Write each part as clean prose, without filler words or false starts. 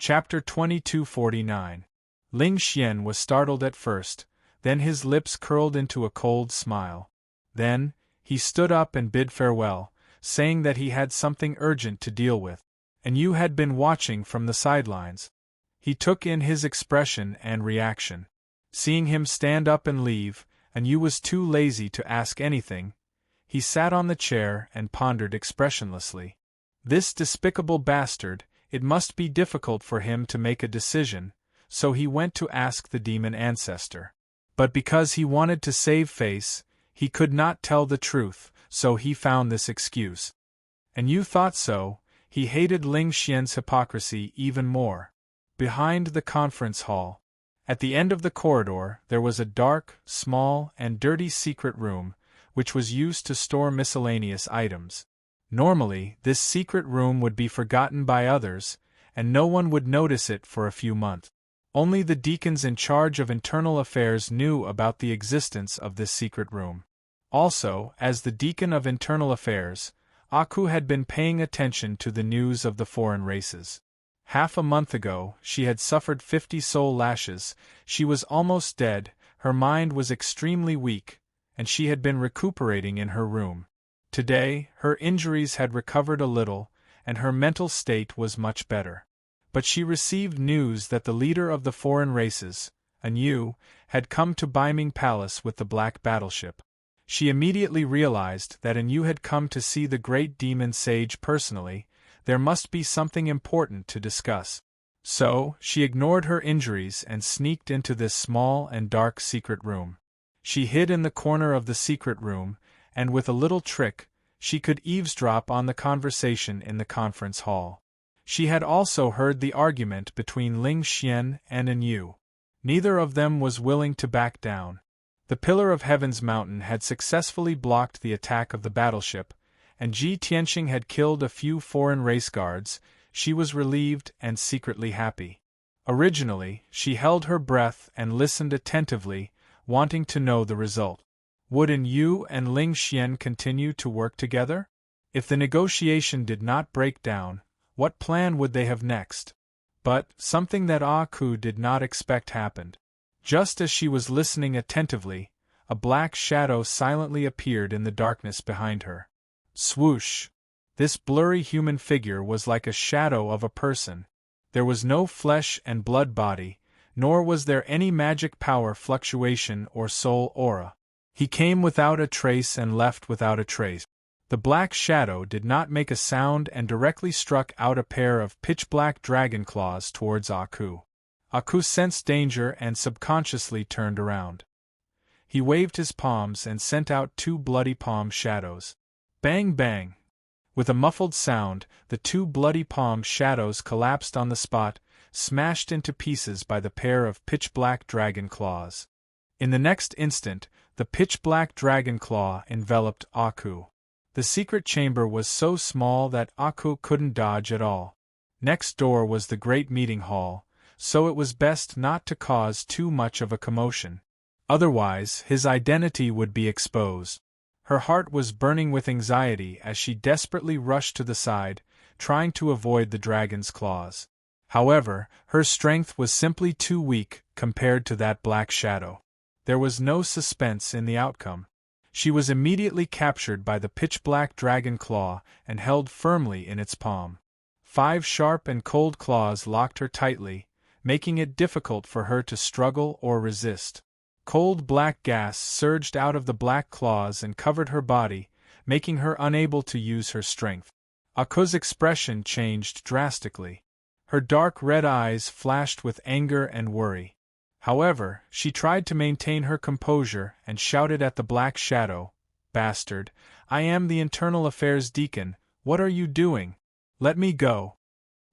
Chapter 2249. Ling Xian was startled at first, then his lips curled into a cold smile. Then, he stood up and bid farewell, saying that he had something urgent to deal with. And you had been watching from the sidelines. He took in his expression and reaction. Seeing him stand up and leave, and you was too lazy to ask anything, he sat on the chair and pondered expressionlessly. This despicable bastard, it must be difficult for him to make a decision, so he went to ask the demon ancestor. But because he wanted to save face, he could not tell the truth, so he found this excuse. And you thought so. He hated Ling Xian's hypocrisy even more. Behind the conference hall, at the end of the corridor, there was a dark, small, and dirty secret room, which was used to store miscellaneous items. Normally, this secret room would be forgotten by others, and no one would notice it for a few months. Only the deacons in charge of internal affairs knew about the existence of this secret room. Also, as the deacon of internal affairs, Aku had been paying attention to the news of the foreign races. Half a month ago, she had suffered 50 soul lashes, she was almost dead, her mind was extremely weak, and she had been recuperating in her room. Today, her injuries had recovered a little, and her mental state was much better. But she received news that the leader of the foreign races, Anu, had come to Baiming Palace with the black battleship. She immediately realized that Anu had come to see the great demon sage personally. There must be something important to discuss. So, she ignored her injuries and sneaked into this small and dark secret room. She hid in the corner of the secret room, and with a little trick, she could eavesdrop on the conversation in the conference hall. She had also heard the argument between Ling Xian and Anu. Neither of them was willing to back down. The Pillar of Heaven's mountain had successfully blocked the attack of the battleship, and Ji Tianxing had killed a few foreign race guards. She was relieved and secretly happy. Originally, she held her breath and listened attentively, wanting to know the result. Would Anu and Ling Xian continue to work together? If the negotiation did not break down, what plan would they have next? But, something that Aku did not expect happened. Just as she was listening attentively, a black shadow silently appeared in the darkness behind her. Swoosh! This blurry human figure was like a shadow of a person. There was no flesh and blood body, nor was there any magic power fluctuation or soul aura. He came without a trace and left without a trace. The black shadow did not make a sound and directly struck out a pair of pitch-black dragon claws towards Aku. Aku sensed danger and subconsciously turned around. He waved his palms and sent out 2 bloody palm shadows. Bang bang! With a muffled sound, the 2 bloody palm shadows collapsed on the spot, smashed into pieces by the pair of pitch-black dragon claws. In the next instant, the pitch-black dragon claw enveloped Aku. The secret chamber was so small that Aku couldn't dodge at all. Next door was the great meeting hall, so it was best not to cause too much of a commotion. Otherwise, his identity would be exposed. Her heart was burning with anxiety as she desperately rushed to the side, trying to avoid the dragon's claws. However, her strength was simply too weak compared to that black shadow. There was no suspense in the outcome. She was immediately captured by the pitch-black dragon claw and held firmly in its palm. 5 sharp and cold claws locked her tightly, making it difficult for her to struggle or resist. Cold black gas surged out of the black claws and covered her body, making her unable to use her strength. Aku's expression changed drastically. Her dark red eyes flashed with anger and worry. However, she tried to maintain her composure and shouted at the black shadow, "Bastard, I am the Internal Affairs Deacon, what are you doing? Let me go."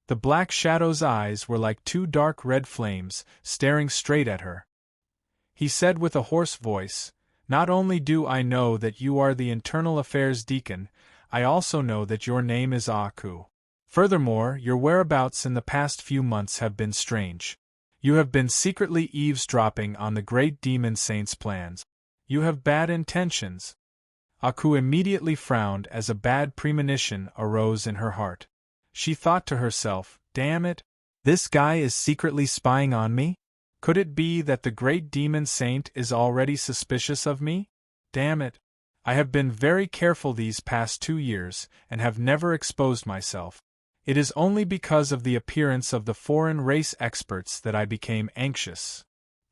The black shadow's eyes were like 2 dark red flames, staring straight at her. He said with a hoarse voice, "Not only do I know that you are the Internal Affairs Deacon, I also know that your name is Aku. Furthermore, your whereabouts in the past few months have been strange. You have been secretly eavesdropping on the great demon saint's plans. You have bad intentions." Aku immediately frowned as a bad premonition arose in her heart. She thought to herself, "Damn it! This guy is secretly spying on me? Could it be that the great demon saint is already suspicious of me? Damn it. I have been very careful these past 2 years, and have never exposed myself. It is only because of the appearance of the foreign race experts that I became anxious.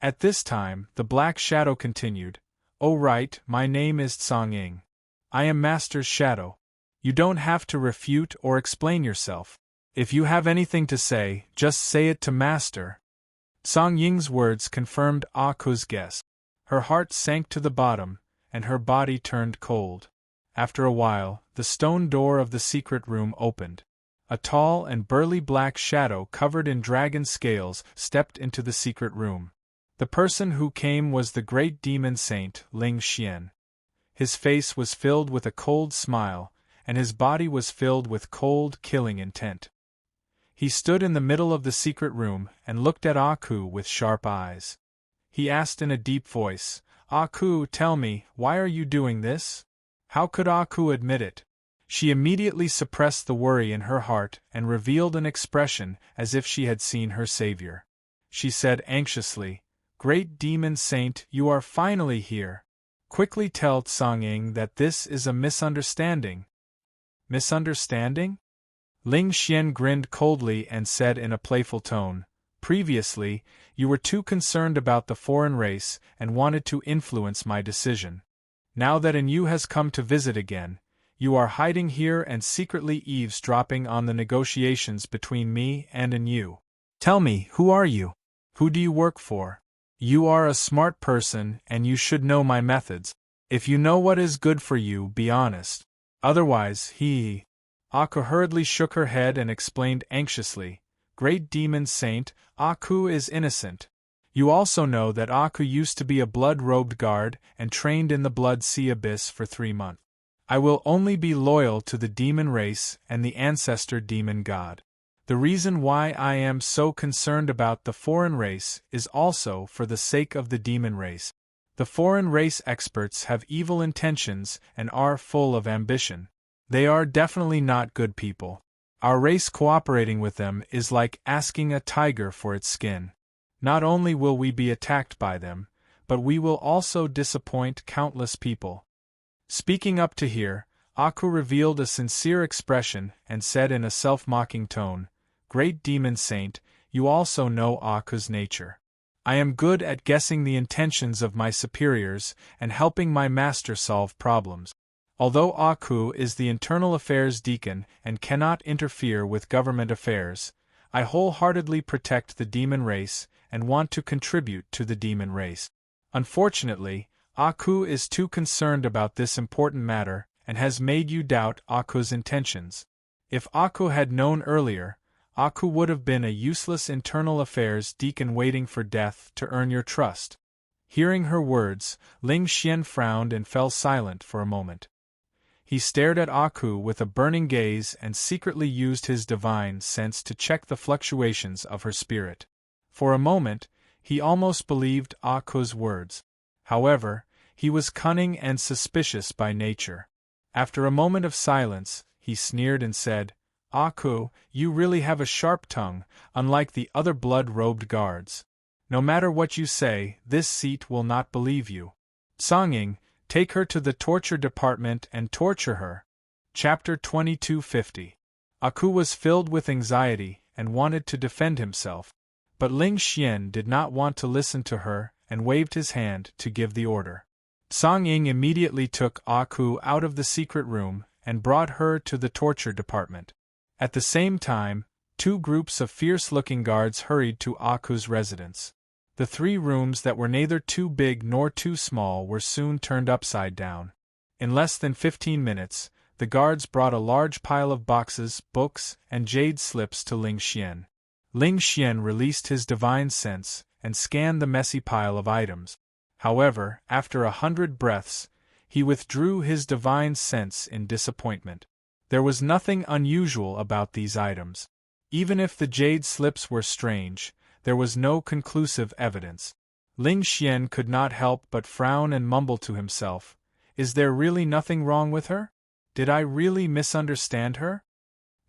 At this time, the Black Shadow continued, "Oh right, my name is Tsang Ying. I am Master's shadow. You don't have to refute or explain yourself. If you have anything to say, just say it to Master." Tsang Ying's words confirmed Ku's guess. Her heart sank to the bottom, and her body turned cold. After a while, the stone door of the secret room opened. A tall and burly black shadow covered in dragon scales stepped into the secret room. The person who came was the great demon saint, Ling Xian. His face was filled with a cold smile, and his body was filled with cold, killing intent. He stood in the middle of the secret room and looked at Aku with sharp eyes. He asked in a deep voice, "Aku, tell me, why are you doing this?" How could Aku admit it? She immediately suppressed the worry in her heart and revealed an expression as if she had seen her savior. She said anxiously, "Great demon saint, you are finally here. Quickly tell Tsang Ying that this is a misunderstanding." Misunderstanding? Ling Xian grinned coldly and said in a playful tone, "Previously, you were too concerned about the foreign race and wanted to influence my decision. Now that an Yu has come to visit again, you are hiding here and secretly eavesdropping on the negotiations between me and an Yu. Tell me, who are you? Who do you work for? You are a smart person and you should know my methods. If you know what is good for you, be honest. Otherwise, Aku hurriedly shook her head and explained anxiously, "Great demon saint, Aku is innocent. You also know that Aku used to be a blood-robed guard and trained in the Blood Sea Abyss for 3 months. I will only be loyal to the demon race and the ancestor demon god. The reason why I am so concerned about the foreign race is also for the sake of the demon race. The foreign race experts have evil intentions and are full of ambition. They are definitely not good people. Our race cooperating with them is like asking a tiger for its skin. Not only will we be attacked by them, but we will also disappoint countless people." Speaking up to here, Aku revealed a sincere expression and said in a self-mocking tone, "Great demon saint, you also know Aku's nature. I am good at guessing the intentions of my superiors and helping my master solve problems. Although Aku is the internal affairs deacon and cannot interfere with government affairs, I wholeheartedly protect the demon race and want to contribute to the demon race. Unfortunately, Aku is too concerned about this important matter and has made you doubt Aku's intentions. If Aku had known earlier, Aku would have been a useless internal affairs deacon waiting for death to earn your trust." Hearing her words, Ling Xian frowned and fell silent for a moment. He stared at Aku with a burning gaze and secretly used his divine sense to check the fluctuations of her spirit. For a moment, he almost believed Aku's words. However, he was cunning and suspicious by nature. After a moment of silence, he sneered and said, "Aku, you really have a sharp tongue, unlike the other blood-robed guards. No matter what you say, this seat will not believe you. Tsang Ying, take her to the torture department and torture her." Chapter 2250. Aku was filled with anxiety and wanted to defend himself, but Ling Xian did not want to listen to her and waved his hand to give the order. Tsang Ying immediately took Aku out of the secret room and brought her to the torture department. At the same time, 2 groups of fierce-looking guards hurried to Aku's residence. The 3 rooms that were neither too big nor too small were soon turned upside down. In less than 15 minutes, the guards brought a large pile of boxes, books, and jade slips to Ling Xian. Ling Xian released his divine sense and scanned the messy pile of items. However, after 100 breaths, he withdrew his divine sense in disappointment. There was nothing unusual about these items. Even if the jade slips were strange, there was no conclusive evidence. Ling Xian could not help but frown and mumble to himself, "Is there really nothing wrong with her? Did I really misunderstand her?"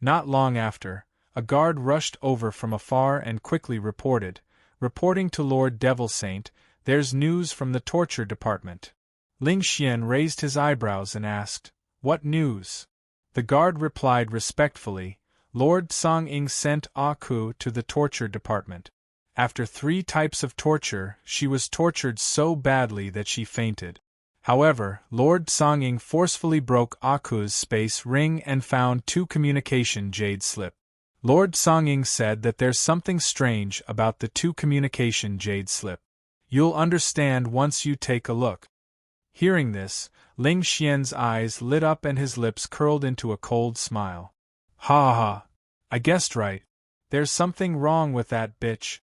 Not long after, a guard rushed over from afar and quickly reporting to Lord Devilsaint, "There's news from the torture department." Ling Xian raised his eyebrows and asked, "What news?" The guard replied respectfully, "Lord Song-ing sent Ah Ku to the torture department. After 3 types of torture, she was tortured so badly that she fainted. However, Lord Song-ing forcefully broke Ah Ku's space ring and found 2 communication jade slip. Lord Song-ing said that there's something strange about the 2 communication jade slip. You'll understand once you take a look." Hearing this, Ling Xian's eyes lit up and his lips curled into a cold smile. "Ha ha! I guessed right. There's something wrong with that bitch."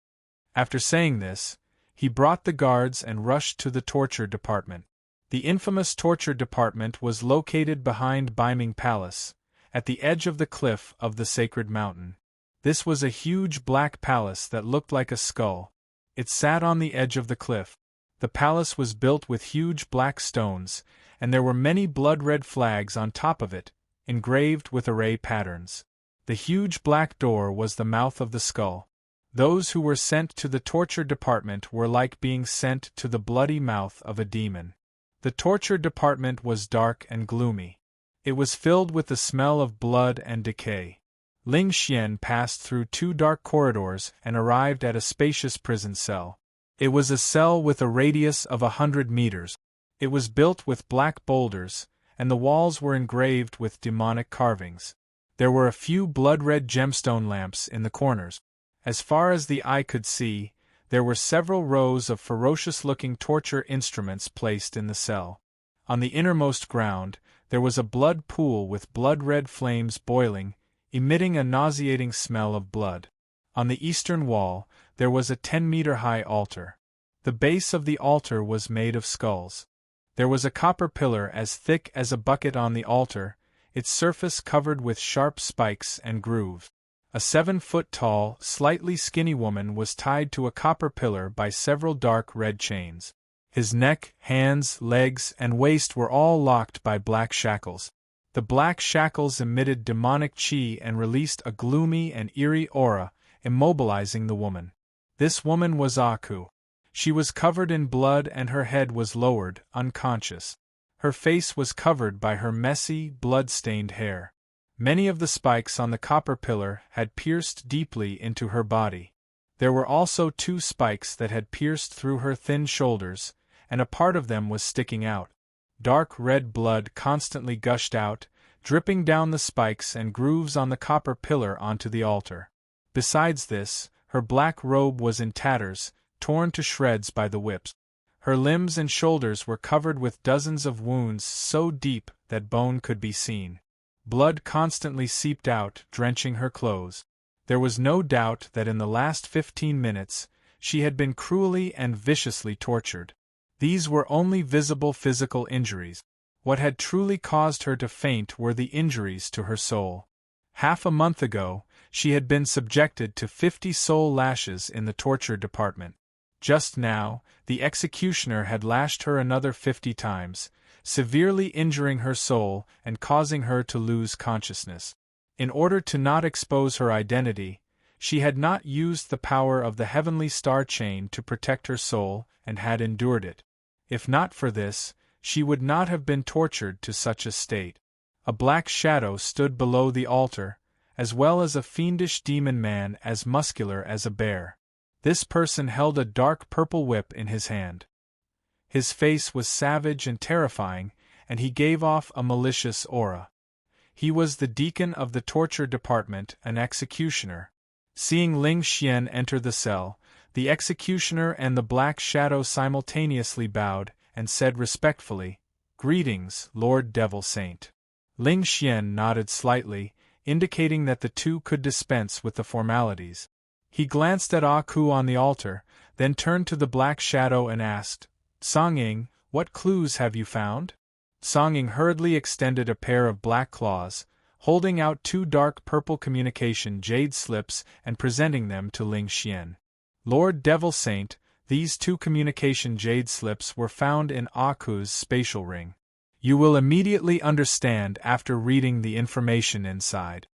After saying this, he brought the guards and rushed to the torture department. The infamous torture department was located behind Biming Palace, at the edge of the cliff of the sacred mountain. This was a huge black palace that looked like a skull. It sat on the edge of the cliff. The palace was built with huge black stones, and there were many blood-red flags on top of it, engraved with array patterns. The huge black door was the mouth of the skull. Those who were sent to the torture department were like being sent to the bloody mouth of a demon. The torture department was dark and gloomy. It was filled with the smell of blood and decay. Ling Xian passed through 2 dark corridors and arrived at a spacious prison cell. It was a cell with a radius of 100 meters. It was built with black boulders, and the walls were engraved with demonic carvings. There were a few blood-red gemstone lamps in the corners. As far as the eye could see, there were several rows of ferocious-looking torture instruments placed in the cell. On the innermost ground, there was a blood pool with blood-red flames boiling, emitting a nauseating smell of blood. On the eastern wall, there was a 10-meter-high altar. The base of the altar was made of skulls. There was a copper pillar as thick as a bucket on the altar, its surface covered with sharp spikes and grooves. A 7-foot-tall, slightly skinny woman was tied to a copper pillar by several dark red chains. His neck, hands, legs, and waist were all locked by black shackles. The black shackles emitted demonic chi and released a gloomy and eerie aura, immobilizing the woman. This woman was Ah Ku. She was covered in blood and her head was lowered, unconscious. Her face was covered by her messy, blood-stained hair. Many of the spikes on the copper pillar had pierced deeply into her body. There were also 2 spikes that had pierced through her thin shoulders, and a part of them was sticking out. Dark red blood constantly gushed out, dripping down the spikes and grooves on the copper pillar onto the altar. Besides this, her black robe was in tatters, torn to shreds by the whips. Her limbs and shoulders were covered with dozens of wounds so deep that bone could be seen. Blood constantly seeped out, drenching her clothes. There was no doubt that in the last 15 minutes, she had been cruelly and viciously tortured. These were only visible physical injuries. What had truly caused her to faint were the injuries to her soul. Half a month ago, she had been subjected to 50 soul lashes in the torture department. Just now, the executioner had lashed her another 50 times, severely injuring her soul and causing her to lose consciousness. In order to not expose her identity, she had not used the power of the heavenly star chain to protect her soul and had endured it. If not for this, she would not have been tortured to such a state. A black shadow stood below the altar, as well as a fiendish demon man as muscular as a bear. This person held a dark purple whip in his hand. His face was savage and terrifying, and he gave off a malicious aura. He was the deacon of the torture department, an executioner. Seeing Ling Xian enter the cell, the executioner and the black shadow simultaneously bowed and said respectfully, "Greetings, Lord Devil Saint." Ling Xian nodded slightly, indicating that the two could dispense with the formalities. He glanced at Ah Ku on the altar, then turned to the black shadow and asked, "Song-ing, what clues have you found?" Song-ing hurriedly extended a pair of black claws, holding out 2 dark purple communication jade slips and presenting them to Ling Xian. "Lord Devil Saint, these 2 communication jade slips were found in Ah Ku's spatial ring. You will immediately understand after reading the information inside."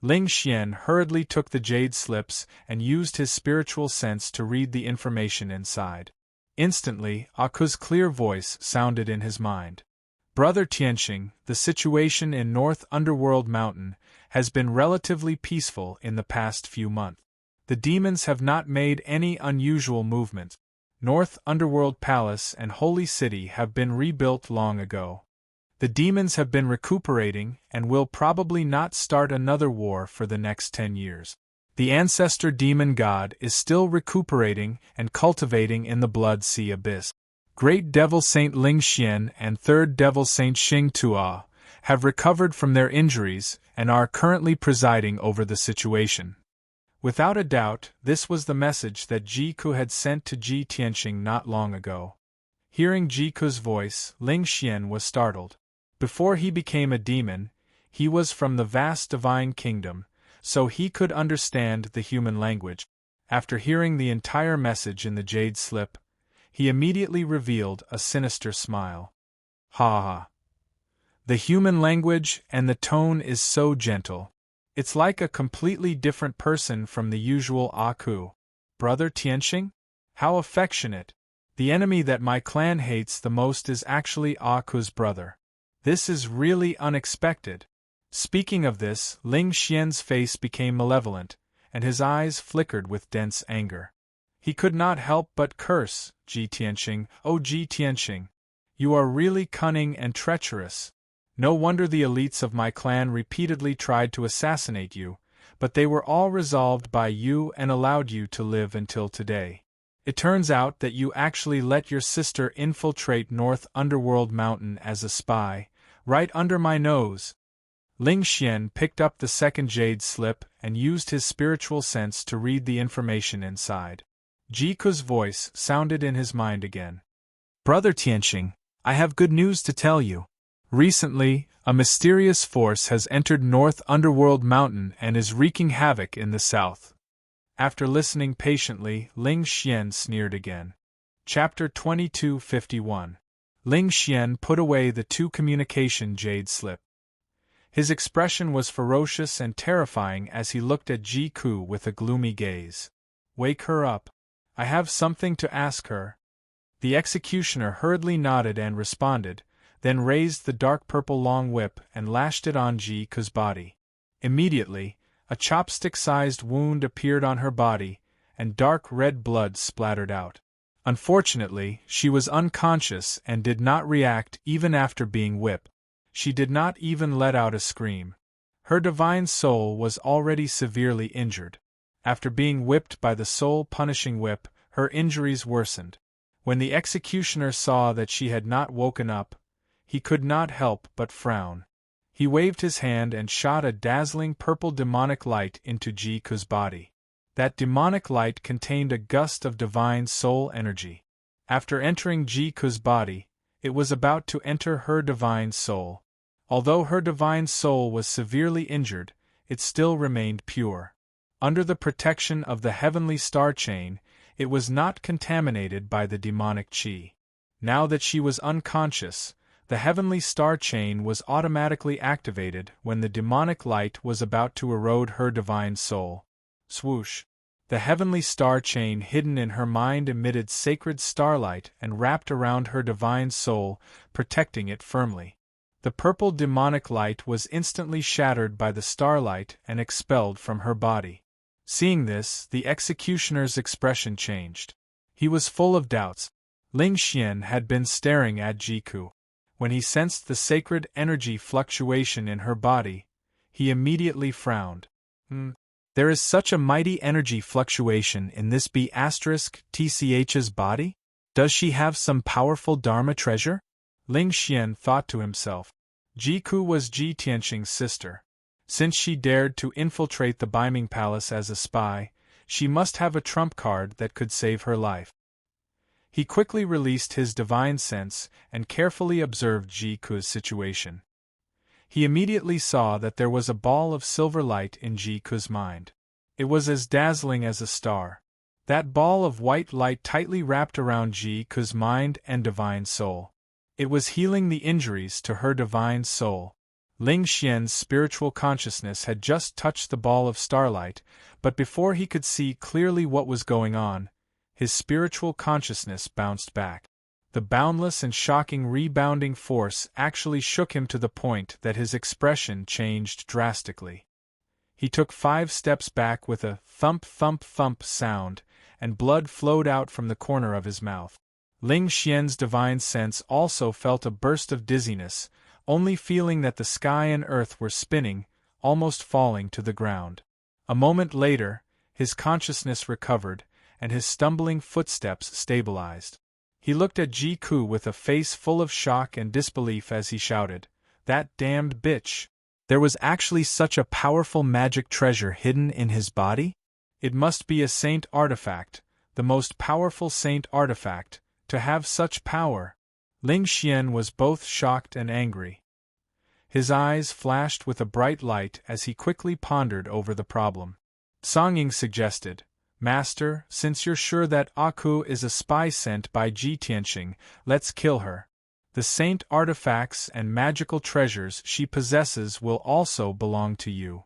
Ling Xian hurriedly took the jade slips and used his spiritual sense to read the information inside. Instantly, Aku's clear voice sounded in his mind. Brother Tianxing, the situation in North Underworld Mountain has been relatively peaceful in the past few months. The demons have not made any unusual movements. North Underworld Palace and Holy City have been rebuilt long ago. The demons have been recuperating and will probably not start another war for the next 10 years. The ancestor demon god is still recuperating and cultivating in the Blood Sea Abyss. Great Devil Saint Ling Xian and Third Devil Saint Xing Tua have recovered from their injuries and are currently presiding over the situation. Without a doubt, this was the message that Jiku had sent to Ji Tianxing not long ago. Hearing Jiku's voice, Ling Xian was startled. Before he became a demon, he was from the vast divine kingdom, so he could understand the human language. After hearing the entire message in the jade slip, he immediately revealed a sinister smile. Ha ha! The human language and the tone is so gentle. It's like a completely different person from the usual Aku. Brother Tianxing? How affectionate! The enemy that my clan hates the most is actually Aku's brother. This is really unexpected. Speaking of this, Ling Xian's face became malevolent, and his eyes flickered with dense anger. He could not help but curse, Ji Tianxing, oh Ji Tianxing. You are really cunning and treacherous. No wonder the elites of my clan repeatedly tried to assassinate you, but they were all resolved by you and allowed you to live until today. It turns out that you actually let your sister infiltrate North Underworld Mountain as a spy, right under my nose. Ling Xian picked up the second jade slip and used his spiritual sense to read the information inside. Jiku's voice sounded in his mind again. Brother Tianxing, I have good news to tell you. Recently, a mysterious force has entered North Underworld Mountain and is wreaking havoc in the south. After listening patiently, Ling Xian sneered again. Chapter 2251. Ling Xian put away the 2 communication jade slip. His expression was ferocious and terrifying as he looked at Jiku with a gloomy gaze. Wake her up. I have something to ask her. The executioner hurriedly nodded and responded, then raised the dark purple long whip and lashed it on Jiku's body. Immediately, a chopstick-sized wound appeared on her body, and dark red blood splattered out. Unfortunately, she was unconscious and did not react even after being whipped. She did not even let out a scream. Her divine soul was already severely injured. After being whipped by the soul-punishing whip, her injuries worsened. When the executioner saw that she had not woken up, he could not help but frown. He waved his hand and shot a dazzling purple demonic light into Jiku's body. That demonic light contained a gust of divine soul energy. After entering Jiku's body, it was about to enter her divine soul. Although her divine soul was severely injured, it still remained pure. Under the protection of the heavenly star chain, it was not contaminated by the demonic chi. Now that she was unconscious, the heavenly star chain was automatically activated when the demonic light was about to erode her divine soul. Swoosh! The heavenly star chain hidden in her mind emitted sacred starlight and wrapped around her divine soul, protecting it firmly. The purple demonic light was instantly shattered by the starlight and expelled from her body. Seeing this, the executioner's expression changed. He was full of doubts. Ling Xian had been staring at Jiku. When he sensed the sacred energy fluctuation in her body, he immediately frowned. There is such a mighty energy fluctuation in this B***TCH's body? Does she have some powerful Dharma treasure? Ling Xian thought to himself. Jiku was Ji Tianxing's sister. Since she dared to infiltrate the Beiming Palace as a spy, she must have a trump card that could save her life. He quickly released his divine sense and carefully observed Jiku's situation. He immediately saw that there was a ball of silver light in Jiku's mind. It was as dazzling as a star. That ball of white light tightly wrapped around Jiku's mind and divine soul. It was healing the injuries to her divine soul. Ling Xian's spiritual consciousness had just touched the ball of starlight, but before he could see clearly what was going on, his spiritual consciousness bounced back. The boundless and shocking rebounding force actually shook him to the point that his expression changed drastically. He took 5 steps back with a thump thump thump sound, and blood flowed out from the corner of his mouth. Ling Xian's divine sense also felt a burst of dizziness, only feeling that the sky and earth were spinning, almost falling to the ground. A moment later, his consciousness recovered, and his stumbling footsteps stabilized. He looked at Ji Ku with a face full of shock and disbelief as he shouted, "That damned bitch! There was actually such a powerful magic treasure hidden in his body? It must be a saint artifact, the most powerful saint artifact, to have such power." Ling Xian was both shocked and angry. His eyes flashed with a bright light as he quickly pondered over the problem. Song Ying suggested, "Master, since you're sure that Aku is a spy sent by Ji Tianxing, let's kill her. The saint artifacts and magical treasures she possesses will also belong to you."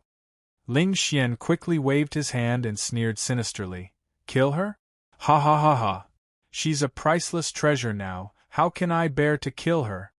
Ling Xian quickly waved his hand and sneered sinisterly, "Kill her? Ha ha ha ha! She's a priceless treasure now, how can I bear to kill her?"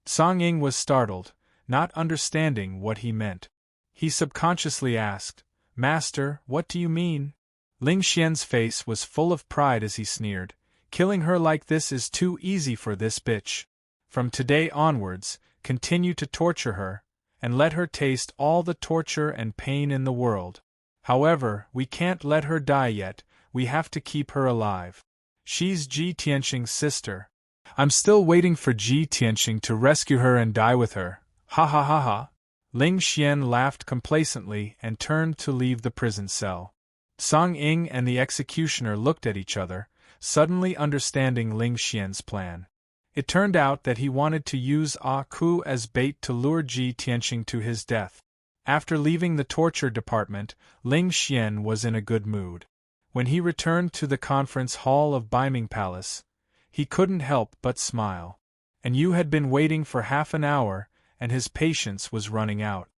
Song Ying was startled, not understanding what he meant. He subconsciously asked, "Master, what do you mean?" Ling Xian's face was full of pride as he sneered, "Killing her like this is too easy for this bitch. From today onwards, continue to torture her, and let her taste all the torture and pain in the world. However, we can't let her die yet, we have to keep her alive. She's Ji Tianxing's sister. I'm still waiting for Ji Tianxing to rescue her and die with her. Ha ha ha ha." Ling Xian laughed complacently and turned to leave the prison cell. Song Ying and the executioner looked at each other, suddenly understanding Ling Xian's plan. It turned out that he wanted to use Aku as bait to lure Ji Tianxing to his death. After leaving the torture department, Ling Xian was in a good mood. When he returned to the conference hall of Beiming Palace, he couldn't help but smile. And you had been waiting for half an hour, and his patience was running out.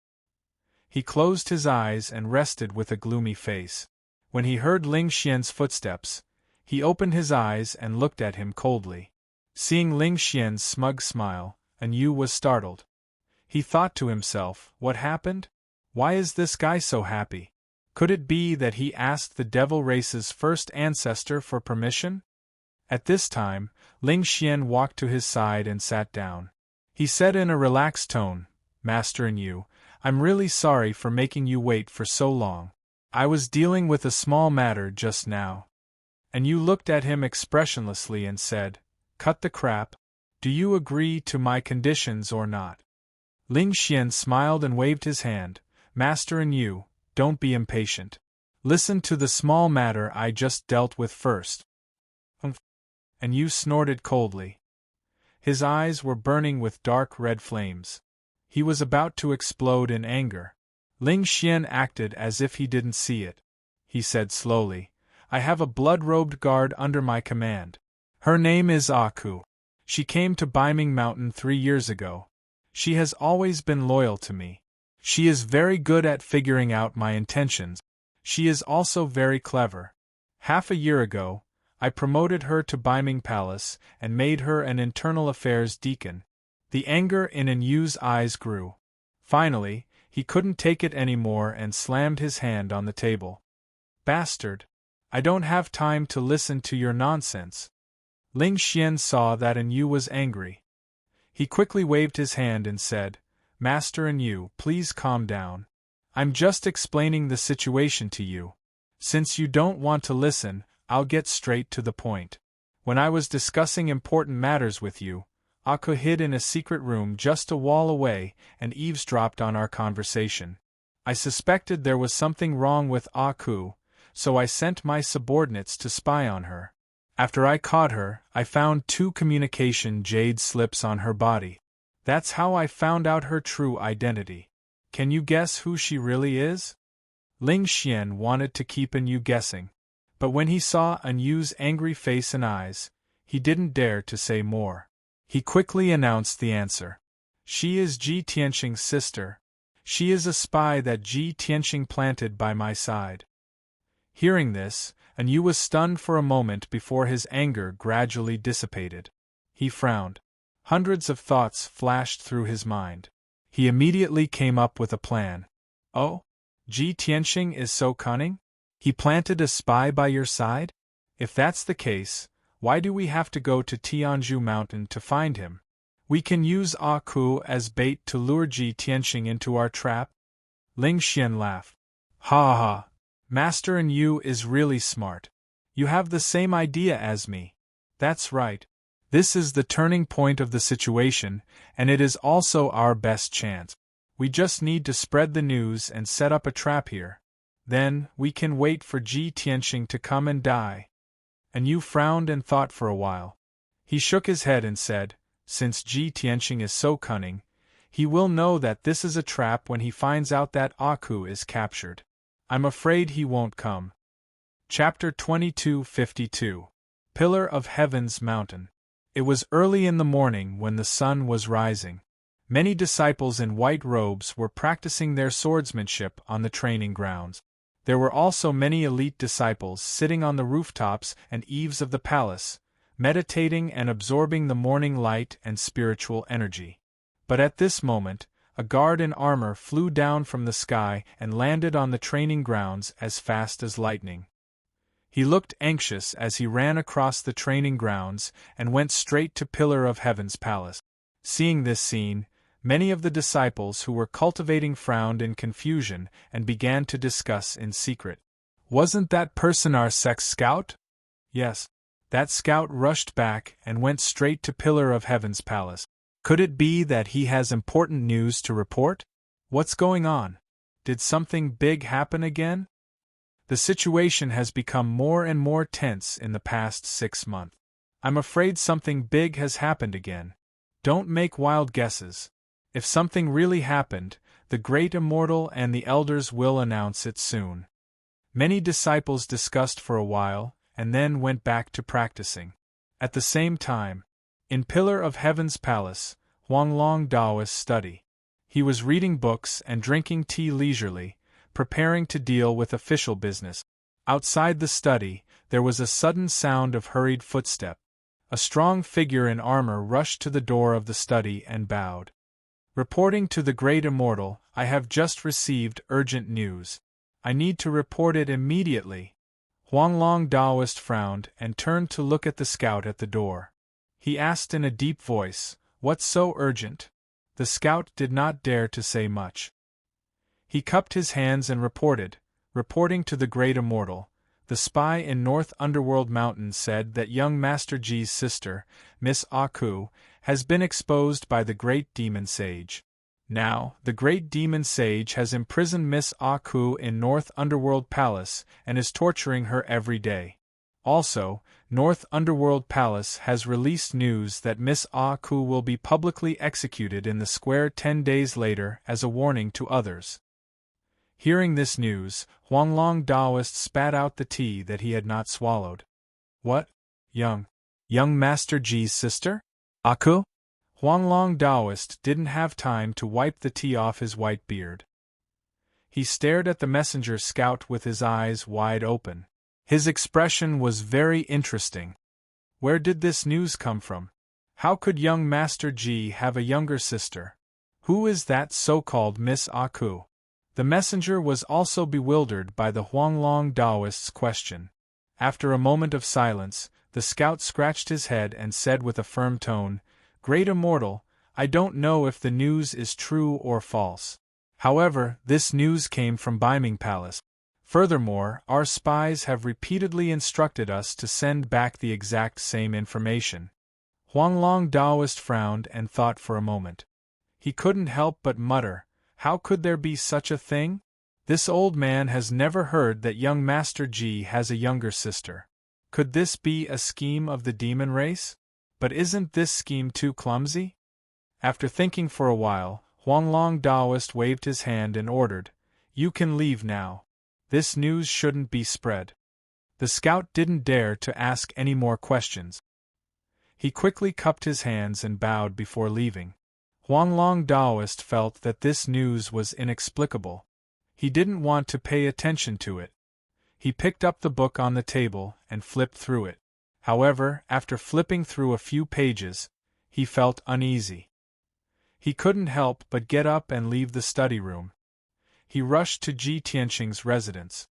He closed his eyes and rested with a gloomy face. When he heard Ling Xian's footsteps, he opened his eyes and looked at him coldly. Seeing Ling Xian's smug smile, Yu was startled. He thought to himself, what happened? Why is this guy so happy? Could it be that he asked the devil race's first ancestor for permission? At this time, Ling Xian walked to his side and sat down. He said in a relaxed tone, "Master Yu, I'm really sorry for making you wait for so long. I was dealing with a small matter just now." And Yu looked at him expressionlessly and said, "Cut the crap. Do you agree to my conditions or not?" Ling Xian smiled and waved his hand. "Master Yu, don't be impatient. Listen to the small matter I just dealt with first." And Yu snorted coldly. His eyes were burning with dark red flames. He was about to explode in anger. Ling Xian acted as if he didn't see it. He said slowly, "I have a blood-robed guard under my command. Her name is Aku. She came to Beiming Mountain 3 years ago. She has always been loyal to me. She is very good at figuring out my intentions. She is also very clever. Half a year ago, I promoted her to Beiming Palace and made her an internal affairs deacon." The anger in Yu's eyes grew. Finally, he couldn't take it anymore and slammed his hand on the table. "Bastard! I don't have time to listen to your nonsense." Ling Xian saw that Yu was angry. He quickly waved his hand and said, "Master Yu, please calm down. I'm just explaining the situation to you. Since you don't want to listen, I'll get straight to the point. When I was discussing important matters with you, Aku hid in a secret room just a wall away and eavesdropped on our conversation. I suspected there was something wrong with Aku, so I sent my subordinates to spy on her. After I caught her, I found 2 communication jade slips on her body. That's how I found out her true identity. Can you guess who she really is?" Ling Xian wanted to keep Yu guessing. But when he saw Yu's angry face and eyes, he didn't dare to say more. He quickly announced the answer. She is Ji Tianxing's sister. She is a spy that Ji Tianxing planted by my side. Hearing this, Yu was stunned for a moment before his anger gradually dissipated. He frowned. Hundreds of thoughts flashed through his mind. He immediately came up with a plan. Oh? Ji Tianxing is so cunning? He planted a spy by your side? If that's the case, why do we have to go to Tianzhu Mountain to find him? We can use Ku as bait to lure Ji Tianxing into our trap? Ling Xian laughed. Ha ha! Master Yu is really smart. You have the same idea as me. That's right. This is the turning point of the situation, and it is also our best chance. We just need to spread the news and set up a trap here. Then, we can wait for Ji Tianxing to come and die. And Yu frowned and thought for a while. He shook his head and said, since Ji Tianxing is so cunning, he will know that this is a trap when he finds out that Aku is captured. I'm afraid he won't come. Chapter 2252. Pillar of Heaven's Mountain. It was early in the morning when the sun was rising. Many disciples in white robes were practicing their swordsmanship on the training grounds. There were also many elite disciples sitting on the rooftops and eaves of the palace, meditating and absorbing the morning light and spiritual energy. But at this moment, a guard in armor flew down from the sky and landed on the training grounds as fast as lightning. He looked anxious as he ran across the training grounds and went straight to Pillar of Heaven's palace. Seeing this scene, many of the disciples who were cultivating frowned in confusion and began to discuss in secret. Wasn't that person our sex scout? Yes. That scout rushed back and went straight to Pillar of Heaven's palace. Could it be that he has important news to report? What's going on? Did something big happen again? The situation has become more and more tense in the past 6 months. I'm afraid something big has happened again. Don't make wild guesses. If something really happened, the Great Immortal and the Elders will announce it soon. Many disciples discussed for a while, and then went back to practicing. At the same time, in Pillar of Heaven's palace, Huanglong Daoist study. He was reading books and drinking tea leisurely, preparing to deal with official business. Outside the study, there was a sudden sound of hurried footstep. A strong figure in armor rushed to the door of the study and bowed. Reporting to the Great Immortal, I have just received urgent news. I need to report it immediately. Huanglong Daoist frowned and turned to look at the scout at the door. He asked in a deep voice, "What's so urgent?" The scout did not dare to say much. He cupped his hands and reporting to the Great Immortal. The spy in North Underworld Mountain said that young Master Ji's sister, Miss Aku, has been exposed by the Great Demon Sage. Now, the Great Demon Sage has imprisoned Miss Aku in North Underworld Palace and is torturing her every day. Also, North Underworld Palace has released news that Miss Aku will be publicly executed in the square 10 days later as a warning to others. Hearing this news, Huanglong Daoist spat out the tea that he had not swallowed. What? Young Master Ji's sister? Aku? Huanglong Daoist didn't have time to wipe the tea off his white beard. He stared at the messenger scout with his eyes wide open. His expression was very interesting. Where did this news come from? How could young Master Ji have a younger sister? Who is that so-called Miss Aku? The messenger was also bewildered by the Huanglong Daoist's question. After a moment of silence, the scout scratched his head and said with a firm tone, "Great Immortal, I don't know if the news is true or false. However, this news came from Beiming Palace. Furthermore, our spies have repeatedly instructed us to send back the exact same information." Huanglong Daoist frowned and thought for a moment. He couldn't help but mutter, "How could there be such a thing? This old man has never heard that young Master Ji has a younger sister. Could this be a scheme of the demon race? But isn't this scheme too clumsy?" After thinking for a while, Huanglong Daoist waved his hand and ordered, "You can leave now. This news shouldn't be spread." The scout didn't dare to ask any more questions. He quickly cupped his hands and bowed before leaving. Huanglong Daoist felt that this news was inexplicable. He didn't want to pay attention to it. He picked up the book on the table and flipped through it. However, after flipping through a few pages, he felt uneasy. He couldn't help but get up and leave the study room. He rushed to Ji Tianqing's residence.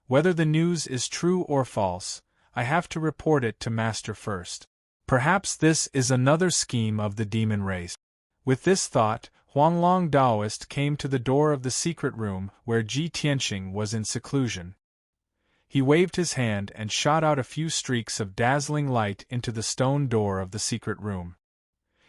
Whether the news is true or false, I have to report it to Master first. Perhaps this is another scheme of the demon race. With this thought, Huanglong Daoist came to the door of the secret room where Ji Tianqing was in seclusion. He waved his hand and shot out a few streaks of dazzling light into the stone door of the secret room.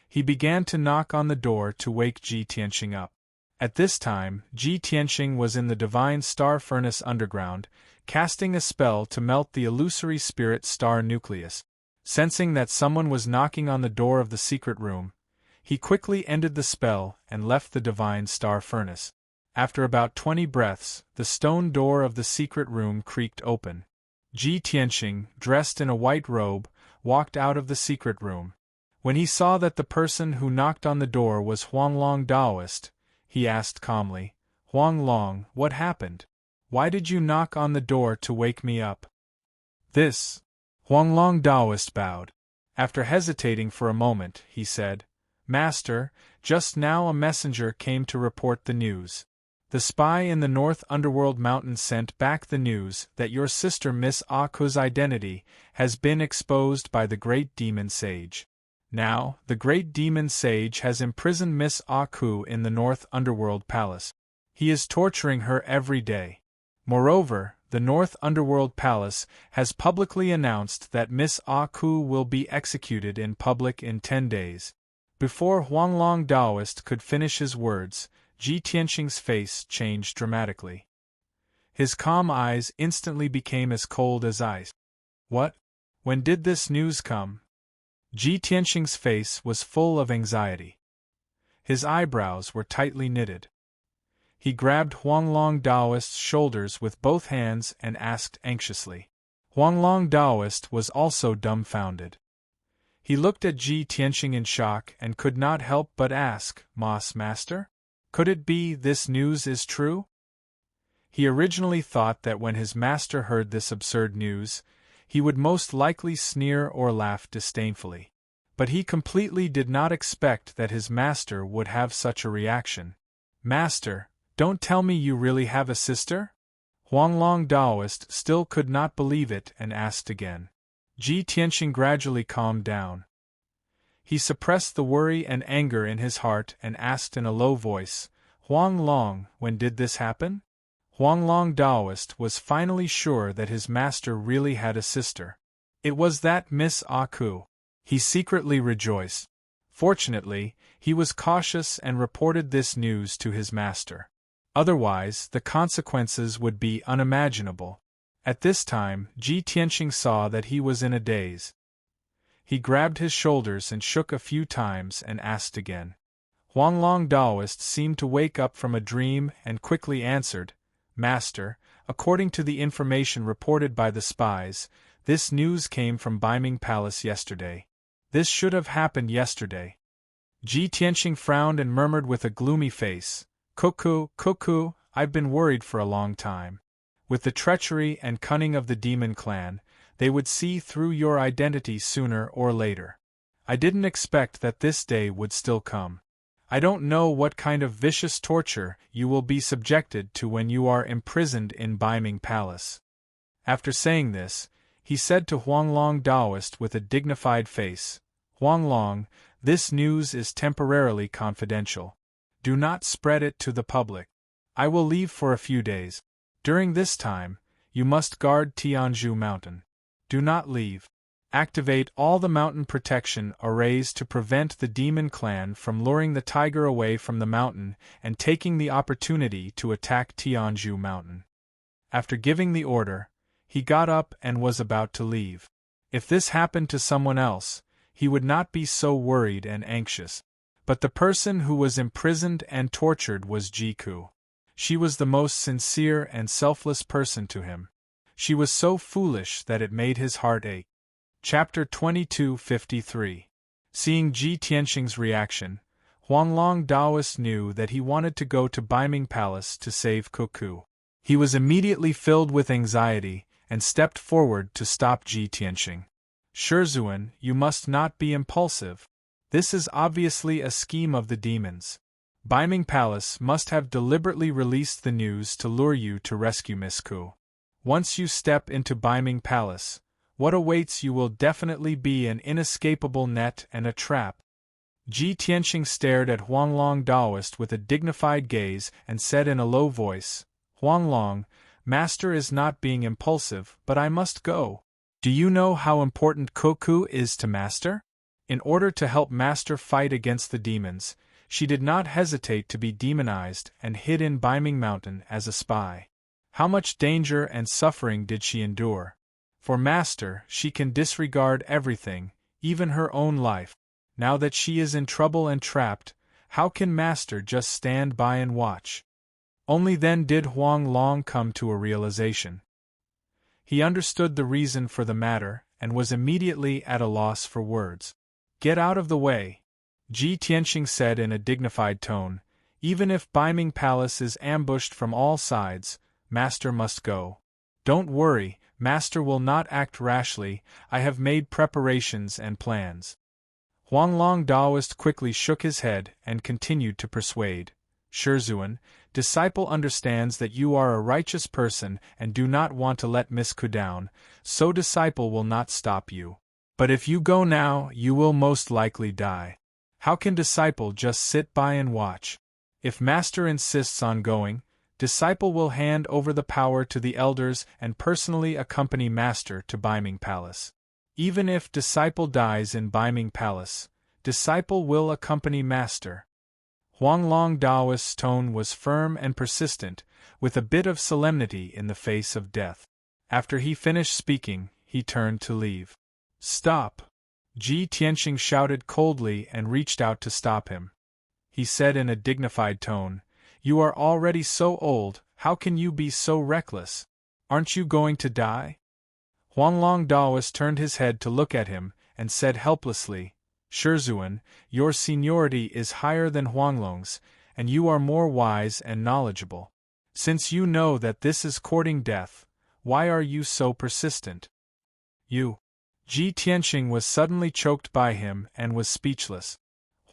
He began to knock on the door to wake Ji Tianqing up. At this time, Ji Tianqing was in the divine star furnace underground, casting a spell to melt the illusory spirit star nucleus. Sensing that someone was knocking on the door of the secret room, he quickly ended the spell and left the divine star furnace. After about 20 breaths, the stone door of the secret room creaked open. Ji Tianqing, dressed in a white robe, walked out of the secret room. When he saw that the person who knocked on the door was Huanglong Daoist, he asked calmly, "Huanglong, what happened? Why did you knock on the door to wake me up?" "This." Huanglong Daoist bowed. After hesitating for a moment, he said, "Master, just now a messenger came to report the news. The spy in the North Underworld Mountain sent back the news that your sister Miss Aku's identity has been exposed by the Great Demon Sage. Now, the Great Demon Sage has imprisoned Miss Aku in the North Underworld Palace. He is torturing her every day. Moreover, the North Underworld Palace has publicly announced that Miss Aku will be executed in public in 10 days. Before Huanglong Daoist could finish his words, Ji Tianqing's face changed dramatically. His calm eyes instantly became as cold as ice. "What? When did this news come?" Ji Tianqing's face was full of anxiety. His eyebrows were tightly knitted. He grabbed Huanglong Daoist's shoulders with both hands and asked anxiously. Huanglong Daoist was also dumbfounded. He looked at Ji Tianqing in shock and could not help but ask, Master? Could it be this news is true?" He originally thought that when his master heard this absurd news, he would most likely sneer or laugh disdainfully. But he completely did not expect that his master would have such a reaction. "Master, don't tell me you really have a sister?" Huanglong Daoist still could not believe it and asked again. Ji Tianqing gradually calmed down. He suppressed the worry and anger in his heart and asked in a low voice, "Huanglong, when did this happen?" Huanglong Daoist was finally sure that his master really had a sister. It was that Miss Aku. He secretly rejoiced. Fortunately, he was cautious and reported this news to his master. Otherwise, the consequences would be unimaginable. At this time, Ji Tianqing saw that he was in a daze. He grabbed his shoulders and shook a few times and asked again. Huanglong Daoist seemed to wake up from a dream and quickly answered, "Master, according to the information reported by the spies, this news came from Baiming Palace yesterday. This should have happened yesterday." Ji Tianqing frowned and murmured with a gloomy face, Cuckoo, I've been worried for a long time. With the treachery and cunning of the demon clan, they would see through your identity sooner or later. I didn't expect that this day would still come. I don't know what kind of vicious torture you will be subjected to when you are imprisoned in Baiming Palace." After saying this, he said to Huanglong Daoist with a dignified face, "Huanglong, this news is temporarily confidential. Do not spread it to the public. I will leave for a few days. During this time, you must guard Tianzhu Mountain. Do not leave. Activate all the mountain protection arrays to prevent the demon clan from luring the tiger away from the mountain and taking the opportunity to attack Tianzhu Mountain." After giving the order, he got up and was about to leave. If this happened to someone else, he would not be so worried and anxious. But the person who was imprisoned and tortured was Jiku. She was the most sincere and selfless person to him. She was so foolish that it made his heart ache. Chapter 2253. Seeing Ji Tianqing's reaction, Huanglong Daoist knew that he wanted to go to Beiming Palace to save Cuckoo. He was immediately filled with anxiety and stepped forward to stop Ji Tianxing. Shizuan, you must not be impulsive. This is obviously a scheme of the demons. Beiming Palace must have deliberately released the news to lure you to rescue Miss Ku. Once you step into Beiming Palace, what awaits you will definitely be an inescapable net and a trap. Ji Tianxing stared at Huanglong Daoist with a dignified gaze and said in a low voice, Huanglong, Master is not being impulsive, but I must go. Do you know how important Cuckoo is to Master? In order to help Master fight against the demons, she did not hesitate to be demonized and hid in Beiming Mountain as a spy. How much danger and suffering did she endure? For Master, she can disregard everything, even her own life. Now that she is in trouble and trapped, how can Master just stand by and watch? Only then did Huanglong come to a realization. He understood the reason for the matter and was immediately at a loss for words. Get out of the way, Ji Tianxing said in a dignified tone. Even if Beiming Palace is ambushed from all sides, Master must go. Don't worry, Master will not act rashly. I have made preparations and plans. Huanglong Daoist quickly shook his head and continued to persuade. Shizuan, disciple understands that you are a righteous person and do not want to let Miss Ku down, so disciple will not stop you. But if you go now, you will most likely die. How can disciple just sit by and watch? If Master insists on going, disciple will hand over the power to the elders and personally accompany Master to Beiming Palace. Even if disciple dies in Beiming Palace, disciple will accompany Master. Huanglong Daoist's tone was firm and persistent, with a bit of solemnity in the face of death. After he finished speaking, he turned to leave. Stop! Ji Tianxing shouted coldly and reached out to stop him. He said in a dignified tone, You are already so old, how can you be so reckless? Aren't you going to die? Huanglong Daoist turned his head to look at him, and said helplessly, Shizuan, your seniority is higher than Huanglong's, and you are more wise and knowledgeable. Since you know that this is courting death, why are you so persistent? You. Ji Tianxing was suddenly choked by him and was speechless.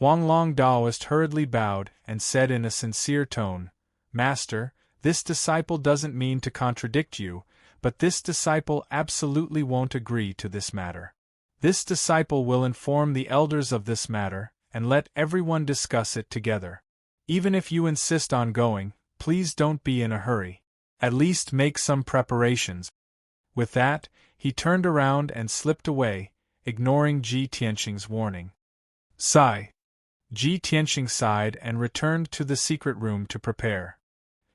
Huanglong Daoist hurriedly bowed and said in a sincere tone, Master, this disciple doesn't mean to contradict you, but this disciple absolutely won't agree to this matter. This disciple will inform the elders of this matter, and let everyone discuss it together. Even if you insist on going, please don't be in a hurry. At least make some preparations. With that, he turned around and slipped away, ignoring Ji Tianxing's warning. Sigh. Ji Tianxing sighed and returned to the secret room to prepare.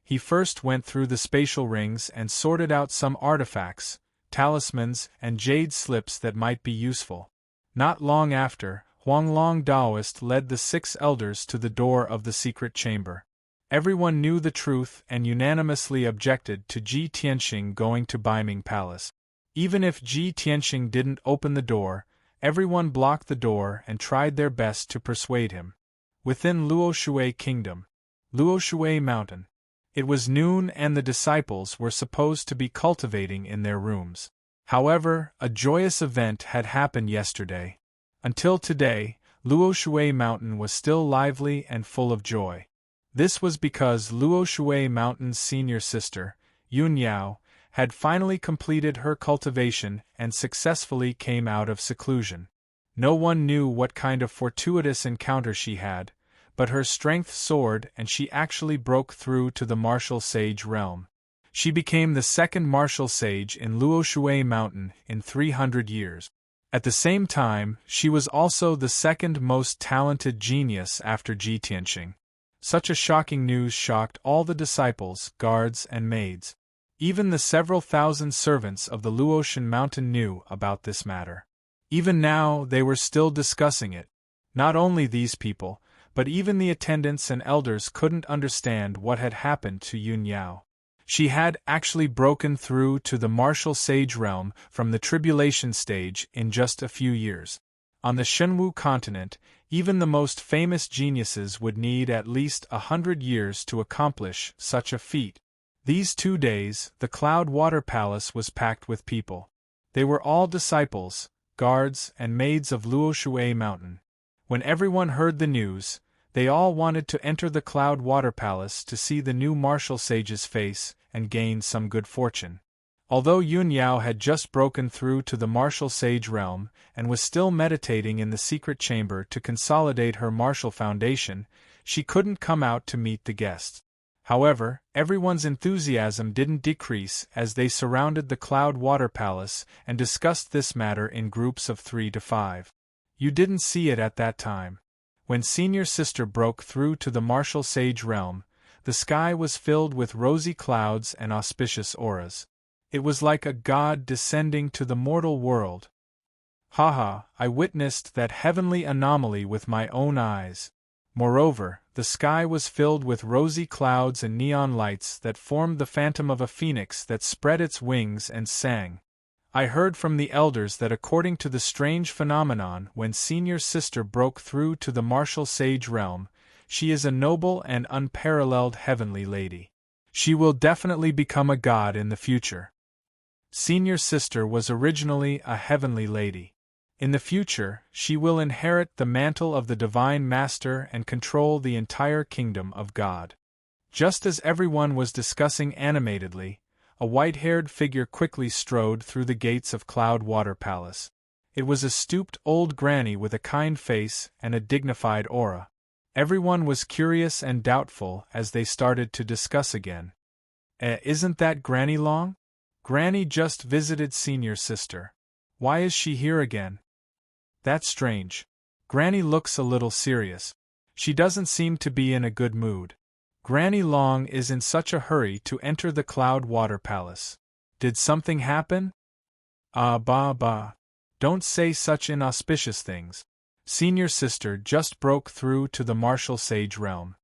He first went through the spatial rings and sorted out some artifacts, talismans, and jade slips that might be useful. Not long after, Huanglong Daoist led the 6 elders to the door of the secret chamber. Everyone knew the truth and unanimously objected to Ji Tianxing going to Beiming Palace. Even if Ji Tianxing didn't open the door, everyone blocked the door and tried their best to persuade him. Within Luoshui Kingdom, Luoshui Mountain, it was noon and the disciples were supposed to be cultivating in their rooms. However, a joyous event had happened yesterday. Until today, Luoshui Mountain was still lively and full of joy. This was because Luoshui Mountain's senior sister, Yun Yao, had finally completed her cultivation and successfully came out of seclusion. No one knew what kind of fortuitous encounter she had, but her strength soared and she actually broke through to the martial sage realm. She became the 2nd martial sage in Luoshui Mountain in 300 years. At the same time, she was also the 2nd most talented genius after Ji Tianxing. Such a shocking news shocked all the disciples, guards, and maids. Even the several thousand servants of the Luoshan Mountain knew about this matter. Even now, they were still discussing it. Not only these people, but even the attendants and elders couldn't understand what had happened to Yun Yao. She had actually broken through to the martial sage realm from the tribulation stage in just a few years. On the Shenwu continent, even the most famous geniuses would need at least 100 years to accomplish such a feat. These 2 days, the Cloud Water Palace was packed with people. They were all disciples, guards, and maids of Luoshui Mountain. When everyone heard the news, they all wanted to enter the Cloud Water Palace to see the new martial sage's face and gain some good fortune. Although Yun Yao had just broken through to the martial sage realm and was still meditating in the secret chamber to consolidate her martial foundation, she couldn't come out to meet the guests. However, everyone's enthusiasm didn't decrease as they surrounded the Cloud Water Palace and discussed this matter in groups of 3 to 5. You didn't see it at that time. When Senior Sister broke through to the martial sage realm, the sky was filled with rosy clouds and auspicious auras. It was like a god descending to the mortal world. Haha, I witnessed that heavenly anomaly with my own eyes. Moreover, the sky was filled with rosy clouds and neon lights that formed the phantom of a phoenix that spread its wings and sang. I heard from the elders that according to the strange phenomenon when Senior Sister broke through to the martial sage realm, she is a noble and unparalleled heavenly lady. She will definitely become a god in the future. Senior Sister was originally a heavenly lady. In the future, she will inherit the mantle of the Divine Master and control the entire kingdom of God. Just as everyone was discussing animatedly, a white-haired figure quickly strode through the gates of Cloud Water Palace. It was a stooped old granny with a kind face and a dignified aura. Everyone was curious and doubtful as they started to discuss again. Isn't that Granny Long? Granny just visited Senior Sister. Why is she here again? That's strange. Granny looks a little serious. She doesn't seem to be in a good mood. Granny Long is in such a hurry to enter the Cloud Water Palace. Did something happen? Bah. Don't say such inauspicious things. Senior Sister just broke through to the martial sage realm.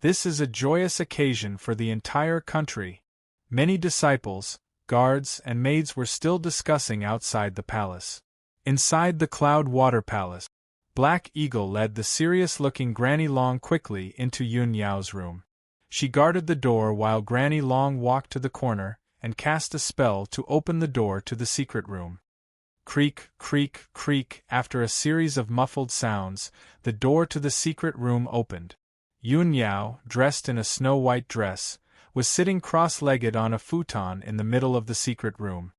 This is a joyous occasion for the entire country. Many disciples, guards, and maids were still discussing outside the palace. Inside the Cloud Water Palace, Black Eagle led the serious-looking Granny Long quickly into Yun Yao's room. She guarded the door while Granny Long walked to the corner and cast a spell to open the door to the secret room. Creak, creak, creak. After a series of muffled sounds, the door to the secret room opened. Yun Yao, dressed in a snow-white dress, was sitting cross-legged on a futon in the middle of the secret room.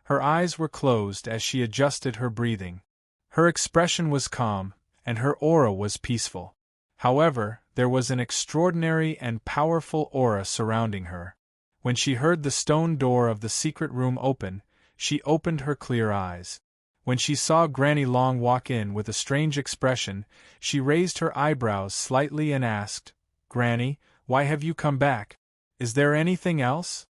Her eyes were closed as she adjusted her breathing. Her expression was calm, and her aura was peaceful. However, there was an extraordinary and powerful aura surrounding her. When she heard the stone door of the secret room open, she opened her clear eyes. When she saw Granny Long walk in with a strange expression, she raised her eyebrows slightly and asked, "Granny, why have you come back? Is there anything else?"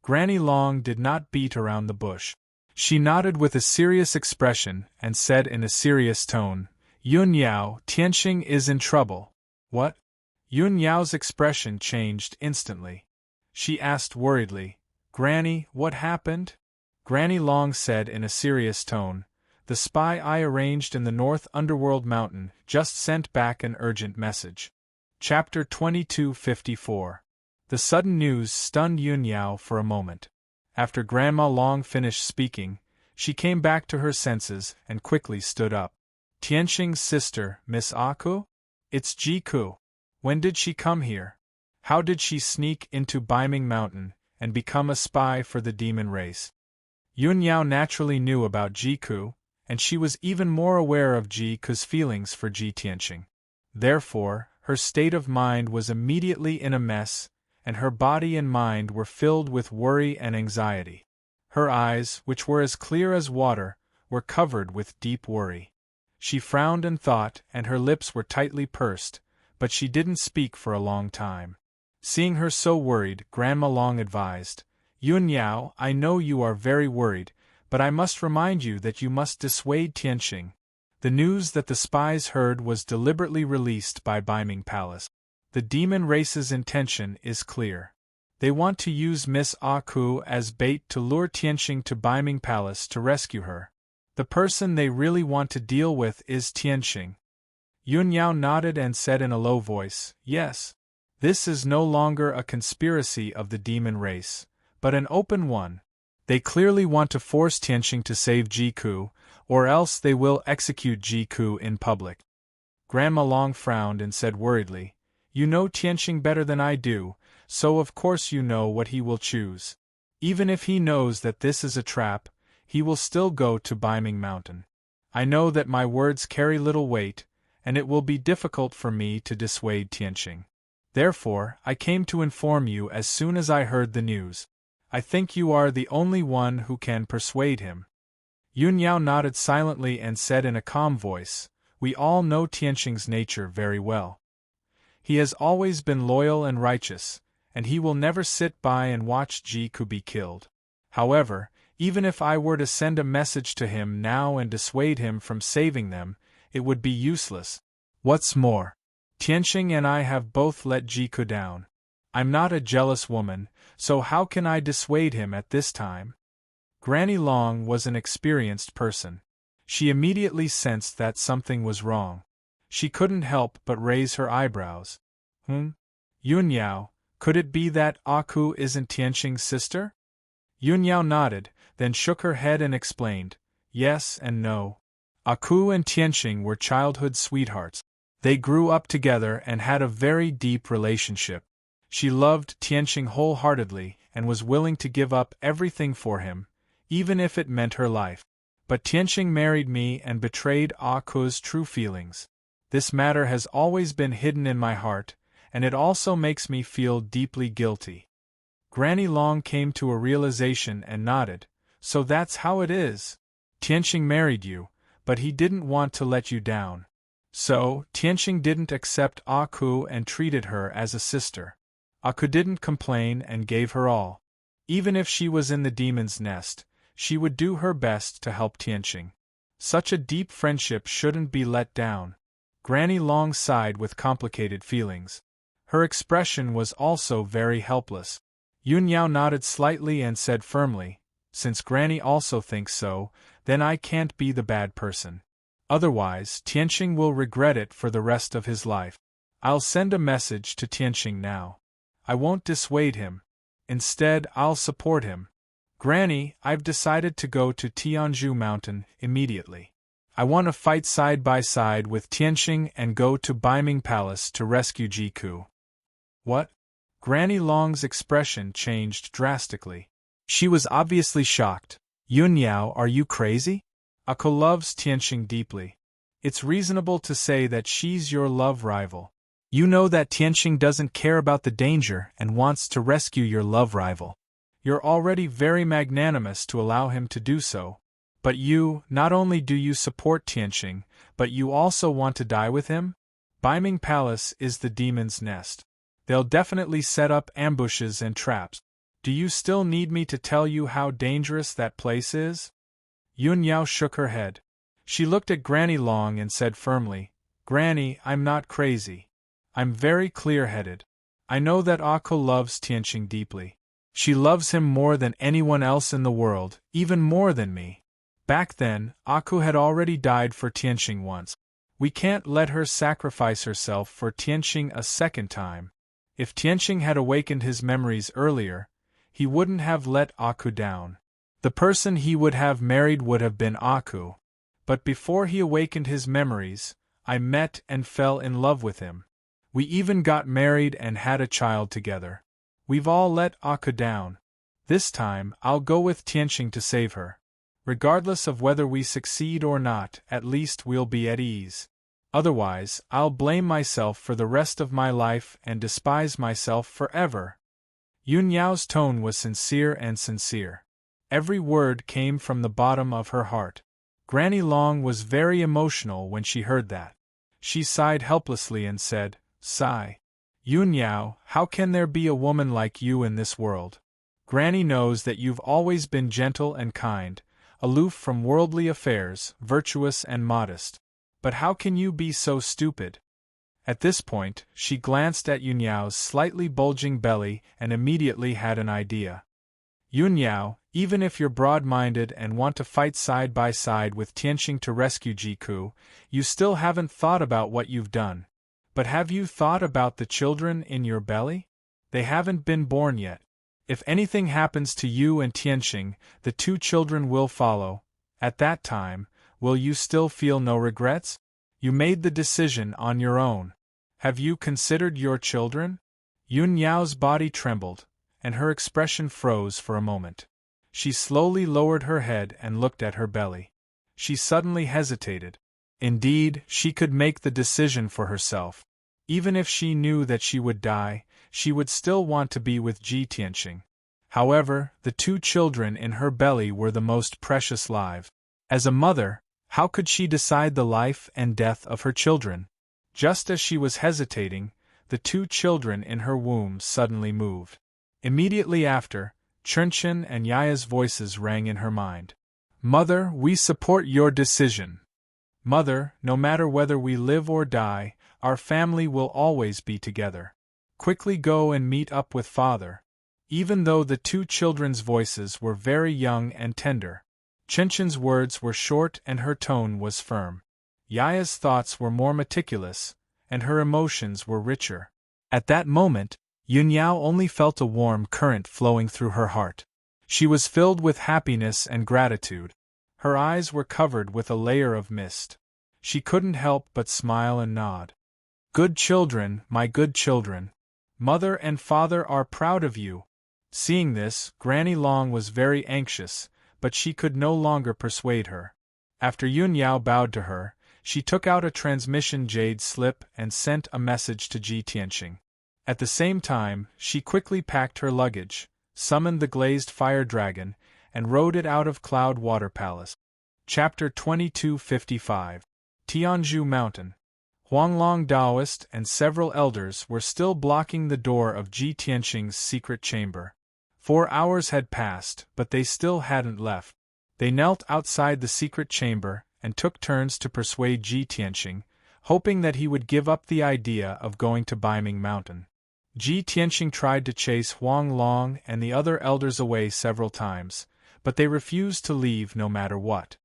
Granny Long did not beat around the bush. She nodded with a serious expression and said in a serious tone, "Yun Yao, Tianxing is in trouble." "What?" Yun Yao's expression changed instantly. She asked worriedly, "Granny, what happened?" Granny Long said in a serious tone, "The spy I arranged in the North Underworld Mountain just sent back an urgent message." Chapter 2254. The sudden news stunned Yun Yao for a moment. After Grandma Long finished speaking, she came back to her senses and quickly stood up. "Tianxing's sister, Miss Aku? It's Jiku. When did she come here? How did she sneak into Baiming Mountain and become a spy for the demon race?" Yun Yao naturally knew about Jiku, and she was even more aware of Jiku's feelings for Ji Tianxing. Therefore, her state of mind was immediately in a mess, and her body and mind were filled with worry and anxiety. Her eyes, which were as clear as water, were covered with deep worry. She frowned and thought, and her lips were tightly pursed, but she didn't speak for a long time. Seeing her so worried, Grandma Long advised, "Yun Yao, I know you are very worried, but I must remind you that you must dissuade Tianxing. The news that the spies heard was deliberately released by Baiming Palace. The demon race's intention is clear. They want to use Miss Aku as bait to lure Tianxing to Baiming Palace to rescue her. The person they really want to deal with is Tianqing. Yun Yao nodded and said in a low voice, yes. This is no longer a conspiracy of the demon race, but an open one. They clearly want to force Tianqing to save Jiku, or else they will execute Jiku in public. Grandma Long frowned and said worriedly, you know Tianqing better than I do, so of course you know what he will choose. Even if he knows that this is a trap, he will still go to Baiming Mountain. I know that my words carry little weight, and it will be difficult for me to dissuade Tianqing. Therefore, I came to inform you as soon as I heard the news. I think you are the only one who can persuade him. Yun Yao nodded silently and said in a calm voice, we all know Tianqing's nature very well. He has always been loyal and righteous, and he will never sit by and watch Jiku be killed. However, even if I were to send a message to him now and dissuade him from saving them, it would be useless. What's more, Tianqing and I have both let Jiku down. I'm not a jealous woman, so how can I dissuade him at this time? Granny Long was an experienced person. She immediately sensed that something was wrong. She couldn't help but raise her eyebrows. Yun Yao, could it be that Aku isn't Tianqing's sister? Yun Yao nodded, then shook her head and explained, yes and no. Aku and Tianqing were childhood sweethearts. They grew up together and had a very deep relationship. She loved Tianqing wholeheartedly and was willing to give up everything for him, even if it meant her life. But Tianqing married me and betrayed Aku's true feelings. This matter has always been hidden in my heart, and it also makes me feel deeply guilty. Granny Long came to a realization and nodded, so that's how it is. Tianqing married you, but he didn't want to let you down. So, Tianqing didn't accept Aku and treated her as a sister. Aku didn't complain and gave her all. Even if she was in the demon's nest, she would do her best to help Tianqing. Such a deep friendship shouldn't be let down. Granny Long sighed with complicated feelings. Her expression was also very helpless. Yun Yao nodded slightly and said firmly, since Granny also thinks so, then I can't be the bad person. Otherwise, Tianqing will regret it for the rest of his life. I'll send a message to Tianqing now. I won't dissuade him. Instead, I'll support him. Granny, I've decided to go to Tianzhu Mountain immediately. I want to fight side by side with Tianqing and go to Baiming Palace to rescue Jiku. What? Granny Long's expression changed drastically. She was obviously shocked. Yun Yao, are you crazy? Aku loves Tianqing deeply. It's reasonable to say that she's your love rival. You know that Tianqing doesn't care about the danger and wants to rescue your love rival. You're already very magnanimous to allow him to do so. But you, not only do you support Tianqing, but you also want to die with him? Baiming Palace is the demon's nest. They'll definitely set up ambushes and traps. Do you still need me to tell you how dangerous that place is? Yun Yao shook her head. She looked at Granny Long and said firmly, Granny, I'm not crazy. I'm very clear-headed. I know that Aku loves Tianqing deeply. She loves him more than anyone else in the world, even more than me. Back then, Aku had already died for Tianqing once. We can't let her sacrifice herself for Tianqing a second time. If Tianqing had awakened his memories earlier, he wouldn't have let Aku down. The person he would have married would have been Aku. But before he awakened his memories, I met and fell in love with him. We even got married and had a child together. We've all let Aku down. This time, I'll go with Tianqing to save her. Regardless of whether we succeed or not, at least we'll be at ease. Otherwise, I'll blame myself for the rest of my life and despise myself forever. Yun Yao's tone was sincere and sincere. Every word came from the bottom of her heart. Granny Long was very emotional when she heard that. She sighed helplessly and said, Sigh. Yun Yao, how can there be a woman like you in this world? Granny knows that you've always been gentle and kind, aloof from worldly affairs, virtuous and modest. But how can you be so stupid? At this point, she glanced at Yun Yao's slightly bulging belly and immediately had an idea. Yun Yao, Even if you're broad-minded and want to fight side by side with Tianqing to rescue Jiku, you still haven't thought about what you've done. But have you thought about the children in your belly? They haven't been born yet. If anything happens to you and Tianqing, the two children will follow. At that time, will you still feel no regrets? You made the decision on your own. Have you considered your children? Yun Yao's body trembled, and her expression froze for a moment. She slowly lowered her head and looked at her belly. She suddenly hesitated. Indeed, she could make the decision for herself. Even if she knew that she would die, she would still want to be with Ji Tianqing. However, the two children in her belly were the most precious lives. As a mother, how could she decide the life and death of her children? Just as she was hesitating, the two children in her womb suddenly moved. Immediately after, Chunchen and Yaya's voices rang in her mind. Mother, we support your decision. Mother, no matter whether we live or die, our family will always be together. Quickly go and meet up with father. Even though the two children's voices were very young and tender, Chenchen's words were short and her tone was firm. Yaya's thoughts were more meticulous, and her emotions were richer. At that moment, Yun Yao only felt a warm current flowing through her heart. She was filled with happiness and gratitude. Her eyes were covered with a layer of mist. She couldn't help but smile and nod. Good children, my good children. Mother and father are proud of you. Seeing this, Granny Long was very anxious, but she could no longer persuade her. After Yun Yao bowed to her, she took out a transmission jade slip and sent a message to Ji Tianqing. At the same time, she quickly packed her luggage, summoned the glazed fire dragon, and rode it out of Cloud Water Palace. Chapter 2255. Tianzhu Mountain. Huanglong Daoist and several elders were still blocking the door of Ji Tianqing's secret chamber. 4 hours had passed, but they still hadn't left. They knelt outside the secret chamber and took turns to persuade Ji Tianqing, hoping that he would give up the idea of going to Baiming Mountain. Ji Tianqing tried to chase Huang Long and the other elders away several times, but they refused to leave no matter what.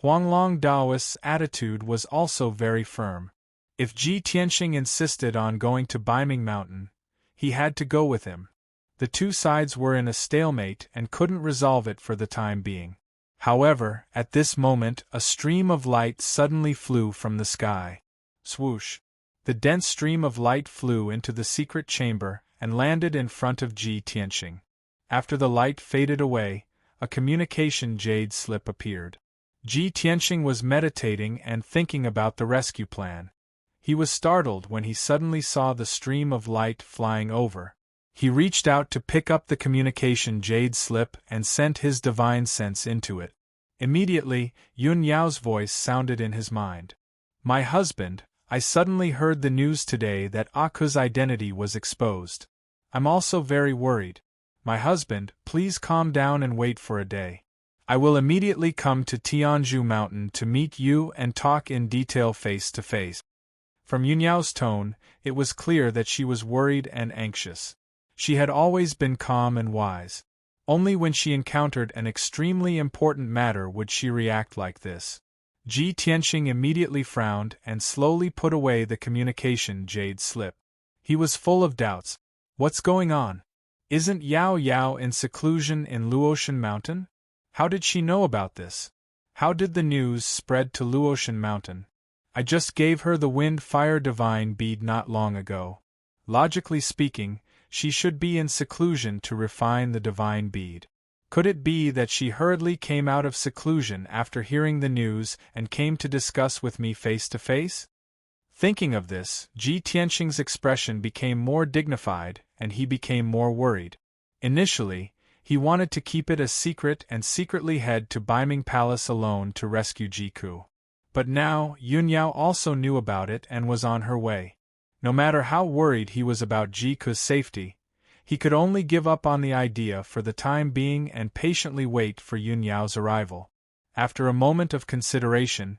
Huanglong Daoist's attitude was also very firm. If Ji Tianqing insisted on going to Baiming Mountain, he had to go with him. The two sides were in a stalemate and couldn't resolve it for the time being. However, at this moment a stream of light suddenly flew from the sky. Swoosh! The dense stream of light flew into the secret chamber and landed in front of Ji Tianqing. After the light faded away, a communication jade slip appeared. Ji Tianqing was meditating and thinking about the rescue plan. He was startled when he suddenly saw the stream of light flying over. He reached out to pick up the communication jade slip and sent his divine sense into it. Immediately, Yun Yao's voice sounded in his mind. My husband, I suddenly heard the news today that Aku's identity was exposed. I'm also very worried. My husband, please calm down and wait for a day. I will immediately come to Tianzhu Mountain to meet you and talk in detail face to face. From Yun Yao's tone, it was clear that she was worried and anxious. She had always been calm and wise. Only when she encountered an extremely important matter would she react like this. Ji Tianqing immediately frowned and slowly put away the communication jade slip. He was full of doubts. What's going on? Isn't Yao Yao in seclusion in Luotian Mountain? How did she know about this? How did the news spread to Luotian Mountain? I just gave her the wind-fire divine bead not long ago. Logically speaking, she should be in seclusion to refine the divine bead. Could it be that she hurriedly came out of seclusion after hearing the news and came to discuss with me face to face? Thinking of this, Ji Tianqing's expression became more dignified and he became more worried. Initially, he wanted to keep it a secret and secretly head to Baiming Palace alone to rescue Jiku. But now, Yun Yao also knew about it and was on her way. No matter how worried he was about Jiku's safety, he could only give up on the idea for the time being and patiently wait for Yun Yao's arrival. After a moment of consideration,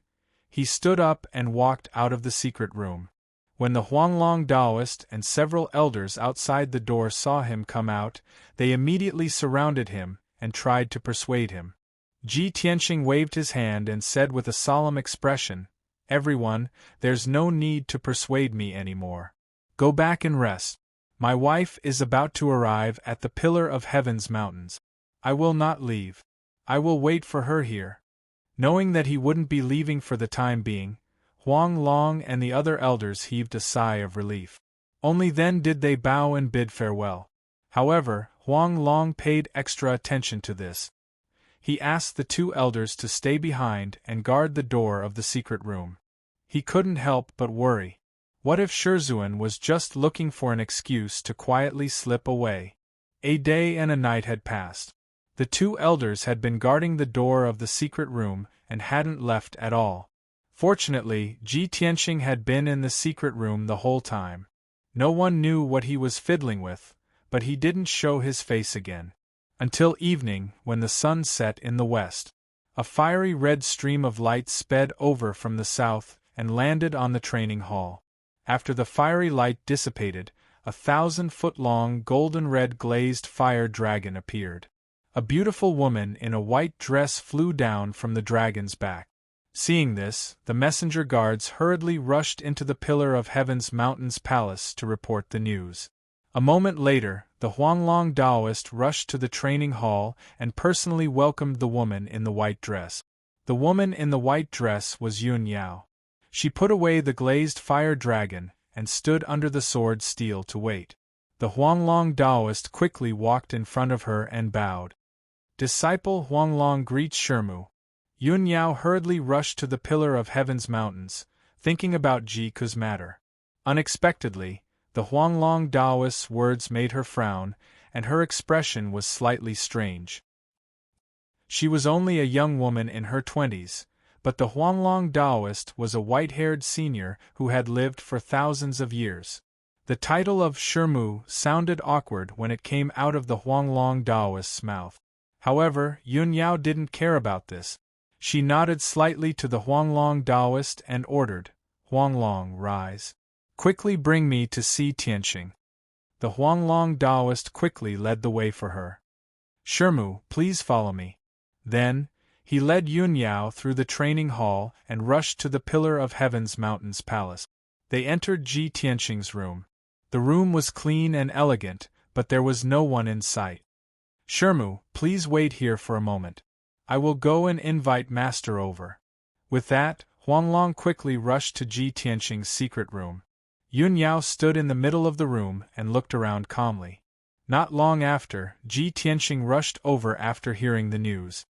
he stood up and walked out of the secret room. When the Huanglong Daoist and several elders outside the door saw him come out, they immediately surrounded him and tried to persuade him. Ji Tianxing waved his hand and said with a solemn expression, "Everyone, there's no need to persuade me anymore. Go back and rest. My wife is about to arrive at the Pillar of Heaven's mountains. I will not leave. I will wait for her here." Knowing that he wouldn't be leaving for the time being, Huang Long and the other elders heaved a sigh of relief. Only then did they bow and bid farewell. However, Huang Long paid extra attention to this. He asked the two elders to stay behind and guard the door of the secret room. He couldn't help but worry. What if Shizuan was just looking for an excuse to quietly slip away? A day and a night had passed. The two elders had been guarding the door of the secret room and hadn't left at all. Fortunately, Ji Tianxing had been in the secret room the whole time. No one knew what he was fiddling with, but he didn't show his face again. Until evening, when the sun set in the west. A fiery red stream of light sped over from the south and landed on the training hall. After the fiery light dissipated, a 1,000-foot-long golden-red glazed fire dragon appeared. A beautiful woman in a white dress flew down from the dragon's back. Seeing this, the messenger guards hurriedly rushed into the Pillar of Heaven's Mountains Palace to report the news. A moment later, the Huanglong Taoist rushed to the training hall and personally welcomed the woman in the white dress. The woman in the white dress was Yun Yao. She put away the glazed fire dragon and stood under the sword steel to wait. The Huanglong Taoist quickly walked in front of her and bowed. "Disciple Huanglong greets Shermu." Yun Yao hurriedly rushed to the Pillar of Heaven's Mountains, thinking about Ji Ku's matter. Unexpectedly, the Huanglong Taoist's words made her frown, and her expression was slightly strange. She was only a young woman in her 20s, but the Huanglong Taoist was a white-haired senior who had lived for thousands of years. The title of Shermu sounded awkward when it came out of the Huanglong Taoist's mouth. However, Yun Yao didn't care about this. She nodded slightly to the Huanglong Taoist and ordered, "Huanglong, rise. Quickly bring me to see Tianxing." The Huanglong Taoist quickly led the way for her. "Shermu, please follow me." Then, he led Yun Yao through the training hall and rushed to the Pillar of Heaven's Mountains Palace. They entered Ji Tianxing's room. The room was clean and elegant, but there was no one in sight. "Shermu, please wait here for a moment. I will go and invite Master over." With that, Huanglong quickly rushed to Ji Tianxing's secret room. Yun Yao stood in the middle of the room and looked around calmly. Not long after, Ji Tianxing rushed over after hearing the news.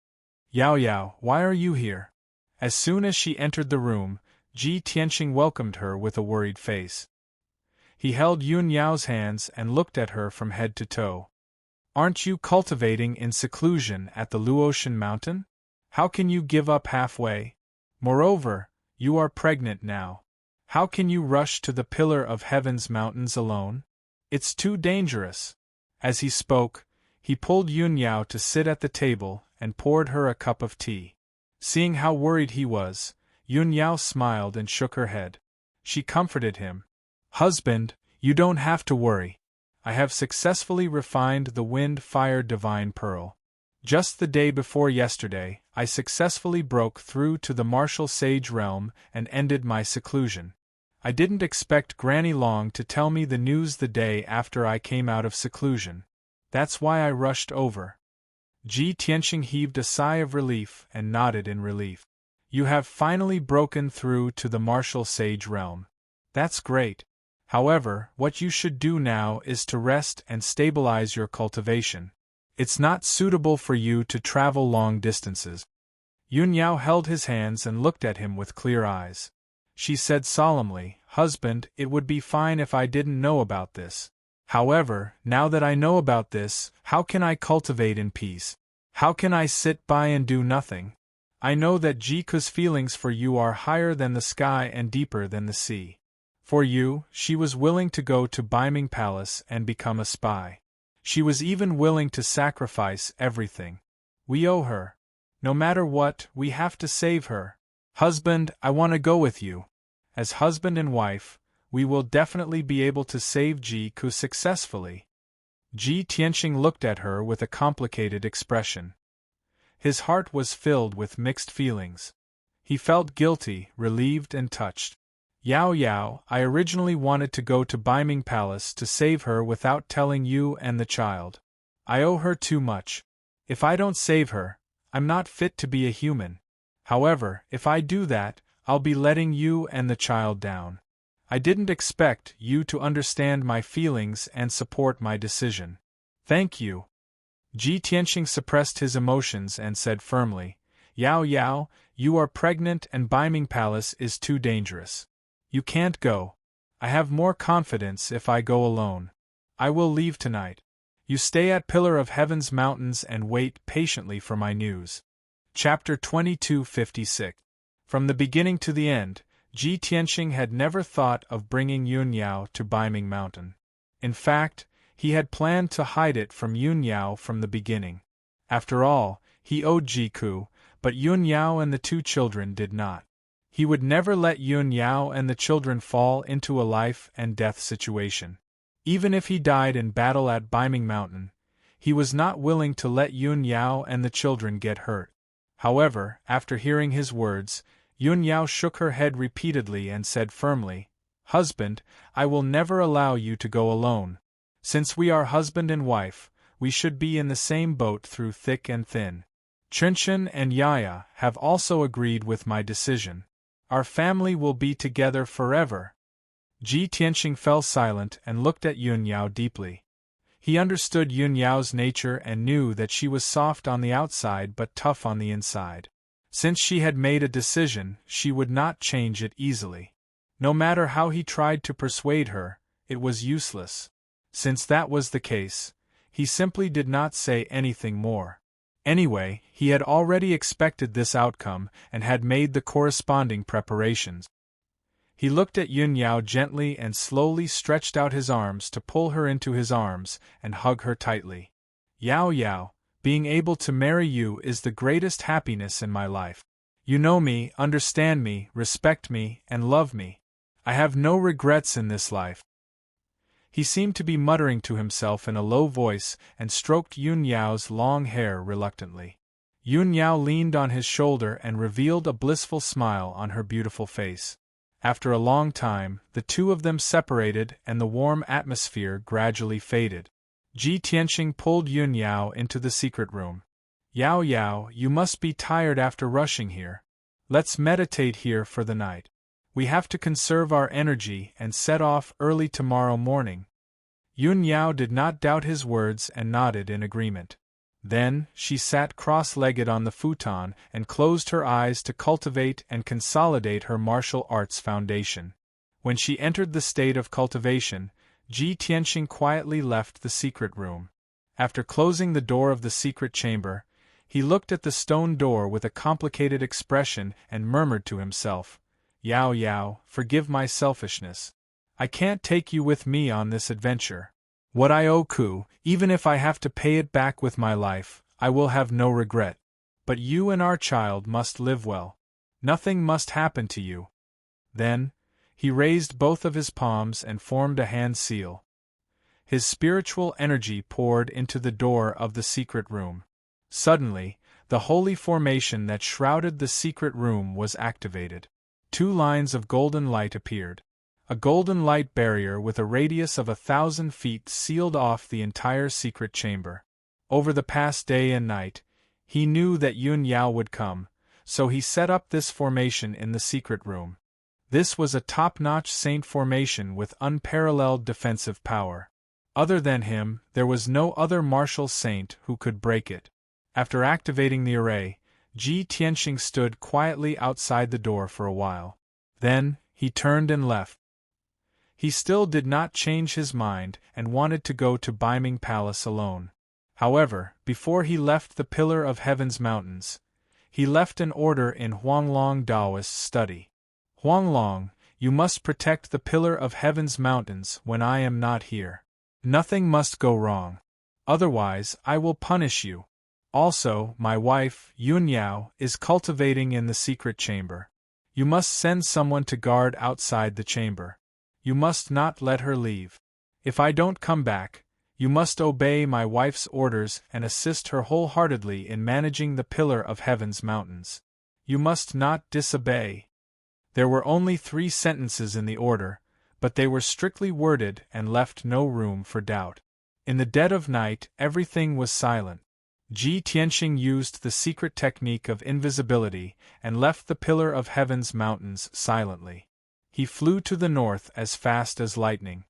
"Yao Yao, why are you here?" As soon as she entered the room, Ji Tianxing welcomed her with a worried face. He held Yun Yao's hands and looked at her from head to toe. "Aren't you cultivating in seclusion at the Luotian mountain? How can you give up halfway? Moreover, you are pregnant now. How can you rush to the Pillar of Heaven's Mountains alone? It's too dangerous." As he spoke, he pulled Yun Yao to sit at the table and poured her a cup of tea. Seeing how worried he was, Yun Yao smiled and shook her head. She comforted him. "Husband, you don't have to worry. I have successfully refined the Wind-Fire Divine Pearl. Just the day before yesterday, I successfully broke through to the Martial Sage realm and ended my seclusion. I didn't expect Granny Long to tell me the news the day after I came out of seclusion. That's why I rushed over." Ji Tianxing heaved a sigh of relief and nodded in relief. "You have finally broken through to the Martial Sage realm. That's great. However, what you should do now is to rest and stabilize your cultivation. It's not suitable for you to travel long distances." Yun Yao held his hands and looked at him with clear eyes. She said solemnly, "Husband, it would be fine if I didn't know about this. However, now that I know about this, how can I cultivate in peace? How can I sit by and do nothing? I know that Ji Ku's feelings for you are higher than the sky and deeper than the sea. For you, she was willing to go to Beiming Palace and become a spy. She was even willing to sacrifice everything. We owe her. No matter what, we have to save her. Husband, I want to go with you. As husband and wife, we will definitely be able to save Ji Ku successfully." Ji Tianqing looked at her with a complicated expression. His heart was filled with mixed feelings. He felt guilty, relieved and touched. Yao Yao, I originally wanted to go to Beiming Palace to save her without telling you and the child. I owe her too much. If I don't save her, I'm not fit to be a human. However, if I do that, I'll be letting you and the child down. I didn't expect you to understand my feelings and support my decision. Thank you. Ji Tianqing suppressed his emotions and said firmly, Yao Yao, you are pregnant and Beiming Palace is too dangerous. You can't go. I have more confidence if I go alone. I will leave tonight. You stay at Pillar of Heaven's Mountains and wait patiently for my news. Chapter 2256. From the beginning to the end, Ji Tianqing had never thought of bringing Yun Yao to Beiming Mountain. In fact, he had planned to hide it from Yun Yao from the beginning. After all, he owed Jiku, but Yun Yao and the two children did not. He would never let Yun Yao and the children fall into a life and death situation. Even if he died in battle at Beiming Mountain, he was not willing to let Yun Yao and the children get hurt. However, after hearing his words, Yun Yao shook her head repeatedly and said firmly, Husband, I will never allow you to go alone. Since we are husband and wife, we should be in the same boat through thick and thin. Chunchen and Yaya have also agreed with my decision. Our family will be together forever. Ji Tianqing fell silent and looked at Yun Yao deeply. He understood Yun Yao's nature and knew that she was soft on the outside but tough on the inside. Since she had made a decision, she would not change it easily. No matter how he tried to persuade her, it was useless. Since that was the case, he simply did not say anything more. Anyway, he had already expected this outcome and had made the corresponding preparations. He looked at Yun Yao gently and slowly stretched out his arms to pull her into his arms and hug her tightly. Yao Yao, being able to marry you is the greatest happiness in my life. You know me, understand me, respect me, and love me. I have no regrets in this life. He seemed to be muttering to himself in a low voice and stroked Yun Yao's long hair reluctantly. Yun Yao leaned on his shoulder and revealed a blissful smile on her beautiful face. After a long time, the two of them separated and the warm atmosphere gradually faded. Ji Tianqing pulled Yun Yao into the secret room. Yao Yao, you must be tired after rushing here. Let's meditate here for the night. We have to conserve our energy and set off early tomorrow morning. Yun Yao did not doubt his words and nodded in agreement. Then, she sat cross-legged on the futon and closed her eyes to cultivate and consolidate her martial arts foundation. When she entered the state of cultivation, Ji Tianqing quietly left the secret room. After closing the door of the secret chamber, he looked at the stone door with a complicated expression and murmured to himself, Yao Yao, forgive my selfishness. I can't take you with me on this adventure. What I owe Ku, even if I have to pay it back with my life, I will have no regret. But you and our child must live well. Nothing must happen to you. Then, he raised both of his palms and formed a hand seal. His spiritual energy poured into the door of the secret room. Suddenly, the holy formation that shrouded the secret room was activated. 2 lines of golden light appeared. A golden light barrier with a radius of 1,000 feet sealed off the entire secret chamber. Over the past day and night, he knew that Yun Yao would come, so he set up this formation in the secret room. This was a top-notch saint formation with unparalleled defensive power. Other than him, there was no other martial saint who could break it. After activating the array, Ji Tianqing stood quietly outside the door for a while. Then, he turned and left. He still did not change his mind and wanted to go to Beiming Palace alone. However, before he left the Pillar of Heaven's Mountains, he left an order in Huanglong Daoist's study. Huanglong, you must protect the Pillar of Heaven's Mountains when I am not here. Nothing must go wrong. Otherwise, I will punish you. Also, my wife, Yun Yao, is cultivating in the secret chamber. You must send someone to guard outside the chamber. You must not let her leave. If I don't come back, You must obey my wife's orders and assist her wholeheartedly in managing the Pillar of Heaven's mountains. You must not disobey. There were only 3 sentences in the order, but they were strictly worded and left no room for doubt. In the dead of night, everything was silent. Ji Tianxing used the secret technique of invisibility and left the Pillar of Heaven's mountains silently. He flew to the north as fast as lightning.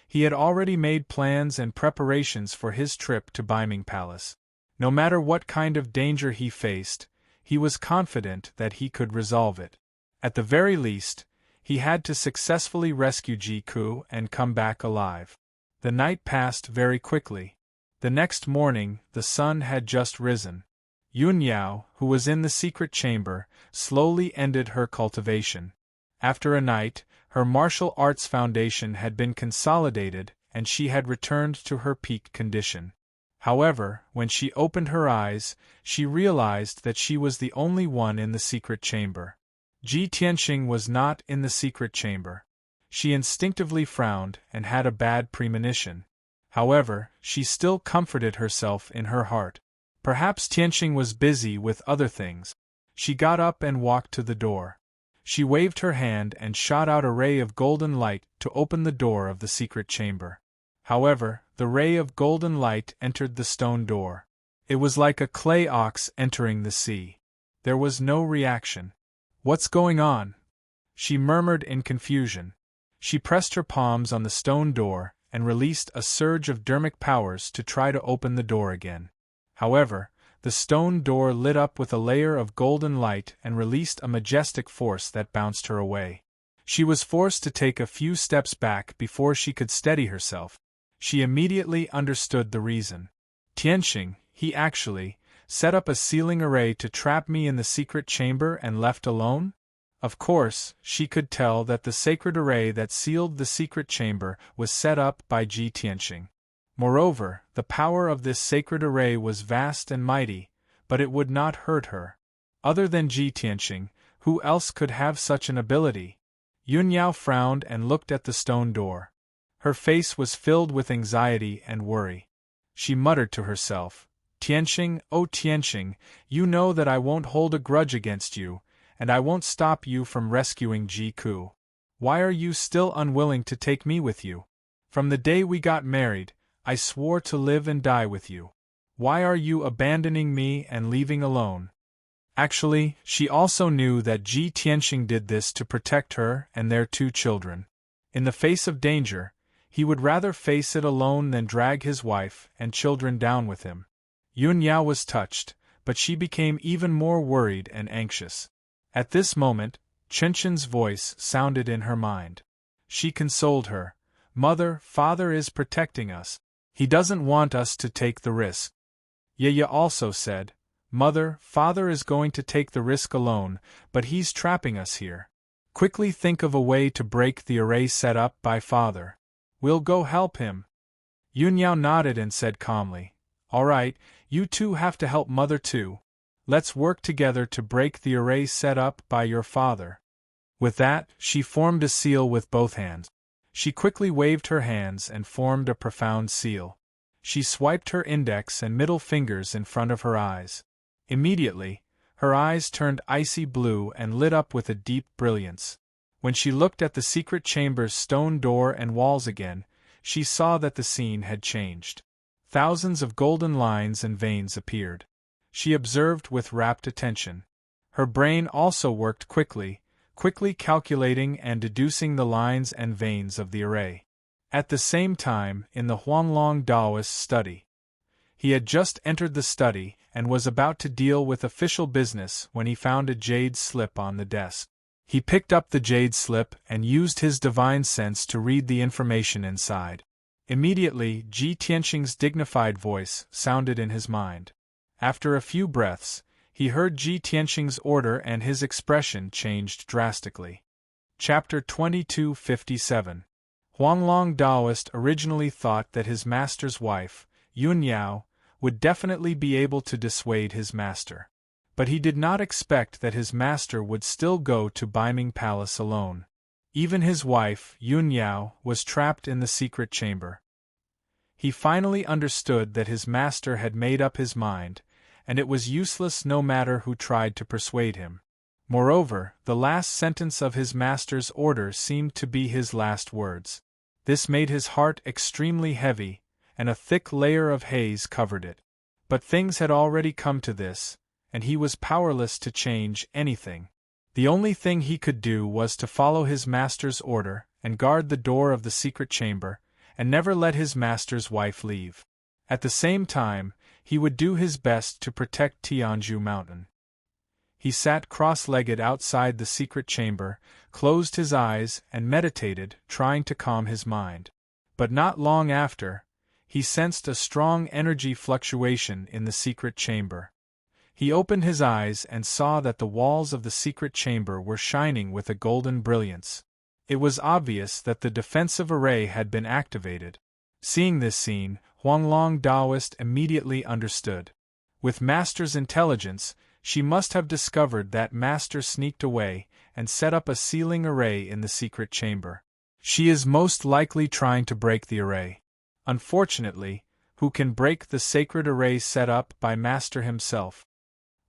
He had already made plans and preparations for his trip to Beiming Palace. No matter what kind of danger he faced, he was confident that he could resolve it. At the very least, he had to successfully rescue Ji Ku and come back alive. The night passed very quickly. The next morning, the sun had just risen. Yun Yao, who was in the secret chamber, slowly ended her cultivation. After a night, her martial arts foundation had been consolidated and she had returned to her peak condition. However, when she opened her eyes, she realized that she was the only one in the secret chamber. Ji Tianxing was not in the secret chamber. She instinctively frowned and had a bad premonition. However, she still comforted herself in her heart. Perhaps Tianxing was busy with other things. She got up and walked to the door. She waved her hand and shot out a ray of golden light to open the door of the secret chamber. However, the ray of golden light entered the stone door. It was like a clay ox entering the sea. There was no reaction. "What's going on?" she murmured in confusion. She pressed her palms on the stone door and released a surge of dermic powers to try to open the door again. However, the stone door lit up with a layer of golden light and released a majestic force that bounced her away. She was forced to take a few steps back before she could steady herself. She immediately understood the reason. Tianxing, he actually set up a sealing array to trap me in the secret chamber and left alone? Of course, she could tell that the sacred array that sealed the secret chamber was set up by Ji Tianxing. Moreover, the power of this sacred array was vast and mighty, but it would not hurt her. Other than Ji Tianxing, who else could have such an ability? Yun Yao frowned and looked at the stone door. Her face was filled with anxiety and worry. She muttered to herself, "Tianxing, oh Tianxing, you know that I won't hold a grudge against you, and I won't stop you from rescuing Ji Ku. Why are you still unwilling to take me with you? From the day we got married, I swore to live and die with you. Why are you abandoning me and leaving alone?" Actually, she also knew that Ji Tianxing did this to protect her and their 2 children. In the face of danger, he would rather face it alone than drag his wife and children down with him. Yun Yao was touched, but she became even more worried and anxious. At this moment, Chen voice sounded in her mind. She consoled her. "Mother, father is protecting us. He doesn't want us to take the risk." Ye also said, "Mother, father is going to take the risk alone, but he's trapping us here. Quickly think of a way to break the array set up by father. We'll go help him." Yun Yao nodded and said calmly, "All right, you 2 have to help mother too. Let's work together to break the array set up by your father." With that, she formed a seal with both hands. She quickly waved her hands and formed a profound seal. She swiped her index and middle fingers in front of her eyes. Immediately, her eyes turned icy blue and lit up with a deep brilliance. When she looked at the secret chamber's stone door and walls again, she saw that the scene had changed. Thousands of golden lines and veins appeared. She observed with rapt attention. Her brain also worked quickly calculating and deducing the lines and veins of the array. At the same time, in the Huanglong Daoist study. He had just entered the study and was about to deal with official business when he found a jade slip on the desk. He picked up the jade slip and used his divine sense to read the information inside. Immediately, Ji Tianxing's dignified voice sounded in his mind. After a few breaths, he heard Ji Tianxing's order and his expression changed drastically. Chapter 2257. Huanglong Daoist originally thought that his master's wife, Yun Yao, would definitely be able to dissuade his master. But he did not expect that his master would still go to Beiming Palace alone. Even his wife, Yun Yao, was trapped in the secret chamber. He finally understood that his master had made up his mind, and it was useless no matter who tried to persuade him. Moreover, the last sentence of his master's order seemed to be his last words. This made his heart extremely heavy, and a thick layer of haze covered it. But things had already come to this, and he was powerless to change anything. The only thing he could do was to follow his master's order and guard the door of the secret chamber, and never let his master's wife leave. At the same time, he would do his best to protect Tianju Mountain. He sat cross-legged outside the secret chamber, closed his eyes and meditated, trying to calm his mind. But not long after, he sensed a strong energy fluctuation in the secret chamber. He opened his eyes and saw that the walls of the secret chamber were shining with a golden brilliance. It was obvious that the defensive array had been activated. Seeing this scene, Huanglong Daoist immediately understood. With Master's intelligence, she must have discovered that Master sneaked away and set up a sealing array in the secret chamber. She is most likely trying to break the array. Unfortunately, who can break the sacred array set up by Master himself?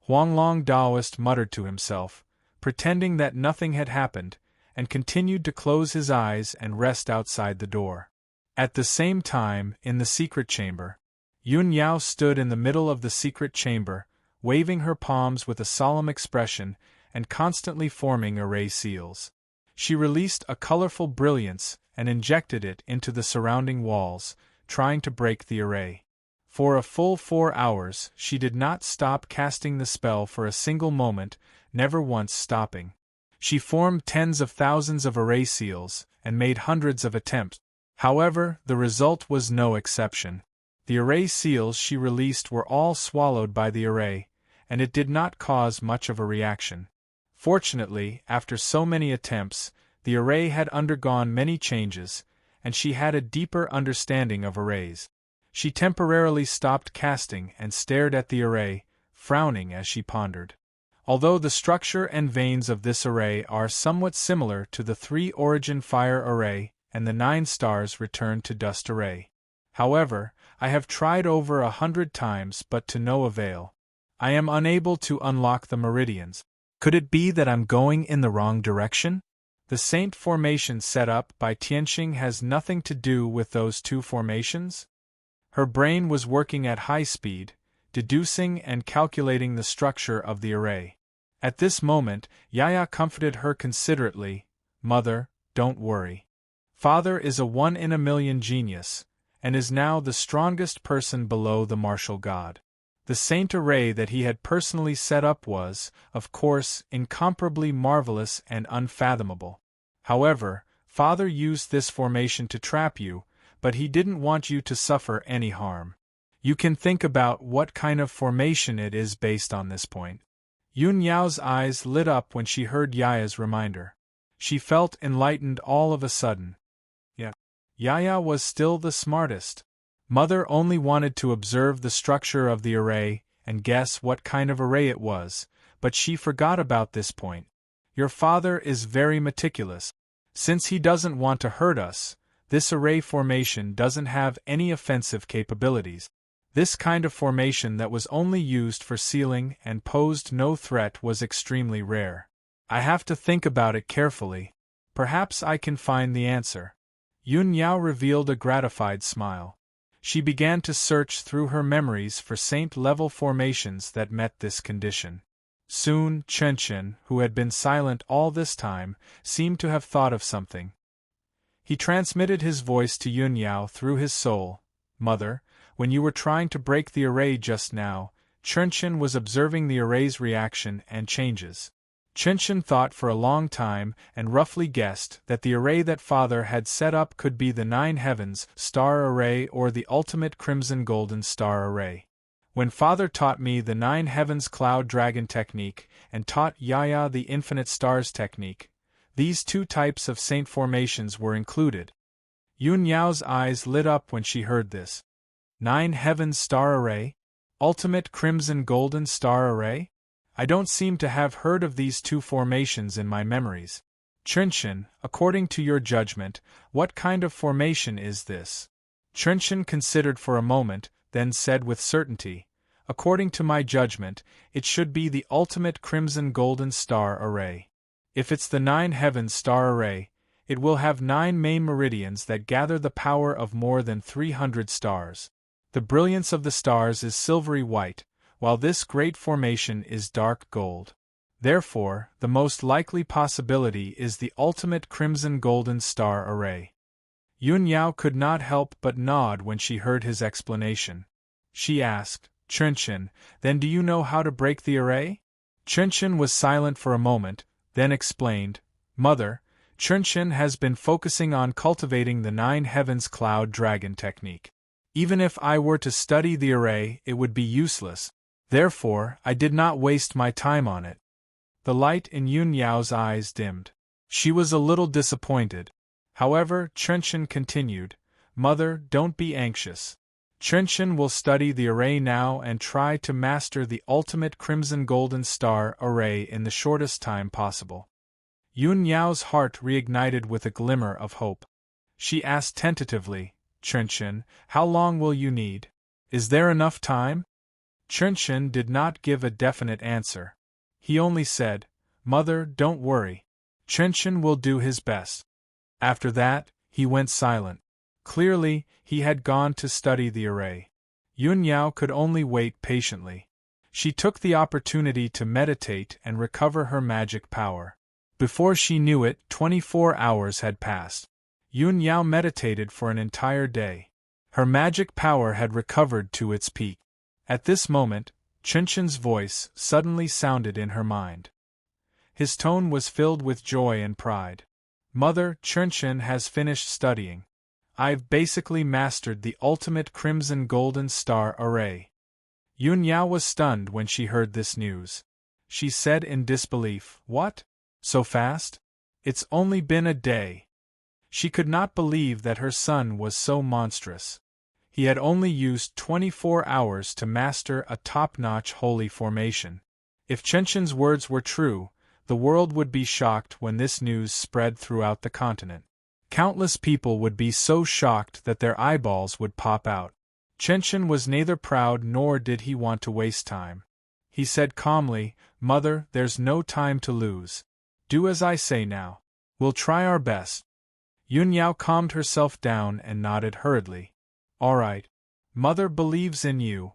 Huanglong Daoist muttered to himself, pretending that nothing had happened, and continued to close his eyes and rest outside the door. At the same time, in the secret chamber, Yun Yao stood in the middle of the secret chamber, waving her palms with a solemn expression and constantly forming array seals. She released a colorful brilliance and injected it into the surrounding walls, trying to break the array. For a full 4 hours, she did not stop casting the spell for a single moment, never once stopping. She formed tens of thousands of array seals and made hundreds of attempts. However, the result was no exception. The array seals she released were all swallowed by the array, and it did not cause much of a reaction. Fortunately, after so many attempts, the array had undergone many changes, and she had a deeper understanding of arrays. She temporarily stopped casting and stared at the array, frowning as she pondered. Although the structure and veins of this array are somewhat similar to the 3-origin fire array and the 9 stars return to dust array. However, I have tried over 100 times but to no avail. I am unable to unlock the meridians. Could it be that I'm going in the wrong direction? The saint formation set up by Tianxing has nothing to do with those 2 formations? Her brain was working at high speed, deducing and calculating the structure of the array. At this moment, Yaya comforted her considerately, "Mother, don't worry. Father is a 1 in a million genius, and is now the strongest person below the martial god." The saint array that he had personally set up was, of course, incomparably marvelous and unfathomable. However, Father used this formation to trap you, but he didn't want you to suffer any harm. You can think about what kind of formation it is based on this point. Yun Yao's eyes lit up when she heard Yaya's reminder. She felt enlightened all of a sudden. Yeah, Yaya was still the smartest. Mother only wanted to observe the structure of the array and guess what kind of array it was, but she forgot about this point. Your father is very meticulous. Since he doesn't want to hurt us, this array formation doesn't have any offensive capabilities. This kind of formation that was only used for sealing and posed no threat was extremely rare. I have to think about it carefully. Perhaps I can find the answer. Yun Yao revealed a gratified smile. She began to search through her memories for saint-level formations that met this condition. Soon, Chen, who had been silent all this time, seemed to have thought of something. He transmitted his voice to Yun Yao through his soul. "Mother, when you were trying to break the array just now, Chen was observing the array's reaction and changes. Chen thought for a long time and roughly guessed that the array that Father had set up could be the 9 heavens star array or the ultimate crimson golden star array. When Father taught me the 9 heavens cloud dragon technique and taught Yaya the infinite stars technique, these 2 types of saint formations were included." Yun Yao's eyes lit up when she heard this. 9 heavens star array? Ultimate crimson golden star array? I don't seem to have heard of these 2 formations in my memories. Chen, according to your judgment, what kind of formation is this? Chunchen considered for a moment, then said with certainty, "According to my judgment, it should be the ultimate crimson golden star array. If it's the 9 heavens star array, it will have 9 main meridians that gather the power of more than 300 stars. The brilliance of the stars is silvery white, while this great formation is dark gold. Therefore, the most likely possibility is the ultimate crimson golden star array." Yun Yao could not help but nod when she heard his explanation. She asked, "Chunchen, then do you know how to break the array?" Chunchen was silent for a moment, then explained, "Mother, Chunchen has been focusing on cultivating the 9 heavens cloud dragon technique. Even if I were to study the array, it would be useless. Therefore, I did not waste my time on it." The light in Yun Yao's eyes dimmed. She was a little disappointed. However, Chunchen continued, "Mother, don't be anxious. Chunchen will study the array now and try to master the ultimate crimson golden star array in the shortest time possible." Yun Yao's heart reignited with a glimmer of hope. She asked tentatively, "Chunchen, how long will you need? Is there enough time?" Chunchen did not give a definite answer. He only said, "Mother, don't worry. Chunchen will do his best." After that, he went silent. Clearly, he had gone to study the array. Yun Yao could only wait patiently. She took the opportunity to meditate and recover her magic power. Before she knew it, 24 hours had passed. Yun Yao meditated for an entire day. Her magic power had recovered to its peak. At this moment, Chunchen's voice suddenly sounded in her mind. His tone was filled with joy and pride. "Mother, Chunchen has finished studying. I've basically mastered the ultimate crimson golden star array." Yun Yao was stunned when she heard this news. She said in disbelief, "What? So fast? It's only been a day." She could not believe that her son was so monstrous. He had only used 24 hours to master a top-notch holy formation. If Chunchen's words were true, the world would be shocked when this news spread throughout the continent. Countless people would be so shocked that their eyeballs would pop out. Chunchen was neither proud nor did he want to waste time. He said calmly, "Mother, there's no time to lose. Do as I say now. We'll try our best." Yun Yao calmed herself down and nodded hurriedly. "All right. Mother believes in you."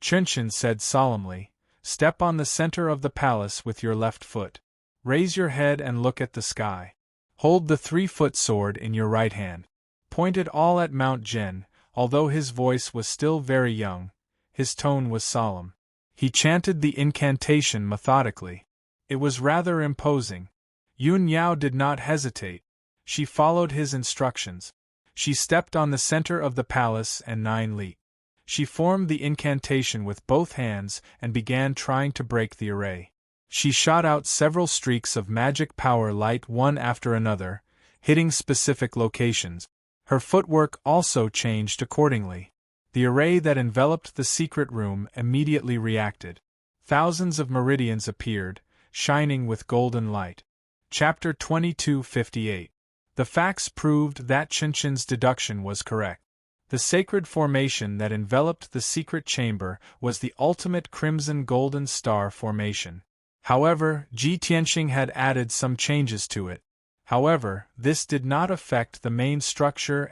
Chunchen said solemnly, "Step on the center of the palace with your left foot. Raise your head and look at the sky. Hold the 3-foot sword in your right hand." Point it all at Mount Zhen. Although his voice was still very young, his tone was solemn. He chanted the incantation methodically. It was rather imposing. Yun Yao did not hesitate. She followed his instructions. She stepped on the center of the palace and 9 leaped. She formed the incantation with both hands and began trying to break the array. She shot out several streaks of magic power light one after another, hitting specific locations. Her footwork also changed accordingly. The array that enveloped the secret room immediately reacted. Thousands of meridians appeared, shining with golden light. Chapter 2258. The facts proved that Chunchen's deduction was correct. The sacred formation that enveloped the secret chamber was the ultimate crimson golden star formation. However, Ji Tianxing had added some changes to it. However, this did not affect the main structure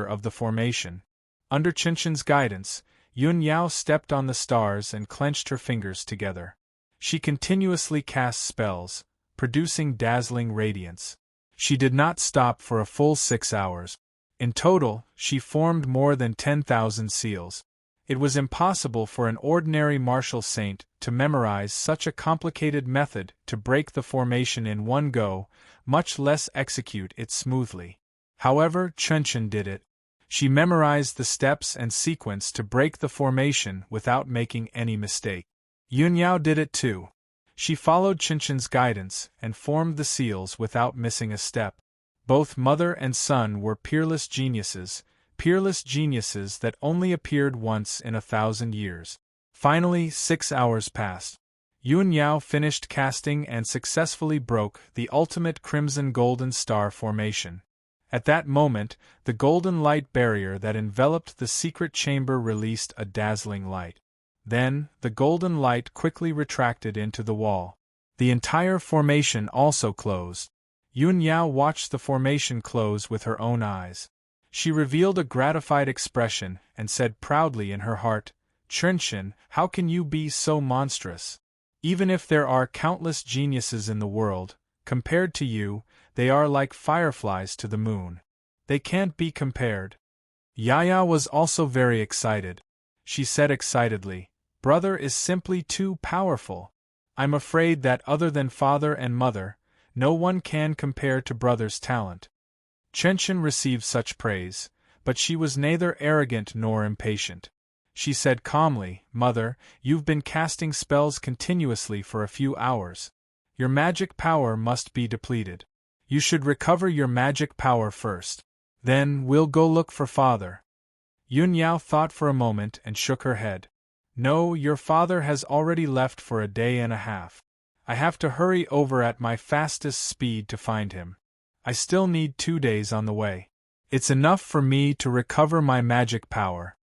of the formation. Under Chunchen's guidance, Yun Yao stepped on the stars and clenched her fingers together. She continuously cast spells, producing dazzling radiance. She did not stop for a full 6 hours. In total, she formed more than 10,000 seals. It was impossible for an ordinary martial saint to memorize such a complicated method to break the formation in one go, much less execute it smoothly. However, Chunchen did it. She memorized the steps and sequence to break the formation without making any mistake. Yun Yao did it too. She followed Chunchen's guidance and formed the seals without missing a step. Both mother and son were peerless geniuses that only appeared once in 1,000 years. Finally, 6 hours passed. Yun Yao finished casting and successfully broke the ultimate crimson golden star formation. At that moment, the golden light barrier that enveloped the secret chamber released a dazzling light. Then, the golden light quickly retracted into the wall. The entire formation also closed. Yun Yao watched the formation close with her own eyes. She revealed a gratified expression and said proudly in her heart, "Chenshin, how can you be so monstrous? Even if there are countless geniuses in the world, compared to you, they are like fireflies to the moon. They can't be compared." Yaya was also very excited. She said excitedly, "Brother is simply too powerful. I'm afraid that other than father and mother, no one can compare to brother's talent." Chenshin received such praise, but she was neither arrogant nor impatient. She said calmly, "Mother, you've been casting spells continuously for a few hours. Your magic power must be depleted. You should recover your magic power first. Then we'll go look for father." Yun Yao thought for a moment and shook her head. "No, your father has already left for a day and a half. I have to hurry over at my fastest speed to find him. I still need 2 days on the way. It's enough for me to recover my magic power."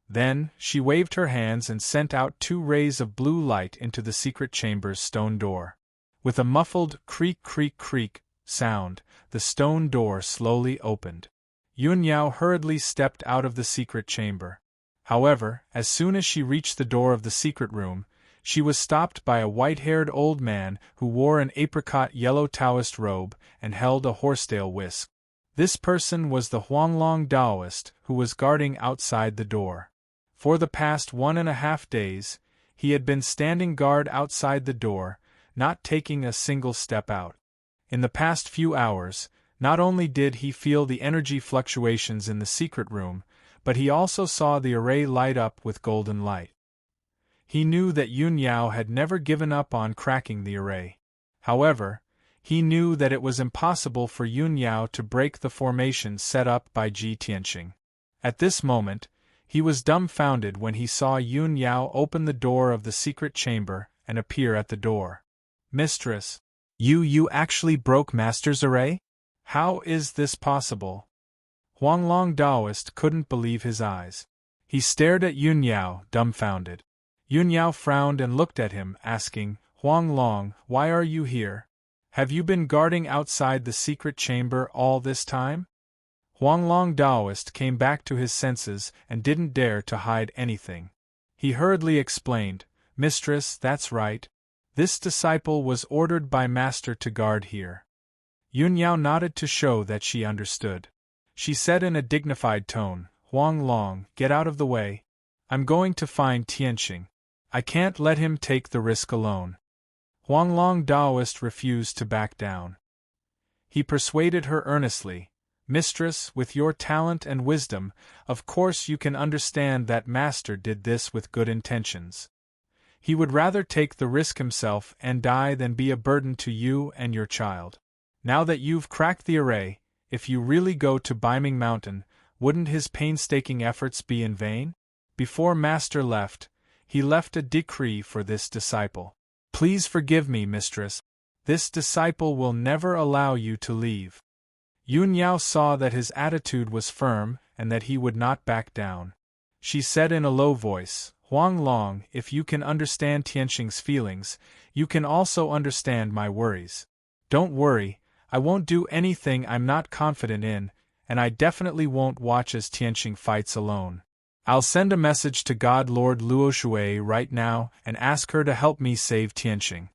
Then, she waved her hands and sent out 2 rays of blue light into the secret chamber's stone door. With a muffled creak creak creak sound, the stone door slowly opened. Yun Yao hurriedly stepped out of the secret chamber. However, as soon as she reached the door of the secret room, she was stopped by a white-haired old man who wore an apricot-yellow Taoist robe and held a horsetail whisk. This person was the Huanglong Taoist who was guarding outside the door. For the past 1.5 days, he had been standing guard outside the door, not taking a single step out. In the past few hours, not only did he feel the energy fluctuations in the secret room, but he also saw the array light up with golden light. He knew that Yun Yao had never given up on cracking the array. However, he knew that it was impossible for Yun Yao to break the formation set up by Ji Tianqing. At this moment, he was dumbfounded when he saw Yun Yao open the door of the secret chamber and appear at the door. "Mistress, you actually broke Master's array? How is this possible?" Huanglong Taoist couldn't believe his eyes. He stared at Yun Yao, dumbfounded. Yun Yao frowned and looked at him, asking, "Huanglong, why are you here? Have you been guarding outside the secret chamber all this time?" Huanglong Taoist came back to his senses and didn't dare to hide anything. He hurriedly explained, "Mistress, that's right. This disciple was ordered by Master to guard here." Yun Yao nodded to show that she understood. She said in a dignified tone, "Huanglong, get out of the way. I'm going to find Tianqing. I can't let him take the risk alone." Huanglong Taoist refused to back down. He persuaded her earnestly, "Mistress, with your talent and wisdom, of course you can understand that Master did this with good intentions. He would rather take the risk himself and die than be a burden to you and your child. Now that you've cracked the array, if you really go to Baiming Mountain, wouldn't his painstaking efforts be in vain?" Before Master left, he left a decree for this disciple. "Please forgive me, mistress. This disciple will never allow you to leave." Yun Yao saw that his attitude was firm and that he would not back down. She said in a low voice, "Huanglong, if you can understand Tianqing's feelings, you can also understand my worries. Don't worry, I won't do anything I'm not confident in, and I definitely won't watch as Tianqing fights alone. I'll send a message to God Lord Luoshui right now and ask her to help me save Tianqing."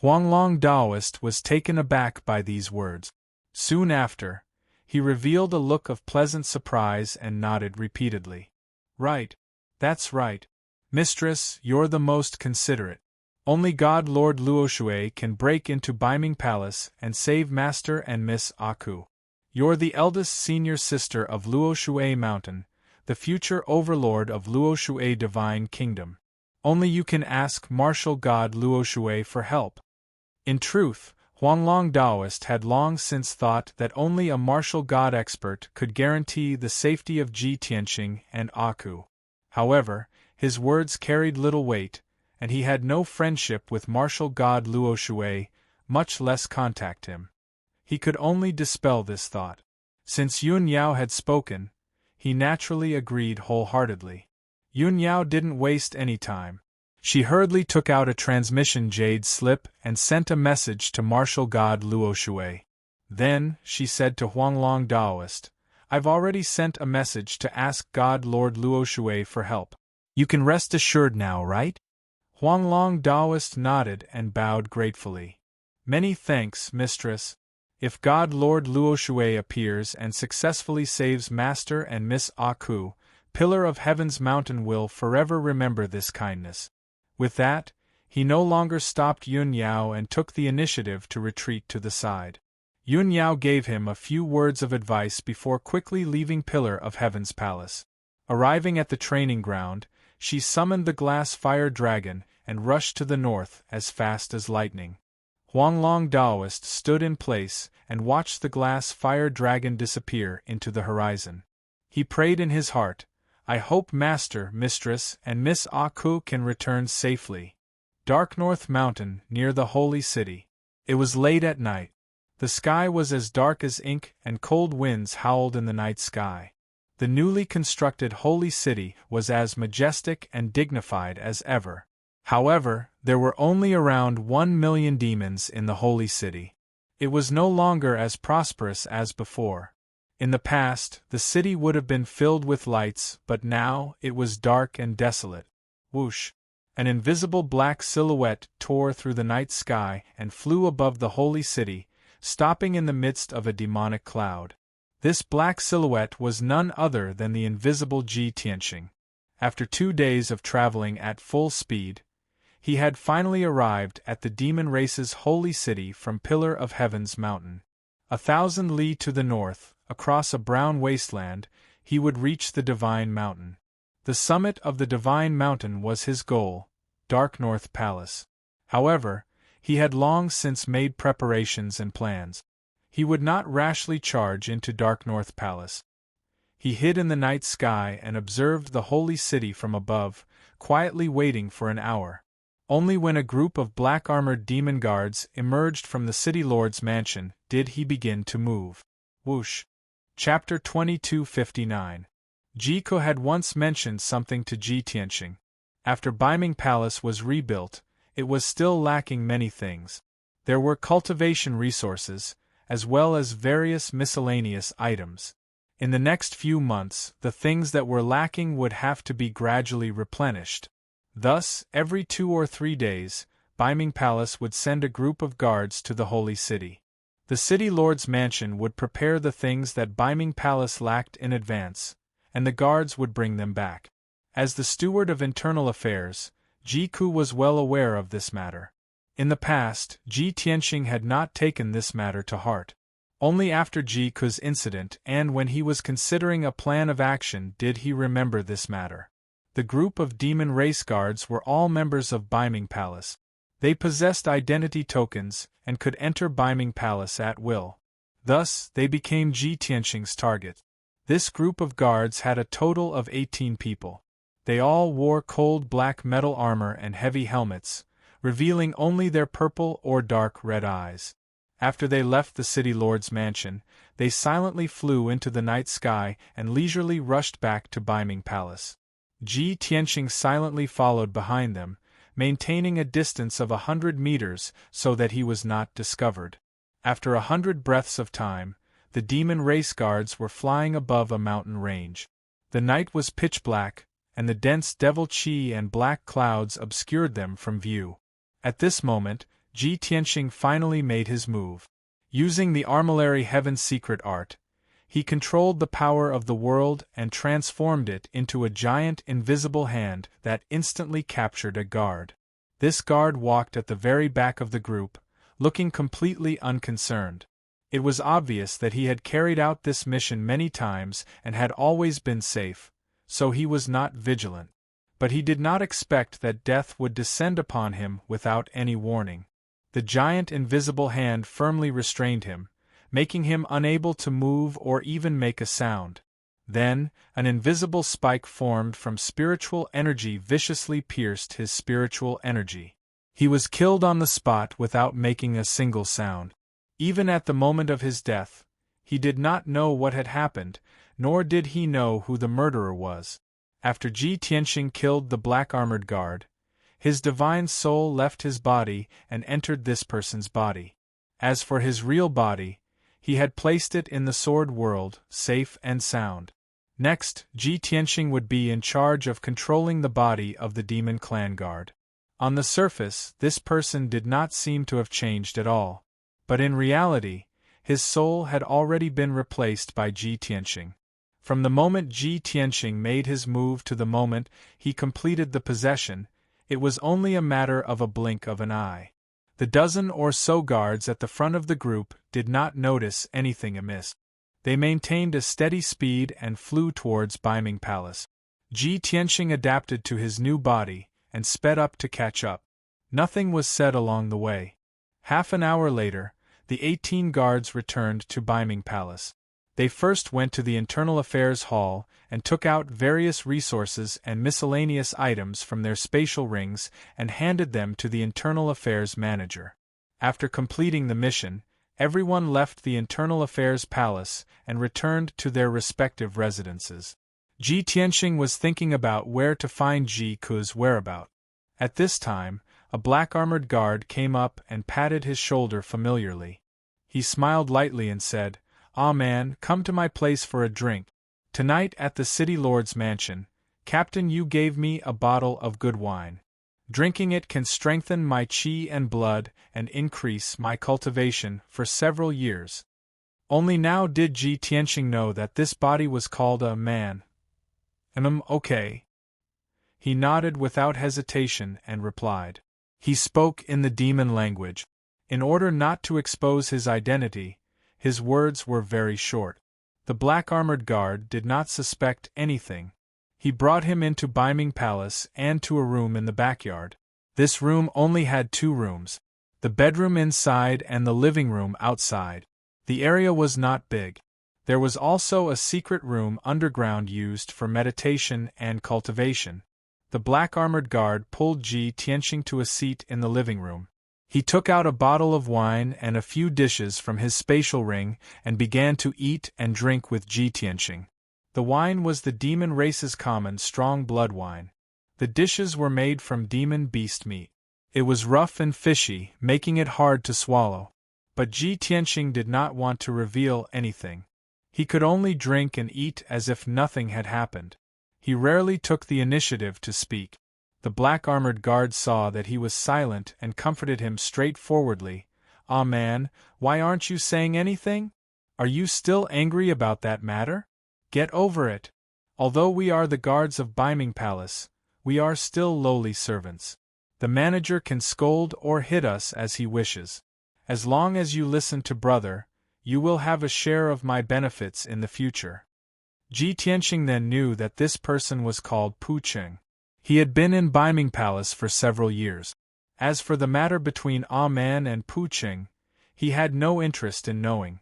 Huanglong Taoist was taken aback by these words. Soon after, he revealed a look of pleasant surprise and nodded repeatedly. "Right. That's right. Mistress, you're the most considerate. Only God Lord Luoshui can break into Baiming Palace and save Master and Miss Aku. You're the eldest senior sister of Luoshui Mountain, the future overlord of Luoshui Divine Kingdom. Only you can ask martial god Luoshui for help." In truth, Huanglong Taoist had long since thought that only a martial god expert could guarantee the safety of Ji Tianqing and Aku. However, his words carried little weight, and he had no friendship with martial god Luoshui, much less contact him. He could only dispel this thought. Since Yun Yao had spoken, he naturally agreed wholeheartedly. Yun Yao didn't waste any time. She hurriedly took out a transmission jade slip and sent a message to Martial God Luo Shui. Then, she said to Huanglong Daoist, I've already sent a message to ask God Lord Luo Shui for help. You can rest assured now, right? Huanglong Daoist nodded and bowed gratefully. Many thanks, mistress. If God Lord Luo Shui appears and successfully saves Master and Miss Aku, Pillar of Heaven's Mountain will forever remember this kindness. With that, he no longer stopped Yun Yao and took the initiative to retreat to the side. Yun Yao gave him a few words of advice before quickly leaving Pillar of Heaven's palace. Arriving at the training ground, she summoned the glass fire dragon and rushed to the north as fast as lightning. Huanglong Daoist stood in place and watched the glass fire dragon disappear into the horizon. He prayed in his heart, I hope Master, Mistress, and Miss Aku can return safely. Dark North Mountain, near the Holy City. It was late at night. The sky was as dark as ink and cold winds howled in the night sky. The newly constructed Holy City was as majestic and dignified as ever. However, there were only around 1 million demons in the Holy City. It was no longer as prosperous as before. In the past, the city would have been filled with lights, but now it was dark and desolate. Whoosh! An invisible black silhouette tore through the night sky and flew above the Holy City, stopping in the midst of a demonic cloud. This black silhouette was none other than the invisible Ji Tianxing. After 2 days of traveling at full speed, he had finally arrived at the demon race's holy city from Pillar of Heaven's Mountain. 1,000 li to the north, across a brown wasteland, he would reach the Divine Mountain. The summit of the Divine Mountain was his goal, Dark North Palace. However, he had long since made preparations and plans. He would not rashly charge into Dark North Palace. He hid in the night sky and observed the holy city from above, quietly waiting for an hour. Only when a group of black-armored demon guards emerged from the city lord's mansion did he begin to move. Whoosh! Chapter 2259. Jiku had once mentioned something to Ji Tianxing. After Baiming Palace was rebuilt, it was still lacking many things. There were cultivation resources, as well as various miscellaneous items. In the next few months, the things that were lacking would have to be gradually replenished. Thus, every 2 or 3 days, Baiming Palace would send a group of guards to the Holy City. The city lord's mansion would prepare the things that Baiming Palace lacked in advance, and the guards would bring them back. As the steward of internal affairs, Jiku was well aware of this matter. In the past, Ji Tianxing had not taken this matter to heart. Only after Jiku's incident and when he was considering a plan of action did he remember this matter. The group of demon race guards were all members of Baiming Palace. They possessed identity tokens and could enter Baiming Palace at will. Thus, they became Ji Tianxing's target. This group of guards had a total of 18 people. They all wore cold black metal armor and heavy helmets, revealing only their purple or dark red eyes. After they left the city lord's mansion, they silently flew into the night sky and leisurely rushed back to Baiming Palace. Ji Tianxing silently followed behind them, maintaining a distance of 100 meters so that he was not discovered. After 100 breaths of time, the demon race guards were flying above a mountain range. The night was pitch black, and the dense devil chi and black clouds obscured them from view. At this moment, Ji Tianxing finally made his move. Using the Armillary Heaven's secret art, he controlled the power of the world and transformed it into a giant invisible hand that instantly captured a guard. This guard walked at the very back of the group, looking completely unconcerned. It was obvious that he had carried out this mission many times and had always been safe, so he was not vigilant. But he did not expect that death would descend upon him without any warning. The giant invisible hand firmly restrained him, making him unable to move or even make a sound. Then, an invisible spike formed from spiritual energy viciously pierced his spiritual energy. He was killed on the spot without making a single sound. Even at the moment of his death, He did not know what had happened, nor did he know who the murderer was. After Ji Tianxing killed the black-armored guard, his divine soul left his body and entered this person's body. As for his real body, he had placed it in the sword world, safe and sound. Next, Ji Tianxing would be in charge of controlling the body of the demon clan guard. On the surface, this person did not seem to have changed at all. But in reality, his soul had already been replaced by Ji Tianxing. From the moment Ji Tianxing made his move to the moment he completed the possession, it was only a matter of a blink of an eye. The dozen or so guards at the front of the group did not notice anything amiss. They maintained a steady speed and flew towards Baiming Palace. Ji Tianxing adapted to his new body and sped up to catch up. Nothing was said along the way. Half an hour later, the 18 guards returned to Baiming Palace. They first went to the Internal Affairs Hall and took out various resources and miscellaneous items from their spatial rings and handed them to the Internal Affairs Manager. After completing the mission, everyone left the Internal Affairs Palace and returned to their respective residences. Ji Tianxing was thinking about where to find Ji Ku's whereabout. At this time, a black-armored guard came up and patted his shoulder familiarly. He smiled lightly and said, "Ah man, come to my place for a drink. Tonight at the City Lord's mansion, Captain, you gave me a bottle of good wine. Drinking it can strengthen my qi and blood and increase my cultivation for several years." Only now did Ji Tianxing know that this body was called a man. Okay. He nodded without hesitation and replied. He spoke in the demon language. In order not to expose his identity, his words were very short. The black-armored guard did not suspect anything. He brought him into Baiming Palace and to a room in the backyard. This room only had 2 rooms, the bedroom inside and the living room outside. The area was not big. There was also a secret room underground used for meditation and cultivation. The black-armored guard pulled Ji Tianxing to a seat in the living room. He took out a bottle of wine and a few dishes from his spatial ring and began to eat and drink with Ji Tianxing. The wine was the demon race's common strong blood wine. The dishes were made from demon beast meat. It was rough and fishy, making it hard to swallow. But Ji Tianxing did not want to reveal anything. He could only drink and eat as if nothing had happened. He rarely took the initiative to speak. The black-armored guard saw that he was silent and comforted him straightforwardly. "Ah man, why aren't you saying anything? Are you still angry about that matter? Get over it. Although we are the guards of Baiming Palace, we are still lowly servants. The manager can scold or hit us as he wishes. As long as you listen to brother, you will have a share of my benefits in the future." Ji Tianxing then knew that this person was called Pu Cheng. He had been in Baiming Palace for several years. As for the matter between Ah Man and Pu Cheng, he had no interest in knowing.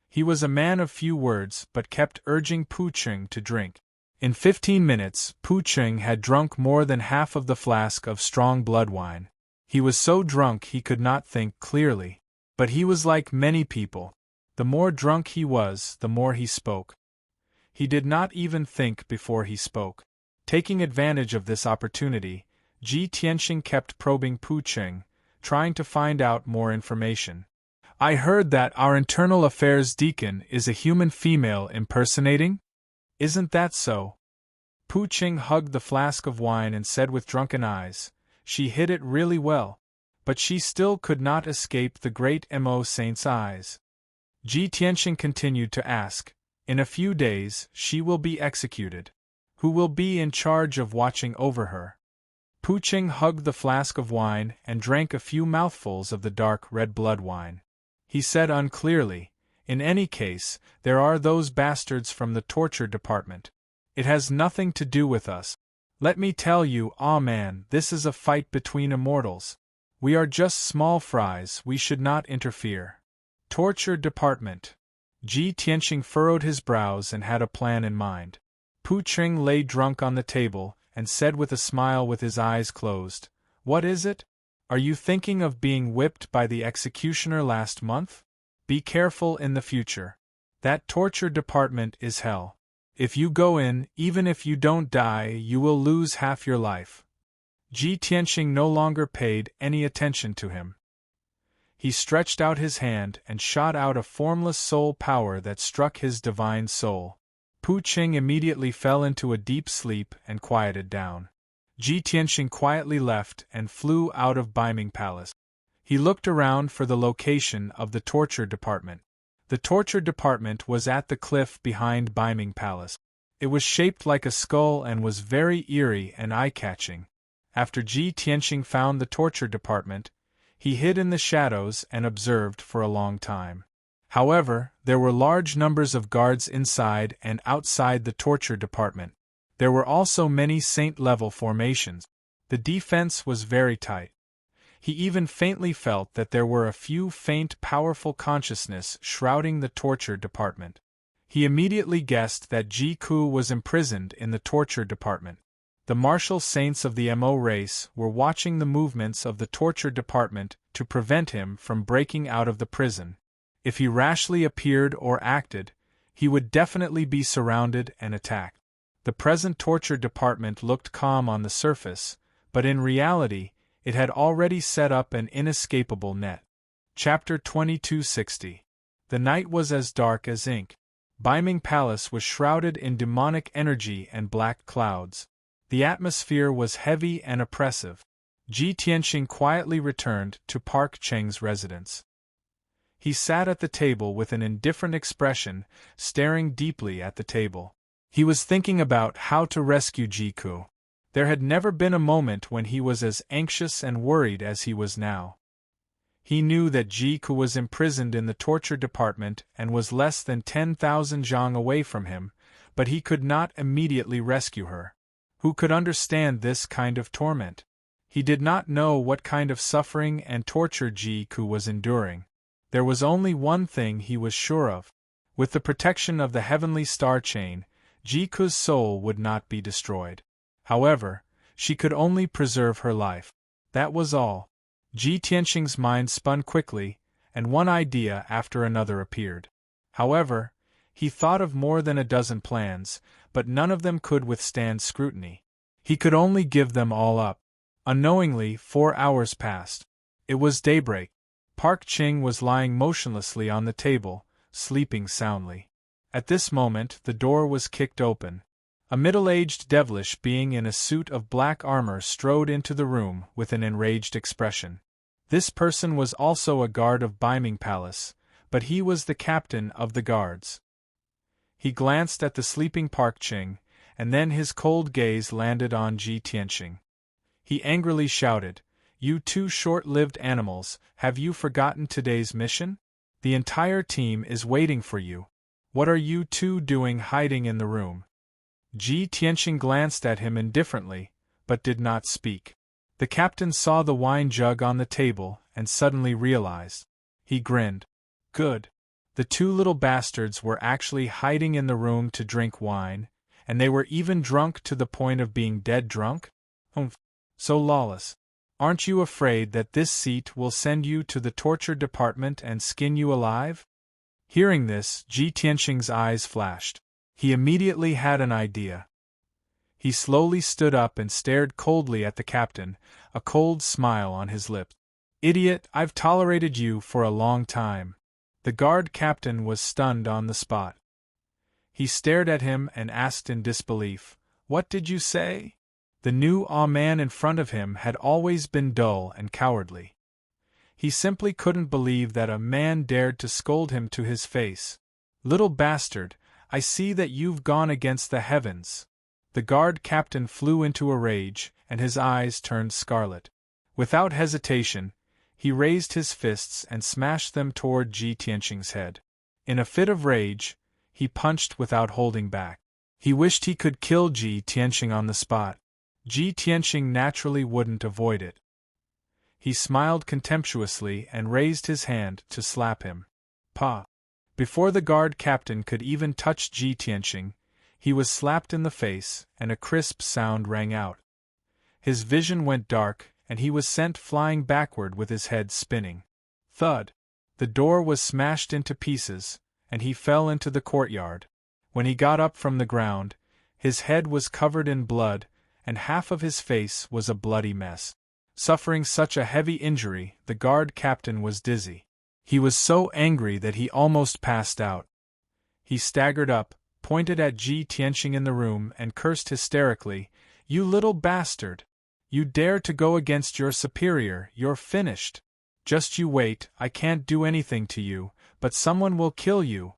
He was a man of few words but kept urging Pu Cheng to drink. In 15 minutes, Pu Cheng had drunk more than half of the flask of strong blood wine. He was so drunk he could not think clearly. But he was like many people. The more drunk he was, the more he spoke. He did not even think before he spoke. Taking advantage of this opportunity, Ji Tianxing kept probing Pu Cheng, trying to find out more information. "I heard that our internal affairs deacon is a human female impersonating? Isn't that so?" Pu Cheng hugged the flask of wine and said with drunken eyes, "She hid it really well. But she still could not escape the great Mo Saint's eyes." Ji Tianxing continued to ask, "In a few days, she will be executed. Who will be in charge of watching over her?" Pu Cheng hugged the flask of wine and drank a few mouthfuls of the dark red blood wine. He said unclearly, "In any case, there are those bastards from the torture department. It has nothing to do with us. Let me tell you, Ah Man, this is a fight between immortals. We are just small fries, we should not interfere." Torture department. Ji Tianxing furrowed his brows and had a plan in mind. Pu Cheng lay drunk on the table and said with a smile with his eyes closed, "What is it? Are you thinking of being whipped by the executioner last month? Be careful in the future. That torture department is hell. If you go in, even if you don't die, you will lose half your life. Ji Tianqing no longer paid any attention to him. He stretched out his hand and shot out a formless soul power that struck his divine soul. Pu Qing immediately fell into a deep sleep and quieted down. Ji Tianqing quietly left and flew out of Biming Palace. He looked around for the location of the torture department. The torture department was at the cliff behind Biming Palace. It was shaped like a skull and was very eerie and eye-catching. After Ji Tianqing found the torture department, he hid in the shadows and observed for a long time. However, there were large numbers of guards inside and outside the torture department. There were also many saint-level formations. The defense was very tight. He even faintly felt that there were a few faint, powerful consciousness shrouding the torture department. He immediately guessed that Ji Ku was imprisoned in the torture department. The martial saints of the Mo race were watching the movements of the torture department to prevent him from breaking out of the prison. If he rashly appeared or acted, he would definitely be surrounded and attacked. The present torture department looked calm on the surface, but in reality, it had already set up an inescapable net. Chapter 2260. The night was as dark as ink. Biming Palace was shrouded in demonic energy and black clouds. The atmosphere was heavy and oppressive. Ji Tianqing quietly returned to Park Cheng's residence. He sat at the table with an indifferent expression, staring deeply at the table. He was thinking about how to rescue Ji Ku. There had never been a moment when he was as anxious and worried as he was now. He knew that Ji Ku was imprisoned in the torture department and was less than 10,000 zhang away from him, but he could not immediately rescue her. Who could understand this kind of torment? He did not know what kind of suffering and torture Ji Ku was enduring. There was only one thing he was sure of. With the protection of the heavenly star chain, Ji Ku's soul would not be destroyed. However, she could only preserve her life. That was all. Ji Tianqing's mind spun quickly, and one idea after another appeared. However, he thought of more than a dozen plans, but none of them could withstand scrutiny. He could only give them all up. Unknowingly, 4 hours passed. It was daybreak. Park Cheng was lying motionlessly on the table, sleeping soundly. At this moment, the door was kicked open. A middle-aged devilish being in a suit of black armor strode into the room with an enraged expression. This person was also a guard of Biming Palace, but he was the captain of the guards. He glanced at the sleeping Park Cheng, and then his cold gaze landed on Ji Tianqing. He angrily shouted, "You two short-lived animals, have you forgotten today's mission? The entire team is waiting for you. What are you two doing hiding in the room?" Ji Tianqing glanced at him indifferently, but did not speak. The captain saw the wine jug on the table and suddenly realized. He grinned. Good. The two little bastards were actually hiding in the room to drink wine, and they were even drunk to the point of being dead drunk? Humph. So lawless. Aren't you afraid that this seat will send you to the torture department and skin you alive? Hearing this, Ji Tianqing's eyes flashed. He immediately had an idea. He slowly stood up and stared coldly at the captain, a cold smile on his lips. "Idiot, I've tolerated you for a long time." The guard captain was stunned on the spot. He stared at him and asked in disbelief, "What did you say?" The new man in front of him had always been dull and cowardly. He simply couldn't believe that a man dared to scold him to his face. "Little bastard, I see that you've gone against the heavens." The guard captain flew into a rage, and his eyes turned scarlet. Without hesitation, he raised his fists and smashed them toward Ji Tianqing's head. In a fit of rage, he punched without holding back. He wished he could kill Ji Tianqing on the spot. Ji Tianqing naturally wouldn't avoid it. He smiled contemptuously and raised his hand to slap him. "Pa!" Before the guard captain could even touch Ji Tianqing, he was slapped in the face, and a crisp sound rang out. His vision went dark, and he was sent flying backward with his head spinning. Thud! The door was smashed into pieces, and he fell into the courtyard. When he got up from the ground, his head was covered in blood, and half of his face was a bloody mess. Suffering such a heavy injury, the guard captain was dizzy. He was so angry that he almost passed out. He staggered up, pointed at Ji Tianqing in the room, and cursed hysterically, "You little bastard! You dare to go against your superior, you're finished! Just you wait, I can't do anything to you, but someone will kill you!"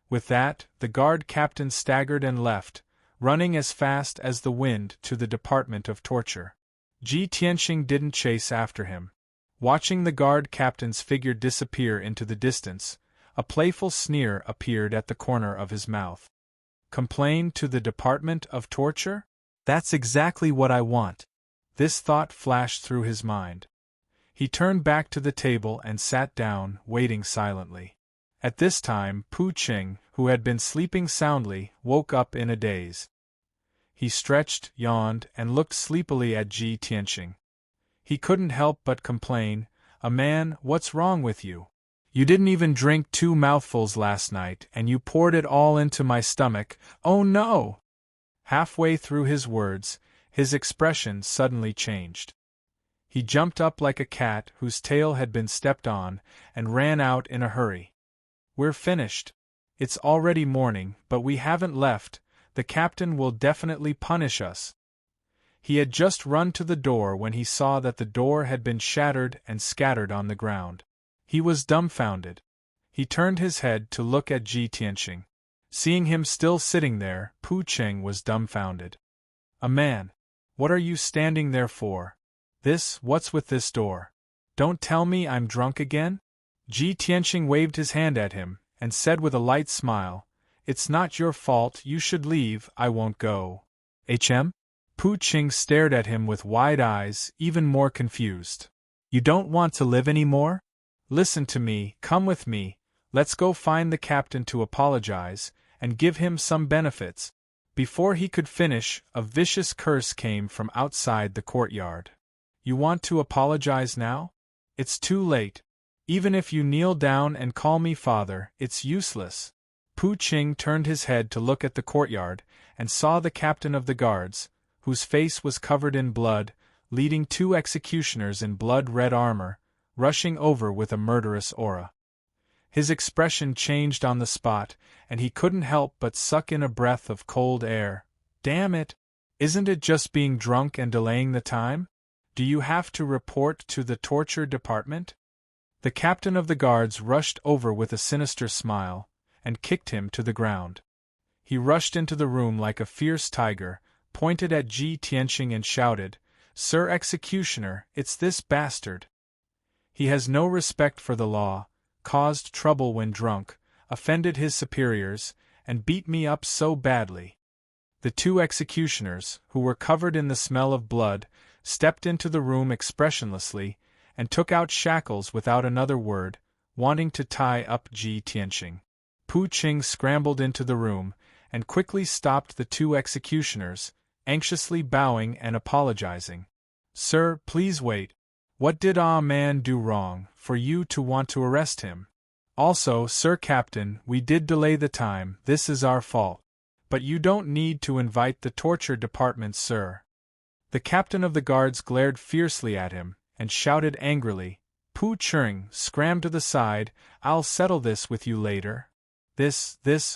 With that, the guard captain staggered and left, running as fast as the wind to the department of torture. Ji Tianqing didn't chase after him. Watching the guard captain's figure disappear into the distance, a playful sneer appeared at the corner of his mouth. Complain to the department of torture? That's exactly what I want. This thought flashed through his mind. He turned back to the table and sat down, waiting silently. At this time, Pu Qing, who had been sleeping soundly, woke up in a daze. He stretched, yawned, and looked sleepily at Ji Tianqing. He couldn't help but complain, "A man, what's wrong with you? You didn't even drink 2 mouthfuls last night, and you poured it all into my stomach. Oh no!" Halfway through his words, his expression suddenly changed. He jumped up like a cat whose tail had been stepped on, and ran out in a hurry. "We're finished. It's already morning, but we haven't left. The captain will definitely punish us." He had just run to the door when he saw that the door had been shattered and scattered on the ground. He was dumbfounded. He turned his head to look at Ji Tianqing. Seeing him still sitting there, Pu Qing was dumbfounded. "A man! What are you standing there for? What's with this door? Don't tell me I'm drunk again?" Ji Tianqing waved his hand at him, and said with a light smile, "It's not your fault, you should leave, I won't go." "Hm?" Pu Qing stared at him with wide eyes, even more confused. "You don't want to live anymore? Listen to me, come with me, let's go find the captain to apologize, and give him some benefits." Before he could finish, a vicious curse came from outside the courtyard. "You want to apologize now? It's too late. Even if you kneel down and call me father, it's useless." Pu Qing turned his head to look at the courtyard, and saw the captain of the guards, whose face was covered in blood, leading 2 executioners in blood-red armor, rushing over with a murderous aura. His expression changed on the spot, and he couldn't help but suck in a breath of cold air. "Damn it! Isn't it just being drunk and delaying the time? Do you have to report to the torture department?" The captain of the guards rushed over with a sinister smile, and kicked him to the ground. He rushed into the room like a fierce tiger, pointed at Ji Tianqing and shouted, "Sir Executioner, it's this bastard. He has no respect for the law, caused trouble when drunk, offended his superiors, and beat me up so badly." The 2 executioners, who were covered in the smell of blood, stepped into the room expressionlessly, and took out shackles without another word, wanting to tie up Ji Tianqing. Pu Qing scrambled into the room, and quickly stopped the 2 executioners, anxiously bowing and apologizing. "Sir, please wait. What did man do wrong, for you to want to arrest him? Also, Sir Captain, we did delay the time, this is our fault. But you don't need to invite the torture department, sir." The captain of the guards glared fiercely at him, and shouted angrily, "Pu Qing, scram to the side, I'll settle this with you later."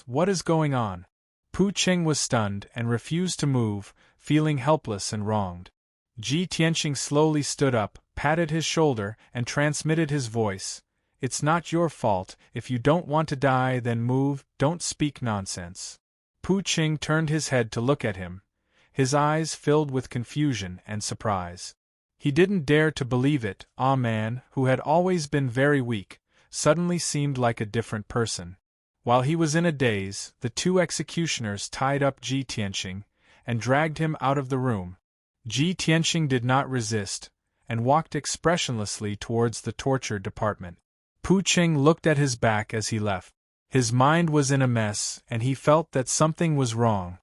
What is going on?" Pu Qing was stunned and refused to move, feeling helpless and wronged. Ji Tianqing slowly stood up, patted his shoulder, and transmitted his voice, "It's not your fault, if you don't want to die then move, don't speak nonsense." Pu Qing turned his head to look at him, his eyes filled with confusion and surprise. He didn't dare to believe it, man, who had always been very weak, suddenly seemed like a different person. While he was in a daze, the 2 executioners tied up Ji Tianqing, and dragged him out of the room. Ji Tianqing did not resist, and walked expressionlessly towards the torture department. Pu Qing looked at his back as he left. His mind was in a mess, and he felt that something was wrong.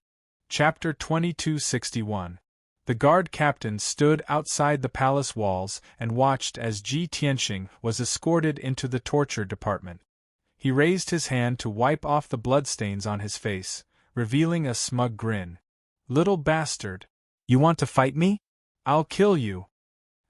Chapter 2261. The guard captain stood outside the palace walls and watched as Ji Tianqing was escorted into the torture department. He raised his hand to wipe off the bloodstains on his face, revealing a smug grin. "Little bastard! You want to fight me? I'll kill you!"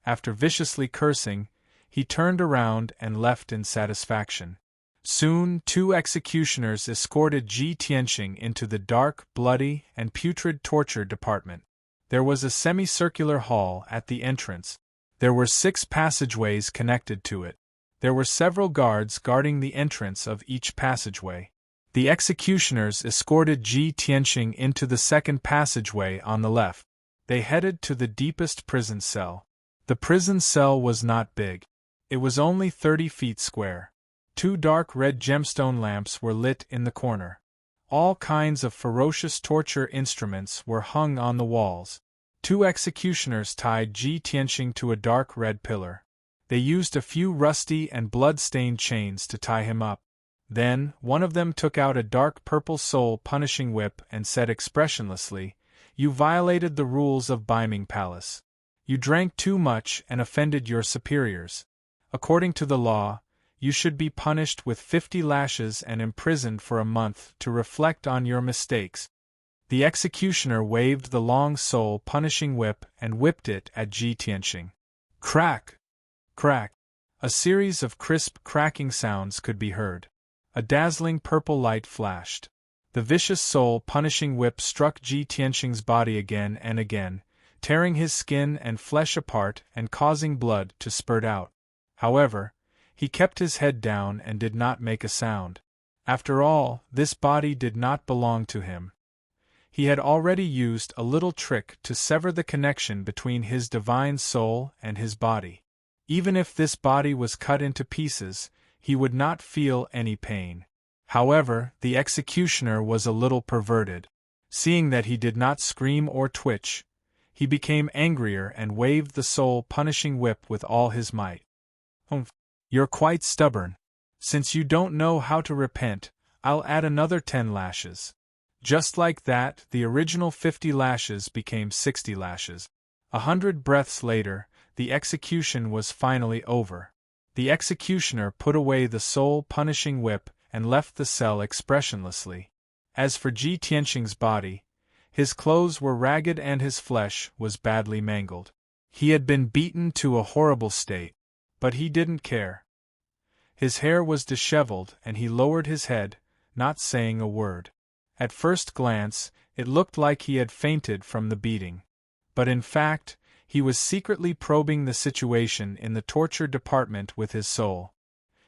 After viciously cursing, he turned around and left in satisfaction. Soon, 2 executioners escorted Ji Tianxing into the dark, bloody, and putrid torture department. There was a semicircular hall at the entrance. There were 6 passageways connected to it. There were several guards guarding the entrance of each passageway. The executioners escorted Ji Tianxing into the second passageway on the left. They headed to the deepest prison cell. The prison cell was not big. It was only 30 feet square. 2 dark red gemstone lamps were lit in the corner. All kinds of ferocious torture instruments were hung on the walls. 2 executioners tied Ji Tianxing to a dark red pillar. They used a few rusty and blood-stained chains to tie him up. Then, one of them took out a dark purple soul-punishing whip and said expressionlessly, "You violated the rules of Biming Palace. You drank too much and offended your superiors. According to the law, you should be punished with 50 lashes and imprisoned for a month to reflect on your mistakes." The executioner waved the long soul-punishing whip and whipped it at Ji Tianxing. Crack! Crack! A series of crisp cracking sounds could be heard. A dazzling purple light flashed. The vicious soul-punishing whip struck Ji Tianxing's body again and again, tearing his skin and flesh apart and causing blood to spurt out. However, he kept his head down and did not make a sound. After all, this body did not belong to him. He had already used a little trick to sever the connection between his divine soul and his body. Even if this body was cut into pieces, he would not feel any pain. However, the executioner was a little perverted. Seeing that he did not scream or twitch, he became angrier and waved the soul-punishing whip with all his might. "Humph! You're quite stubborn. Since you don't know how to repent, I'll add another 10 lashes." Just like that, the original 50 lashes became 60 lashes. 100 breaths later, the execution was finally over. The executioner put away the soul-punishing whip and left the cell expressionlessly. As for Ji Tianxing's body, his clothes were ragged and his flesh was badly mangled. He had been beaten to a horrible state, but he didn't care. His hair was disheveled and he lowered his head, not saying a word. At first glance, it looked like he had fainted from the beating. But in fact, he was secretly probing the situation in the torture department with his soul.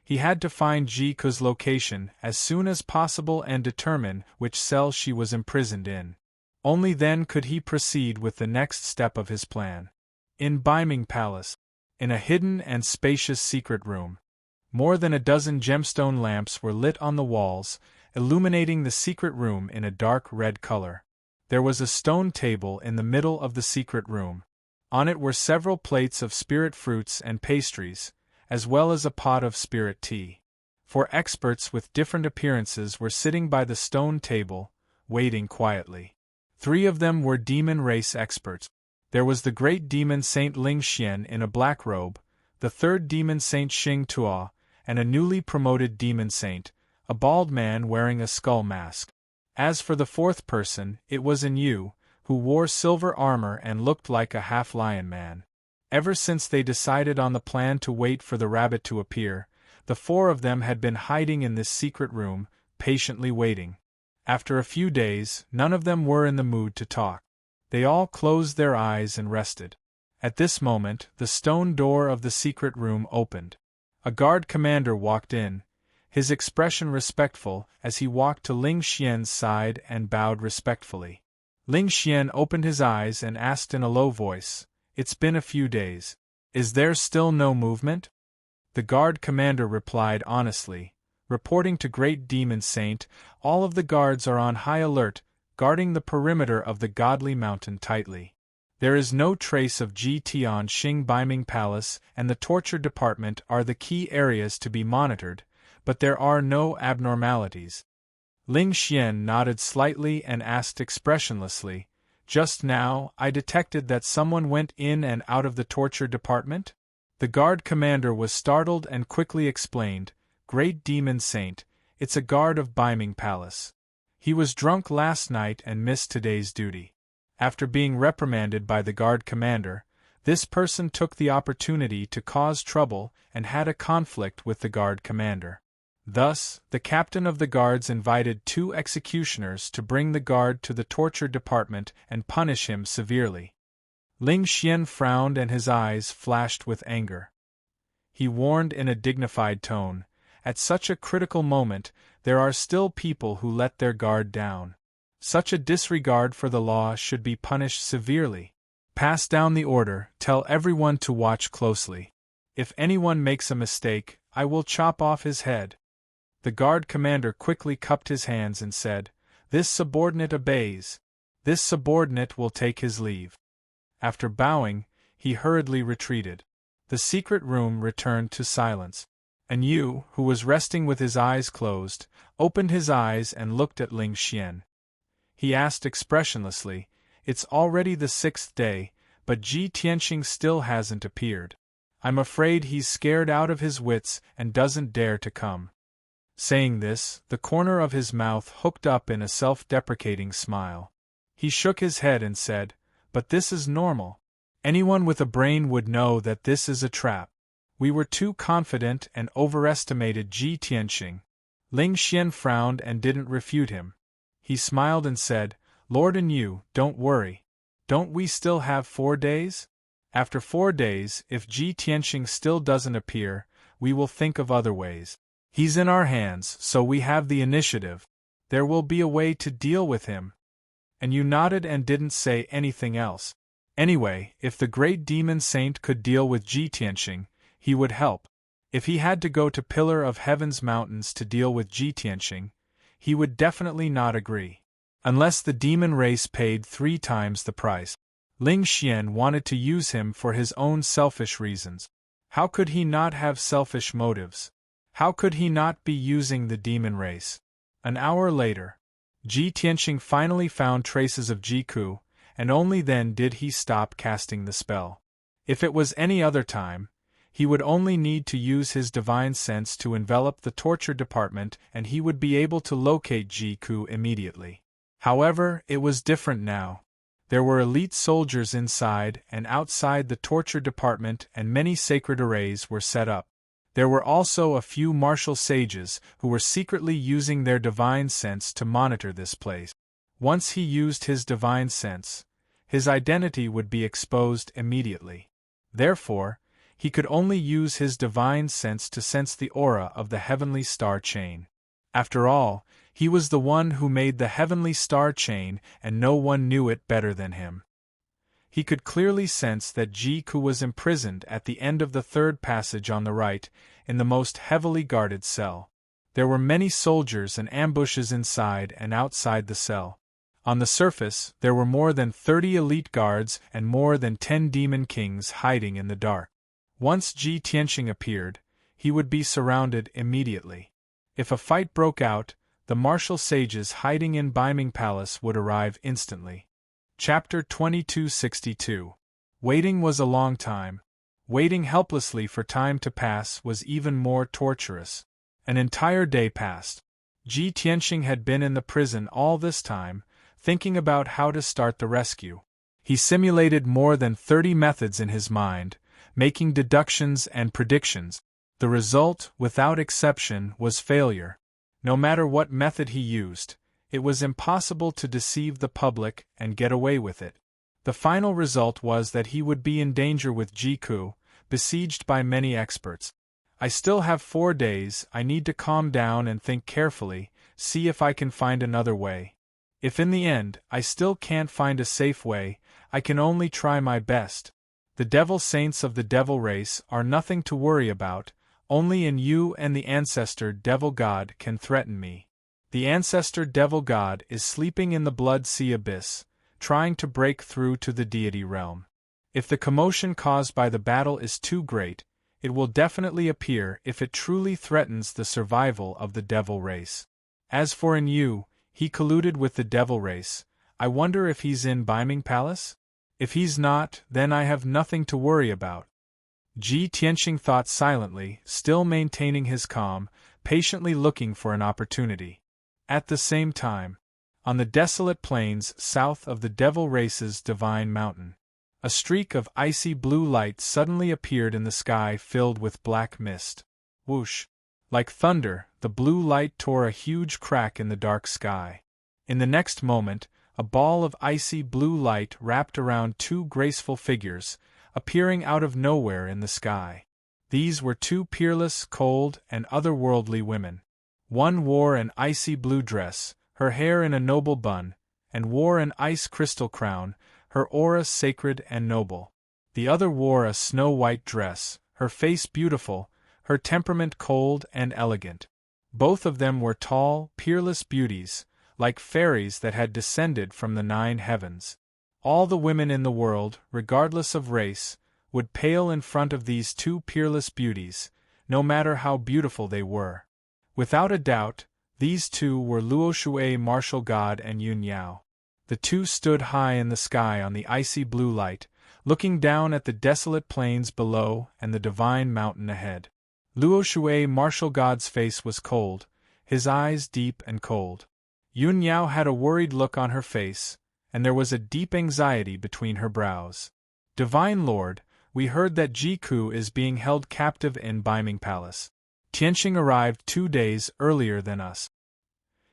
He had to find Ji Ke's location as soon as possible and determine which cell she was imprisoned in. Only then could he proceed with the next step of his plan. In Biming Palace, in a hidden and spacious secret room, more than a dozen gemstone lamps were lit on the walls, illuminating the secret room in a dark red color. There was a stone table in the middle of the secret room. On it were several plates of spirit fruits and pastries, as well as a pot of spirit tea. 4 experts with different appearances were sitting by the stone table, waiting quietly. 3 of them were demon race experts. There was the great demon Saint Ling Xian in a black robe, the 3rd demon Saint Xing Tuo, and a newly promoted demon saint, a bald man wearing a skull mask. As for the 4th person, it was an Yu, who wore silver armor and looked like a half-lion man. Ever since they decided on the plan to wait for the rabbit to appear, the 4 of them had been hiding in this secret room, patiently waiting. After a few days, none of them were in the mood to talk. They all closed their eyes and rested. At this moment, the stone door of the secret room opened. A guard commander walked in, his expression respectful as he walked to Ling Xian's side and bowed respectfully. Ling Xian opened his eyes and asked in a low voice, "It's been a few days. Is there still no movement?" The guard commander replied honestly, "Reporting to Great Demon Saint, all of the guards are on high alert, guarding the perimeter of the godly mountain tightly. There is no trace of Ji Tianxing Biming Palace and the torture department are the key areas to be monitored, but there are no abnormalities." Ling Xian nodded slightly and asked expressionlessly, "Just now, I detected that someone went in and out of the torture department?" The guard commander was startled and quickly explained, "Great Demon Saint, It's a guard of Biming Palace. He was drunk last night and missed today's duty. After being reprimanded by the guard commander, this person took the opportunity to cause trouble and had a conflict with the guard commander. Thus, the captain of the guards invited 2 executioners to bring the guard to the torture department and punish him severely. Ling Xian frowned and his eyes flashed with anger. He warned in a dignified tone, "At such a critical moment, there are still people who let their guard down. Such a disregard for the law should be punished severely. Pass down the order, tell everyone to watch closely. If anyone makes a mistake, I will chop off his head." The guard commander quickly cupped his hands and said, "This subordinate obeys. This subordinate will take his leave." After bowing, he hurriedly retreated. The secret room returned to silence. And Yu, who was resting with his eyes closed, opened his eyes and looked at Ling Xian. He asked expressionlessly, "It's already the 6th day, but Ji Tianxing still hasn't appeared. I'm afraid he's scared out of his wits and doesn't dare to come." Saying this, the corner of his mouth hooked up in a self-deprecating smile. He shook his head and said, "But this is normal. Anyone with a brain would know that this is a trap. We were too confident and overestimated Ji Tianxing." Ling Xian frowned and didn't refute him. He smiled and said, "Lord and you, don't worry. Don't we still have 4 days? After 4 days, if Ji Tianxing still doesn't appear, we will think of other ways. He's in our hands, so we have the initiative. There will be a way to deal with him." And you nodded and didn't say anything else. Anyway, if the great demon saint could deal with Ji Tianxing, he would help. If he had to go to Pillar of Heaven's mountains to deal with Ji Tianxing, he would definitely not agree. Unless the demon race paid 3 times the price. Ling Xian wanted to use him for his own selfish reasons. How could he not have selfish motives? How could he not be using the demon race? An hour later, Ji Tianxing finally found traces of Jiku, and only then did he stop casting the spell. If it was any other time, he would only need to use his divine sense to envelop the torture department and he would be able to locate Jiku immediately. However, it was different now. There were elite soldiers inside and outside the torture department and many sacred arrays were set up. There were also a few martial sages who were secretly using their divine sense to monitor this place. Once he used his divine sense, his identity would be exposed immediately. Therefore, he could only use his divine sense to sense the aura of the heavenly star chain. After all, he was the one who made the heavenly star chain and no one knew it better than him. He could clearly sense that Jiku was imprisoned at the end of the 3rd passage on the right, in the most heavily guarded cell. There were many soldiers and ambushes inside and outside the cell. On the surface, there were more than 30 elite guards and more than 10 demon kings hiding in the dark. Once Ji Tianxing appeared, he would be surrounded immediately. If a fight broke out, the martial sages hiding in Biming Palace would arrive instantly. Chapter 2262. Waiting was a long time. Waiting helplessly for time to pass was even more torturous. An entire day passed. Ji Tianxing had been in the prison all this time, thinking about how to start the rescue. He simulated more than 30 methods in his mind, making deductions and predictions. The result, without exception, was failure. No matter what method he used, it was impossible to deceive the public and get away with it. The final result was that he would be in danger with Jiku, besieged by many experts. "I still have 4 days, I need to calm down and think carefully, see if I can find another way. If in the end, I still can't find a safe way, I can only try my best. The devil saints of the devil race are nothing to worry about, only in you and the ancestor devil god can threaten me. The ancestor devil god is sleeping in the blood sea abyss, trying to break through to the deity realm. If the commotion caused by the battle is too great, it will definitely appear if it truly threatens the survival of the devil race. As for in you, he colluded with the devil race. I wonder if he's in Biming Palace? If he's not, then I have nothing to worry about." Ji Tianxing thought silently, still maintaining his calm, patiently looking for an opportunity. At the same time, on the desolate plains south of the Devil Race's Divine Mountain, a streak of icy blue light suddenly appeared in the sky filled with black mist. Whoosh! Like thunder, the blue light tore a huge crack in the dark sky. In the next moment, a ball of icy blue light wrapped around two graceful figures, appearing out of nowhere in the sky. These were two peerless, cold, and otherworldly women. One wore an icy blue dress, her hair in a noble bun, and wore an ice crystal crown, her aura sacred and noble. The other wore a snow-white dress, her face beautiful, her temperament cold and elegant. Both of them were tall, peerless beauties, like fairies that had descended from the 9 heavens. All the women in the world, regardless of race, would pale in front of these two peerless beauties, no matter how beautiful they were. Without a doubt, these two were Luo Shui, martial god, and Yun Yao. The two stood high in the sky on the icy blue light, looking down at the desolate plains below and the divine mountain ahead. Luo Shui, martial god's face was cold, his eyes deep and cold. Yun Yao had a worried look on her face, and there was a deep anxiety between her brows. Divine Lord, we heard that Jiku is being held captive in Baiming Palace. Tianqing arrived 2 days earlier than us.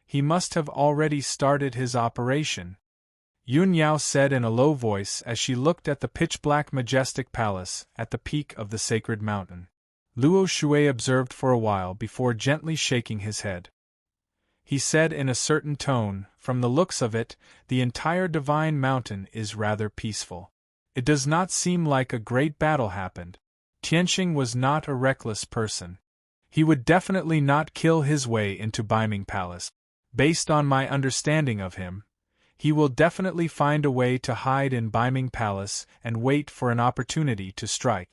He must have already started his operation, Yun Yao said in a low voice as she looked at the pitch-black majestic palace at the peak of the sacred mountain. Luo Shui observed for a while before gently shaking his head. He said in a certain tone, "From the looks of it, the entire divine mountain is rather peaceful. It does not seem like a great battle happened. Tianqing was not a reckless person. He would definitely not kill his way into Baiming Palace. Based on my understanding of him, he will definitely find a way to hide in Baiming Palace and wait for an opportunity to strike.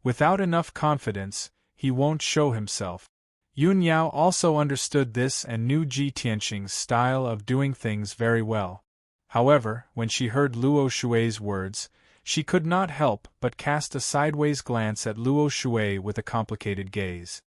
Without enough confidence, he won't show himself." Yun Yao also understood this and knew Ji Tianqing's style of doing things very well. However, when she heard Luo Shui's words, she could not help but cast a sideways glance at Luo Shui with a complicated gaze.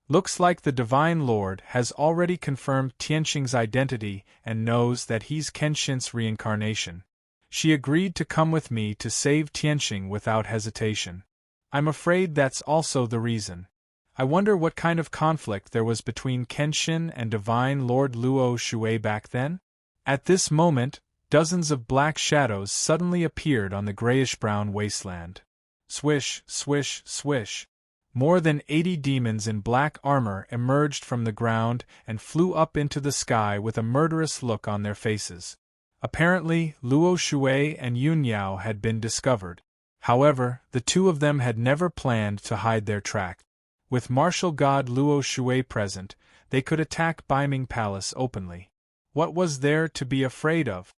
Looks like the Divine Lord has already confirmed Tianqing's identity and knows that he's Kenshin's reincarnation. She agreed to come with me to save Tianqing without hesitation. I'm afraid that's also the reason. I wonder what kind of conflict there was between Kenshin and Divine Lord Luo Shui back then? At this moment, dozens of black shadows suddenly appeared on the grayish-brown wasteland. Swish, swish, swish. More than 80 demons in black armor emerged from the ground and flew up into the sky with a murderous look on their faces. Apparently, Luo Shui and Yun Yao had been discovered. However, the two of them had never planned to hide their tracks. With martial god Luo Shui present, they could attack Baiming Palace openly. What was there to be afraid of?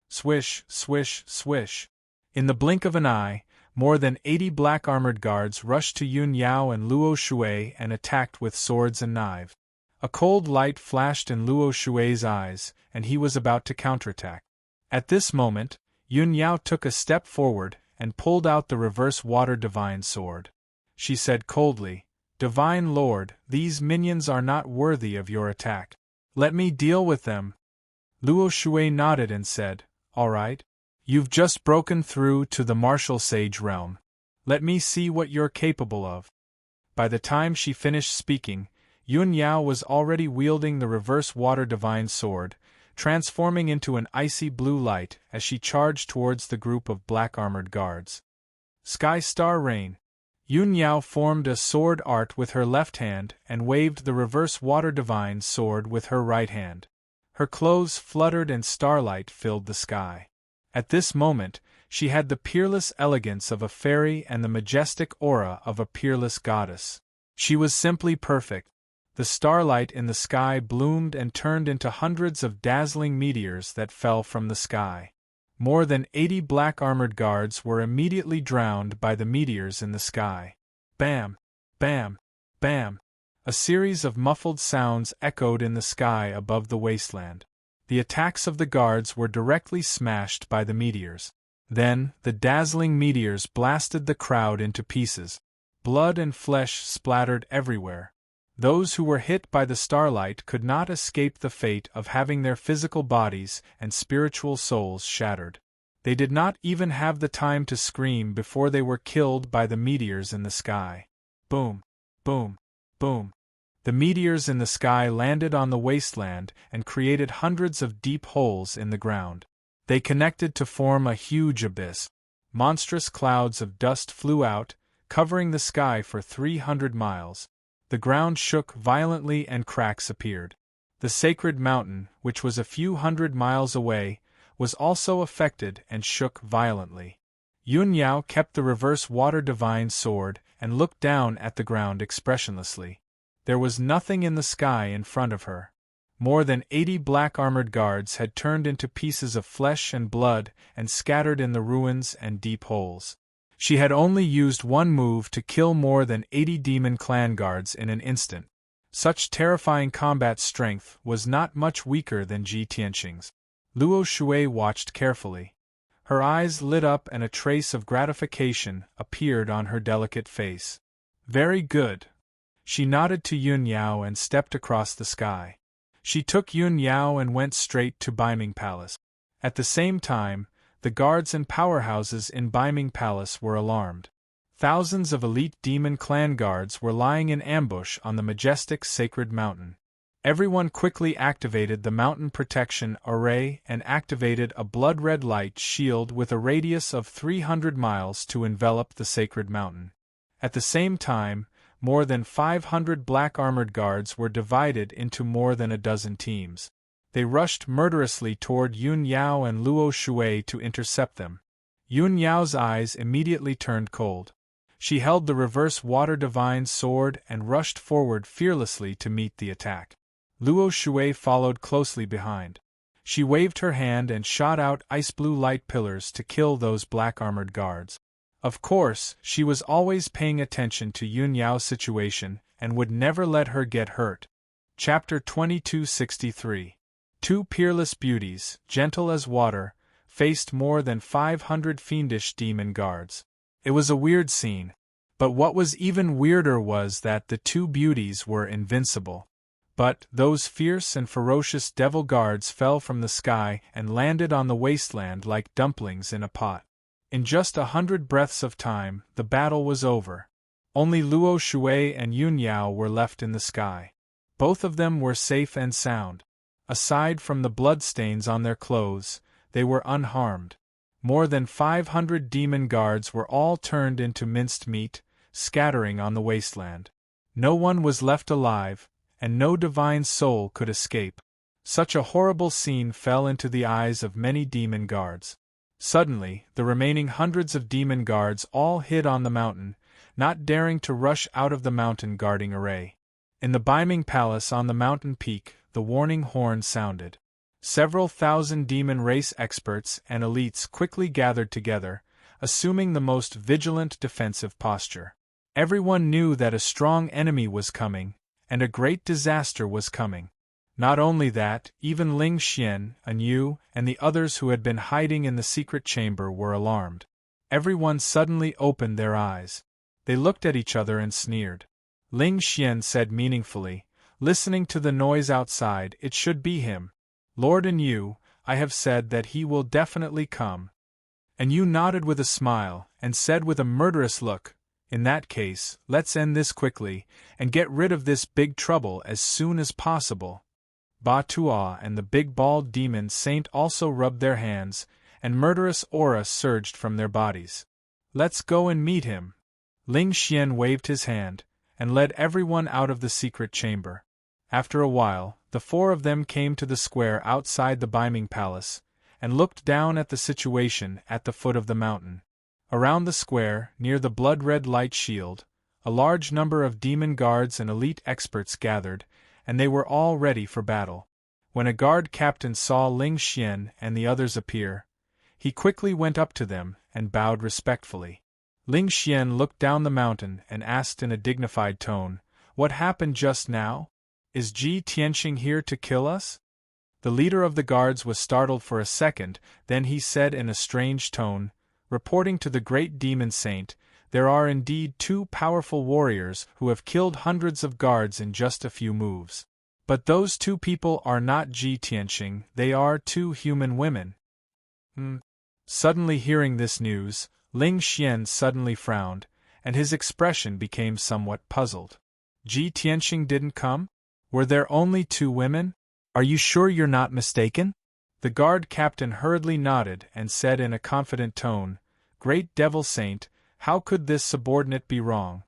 Swish, swish, swish. In the blink of an eye, more than 80 black-armored guards rushed to Yun Yao and Luo Shui and attacked with swords and knives. A cold light flashed in Luo Shui's eyes, and he was about to counterattack. At this moment, Yun Yao took a step forward and pulled out the reverse water divine sword. She said coldly, "Divine Lord, these minions are not worthy of your attack. Let me deal with them." Luo Shui nodded and said, "All right. You've just broken through to the martial sage realm. Let me see what you're capable of." By the time she finished speaking, Yun Yao was already wielding the reverse water divine sword, transforming into an icy blue light as she charged towards the group of black-armored guards. Sky Star Rain. Yun Yao formed a sword art with her left hand and waved the reverse water divine sword with her right hand. Her clothes fluttered and starlight filled the sky. At this moment, she had the peerless elegance of a fairy and the majestic aura of a peerless goddess. She was simply perfect. The starlight in the sky bloomed and turned into hundreds of dazzling meteors that fell from the sky. More than 80 black-armored guards were immediately drowned by the meteors in the sky. Bam! Bam! Bam! A series of muffled sounds echoed in the sky above the wasteland. The attacks of the guards were directly smashed by the meteors. Then, the dazzling meteors blasted the crowd into pieces. Blood and flesh splattered everywhere. Those who were hit by the starlight could not escape the fate of having their physical bodies and spiritual souls shattered. They did not even have the time to scream before they were killed by the meteors in the sky. Boom, boom, boom. The meteors in the sky landed on the wasteland and created hundreds of deep holes in the ground. They connected to form a huge abyss. Monstrous clouds of dust flew out, covering the sky for 300 miles. The ground shook violently and cracks appeared. The sacred mountain, which was a few hundred miles away, was also affected and shook violently. Yun Yao kept the reverse water divine sword and looked down at the ground expressionlessly. There was nothing in the sky in front of her. More than 80 black armored guards had turned into pieces of flesh and blood and scattered in the ruins and deep holes. She had only used one move to kill more than 80 demon clan guards in an instant. Such terrifying combat strength was not much weaker than Ji Tianqing's. Luo Shui watched carefully. Her eyes lit up and a trace of gratification appeared on her delicate face. Very good. She nodded to Yun Yao and stepped across the sky. She took Yun Yao and went straight to Beiming Palace. At the same time, the guards and powerhouses in Beiming Palace were alarmed. Thousands of elite demon clan guards were lying in ambush on the majestic sacred mountain. Everyone quickly activated the mountain protection array and activated a blood-red light shield with a radius of 300 miles to envelop the sacred mountain. At the same time, more than 500 black armored guards were divided into more than a dozen teams. They rushed murderously toward Yun Yao and Luo Shui to intercept them. Yun Yao's eyes immediately turned cold. She held the reverse water divine sword and rushed forward fearlessly to meet the attack. Luo Shui followed closely behind. She waved her hand and shot out ice-blue light pillars to kill those black armored guards. Of course, she was always paying attention to Yun Yao's situation and would never let her get hurt. Chapter 2263. Two peerless beauties, gentle as water, faced more than 500 fiendish demon guards. It was a weird scene. But what was even weirder was that the two beauties were invincible. But those fierce and ferocious devil guards fell from the sky and landed on the wasteland like dumplings in a pot. In just 100 breaths of time, the battle was over. Only Luo Shui and Yun Yao were left in the sky. Both of them were safe and sound. Aside from the bloodstains on their clothes, they were unharmed. More than 500 demon guards were all turned into minced meat, scattering on the wasteland. No one was left alive, and no divine soul could escape. Such a horrible scene fell into the eyes of many demon guards. Suddenly, the remaining hundreds of demon guards all hid on the mountain, not daring to rush out of the mountain guarding array. In the Beiming Palace on the mountain peak, the warning horn sounded. Several thousand demon race experts and elites quickly gathered together, assuming the most vigilant defensive posture. Everyone knew that a strong enemy was coming, and a great disaster was coming. Not only that, even Ling Xian, Anyu, and the others who had been hiding in the secret chamber were alarmed. Everyone suddenly opened their eyes. They looked at each other and sneered. Ling Xian said meaningfully, listening to the noise outside, "It should be him. Lord Anyu, I have said that he will definitely come." Anyu nodded with a smile, and said with a murderous look, "In that case, let's end this quickly, and get rid of this big trouble as soon as possible." Ba Tuo and the big bald demon saint also rubbed their hands, and murderous aura surged from their bodies. "Let's go and meet him." Ling Xian waved his hand, and led everyone out of the secret chamber. After a while, the four of them came to the square outside the Beiming Palace, and looked down at the situation at the foot of the mountain. Around the square, near the blood-red light shield, a large number of demon guards and elite experts gathered, and they were all ready for battle. When a guard captain saw Ling Xian and the others appear, he quickly went up to them and bowed respectfully. Ling Xian looked down the mountain and asked in a dignified tone, "What happened just now? Is Ji Tianqing here to kill us?" The leader of the guards was startled for a second, then he said in a strange tone, "Reporting to the great demon saint, There are indeed 2 powerful warriors who have killed hundreds of guards in just a few moves. But those 2 people are not Ji Tianqing, they are 2 human women. Suddenly hearing this news, Ling Xian suddenly frowned, and his expression became somewhat puzzled. Ji Tianqing didn't come? Were there only 2 women? Are you sure you're not mistaken? The guard captain hurriedly nodded and said in a confident tone, Great Devil Saint, how could this subordinate be wrong?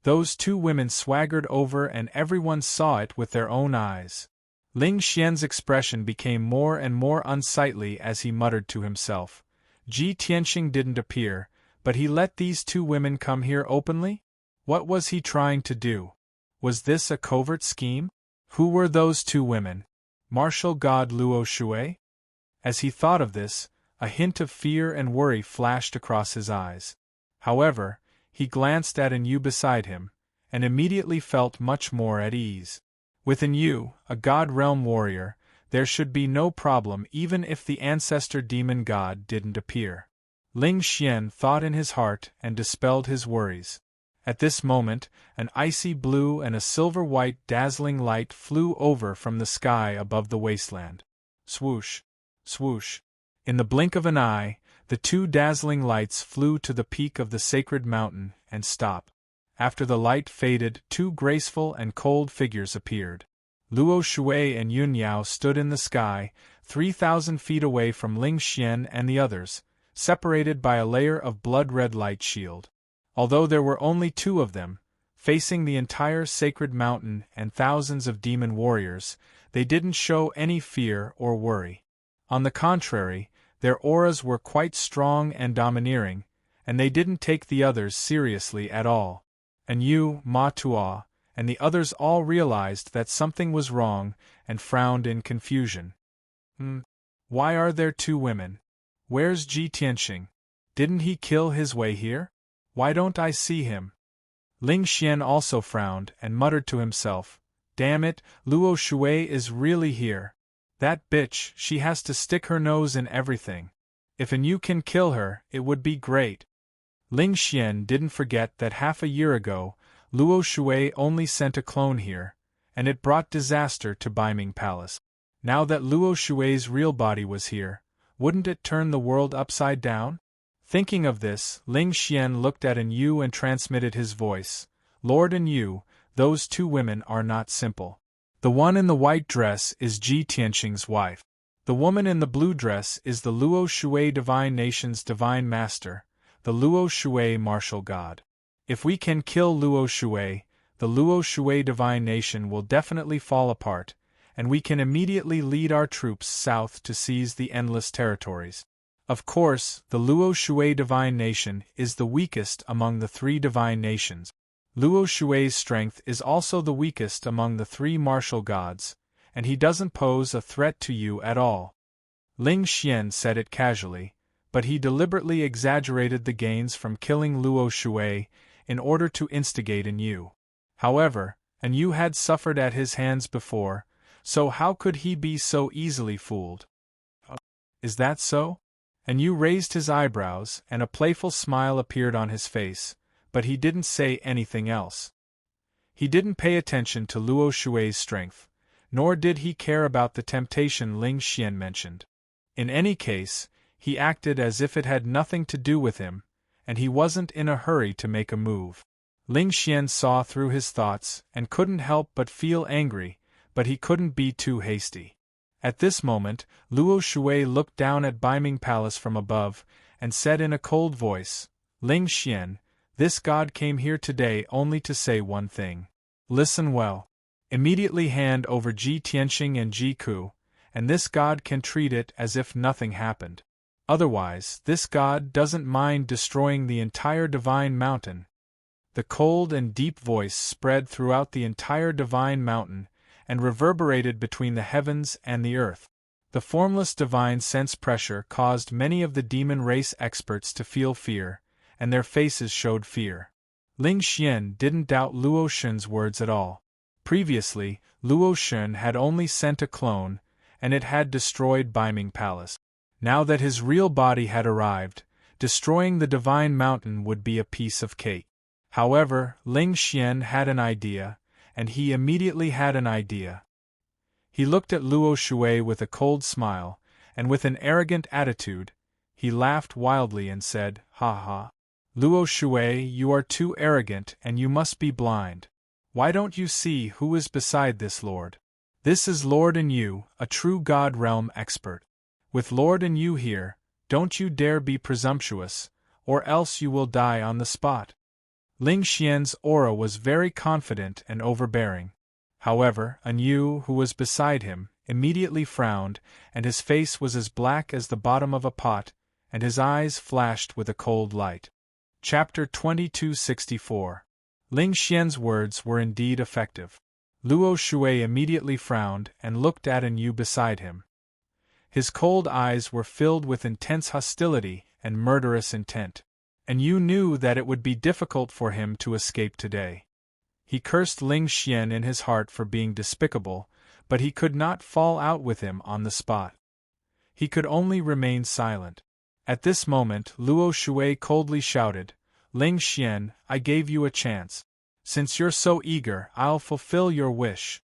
Those 2 women swaggered over and everyone saw it with their own eyes. Ling Xian's expression became more and more unsightly as he muttered to himself. Ji Tianqing didn't appear, but he let these 2 women come here openly? What was he trying to do? Was this a covert scheme? Who were those 2 women? Martial god Luo Shui? As he thought of this, a hint of fear and worry flashed across his eyes. However, he glanced at An Yu beside him, and immediately felt much more at ease. With An Yu, a god realm warrior, there should be no problem even if the ancestor demon god didn't appear. Ling Xian thought in his heart and dispelled his worries. At this moment, an icy blue and a silver-white dazzling light flew over from the sky above the wasteland. Swoosh! Swoosh! In the blink of an eye, the 2 dazzling lights flew to the peak of the sacred mountain and stopped. After the light faded, 2 graceful and cold figures appeared. Luo Shui and Yun Yao stood in the sky, 3,000 feet away from Ling Xian and the others, separated by a layer of blood-red light shield. Although there were only 2 of them, facing the entire sacred mountain and thousands of demon warriors, they didn't show any fear or worry. On the contrary, their auras were quite strong and domineering, and they didn't take the others seriously at all. And Yu, Ma Tuo, and the others all realized that something was wrong and frowned in confusion. Why are there 2 women? Where's Ji Tianqing? Didn't he kill his way here? Why don't I see him? Ling Xian also frowned and muttered to himself, Damn it, Luo Shui is really here. That bitch, she has to stick her nose in everything. If An Yu can kill her, it would be great. Ling Xian didn't forget that half a year ago, Luo Shui only sent a clone here, and it brought disaster to Baiming Palace. Now that Luo Shui's real body was here, wouldn't it turn the world upside down? Thinking of this, Ling Xian looked at An Yu and transmitted his voice. Lord An Yu, those 2 women are not simple. The one in the white dress is Ji Tianqing's wife. The woman in the blue dress is the Luo Shui Divine Nation's Divine Master, the Luo Shui Martial God. If we can kill Luo Shui, the Luo Shui Divine Nation will definitely fall apart, and we can immediately lead our troops south to seize the endless territories. Of course, the Luo Shui Divine Nation is the weakest among the 3 divine nations. Luo Shui's strength is also the weakest among the 3 martial gods, and he doesn't pose a threat to you at all. Ling Xian said it casually, but he deliberately exaggerated the gains from killing Luo Shui in order to instigate An Yu. However, An Yu had suffered at his hands before, so how could he be so easily fooled? Is that so? An Yu raised his eyebrows and a playful smile appeared on his face, but he didn't say anything else. He didn't pay attention to Luo Shui's strength, nor did he care about the temptation Ling Xian mentioned. In any case, he acted as if it had nothing to do with him, and he wasn't in a hurry to make a move. Ling Xian saw through his thoughts and couldn't help but feel angry, but he couldn't be too hasty. At this moment, Luo Shui looked down at Baiming Palace from above, and said in a cold voice, Ling Xian, this god came here today only to say one thing. Listen well. Immediately hand over Ji Tianqing and Ji Ku, and this god can treat it as if nothing happened. Otherwise, this god doesn't mind destroying the entire divine mountain. The cold and deep voice spread throughout the entire divine mountain, and reverberated between the heavens and the earth. The formless divine sense pressure caused many of the demon race experts to feel fear, and their faces showed fear. Ling Xian didn't doubt Luo Shun's words at all. Previously, Luo Shun had only sent a clone, and it had destroyed Baiming Palace. Now that his real body had arrived, destroying the divine mountain would be a piece of cake. However, Ling Xian had an idea, and he immediately had an idea. He looked at Luo Shui with a cold smile, and with an arrogant attitude, he laughed wildly and said, "Ha ha! Luo Shui, you are too arrogant and you must be blind. Why don't you see who is beside this lord? This is Lord and Yu, a true God realm expert. With Lord and Yu here, don't you dare be presumptuous, or else you will die on the spot." Ling Xian's aura was very confident and overbearing. However, An Yu, who was beside him, immediately frowned, and his face was as black as the bottom of a pot, and his eyes flashed with a cold light. Chapter 2264. Ling Xian's words were indeed effective. Luo Shui immediately frowned and looked at An Yu beside him. His cold eyes were filled with intense hostility and murderous intent. And Yu knew that it would be difficult for him to escape today. He cursed Ling Xian in his heart for being despicable, but he could not fall out with him on the spot. He could only remain silent. At this moment, Luo Shui coldly shouted, "Ling Xian, I gave you a chance. Since you're so eager, I'll fulfill your wish."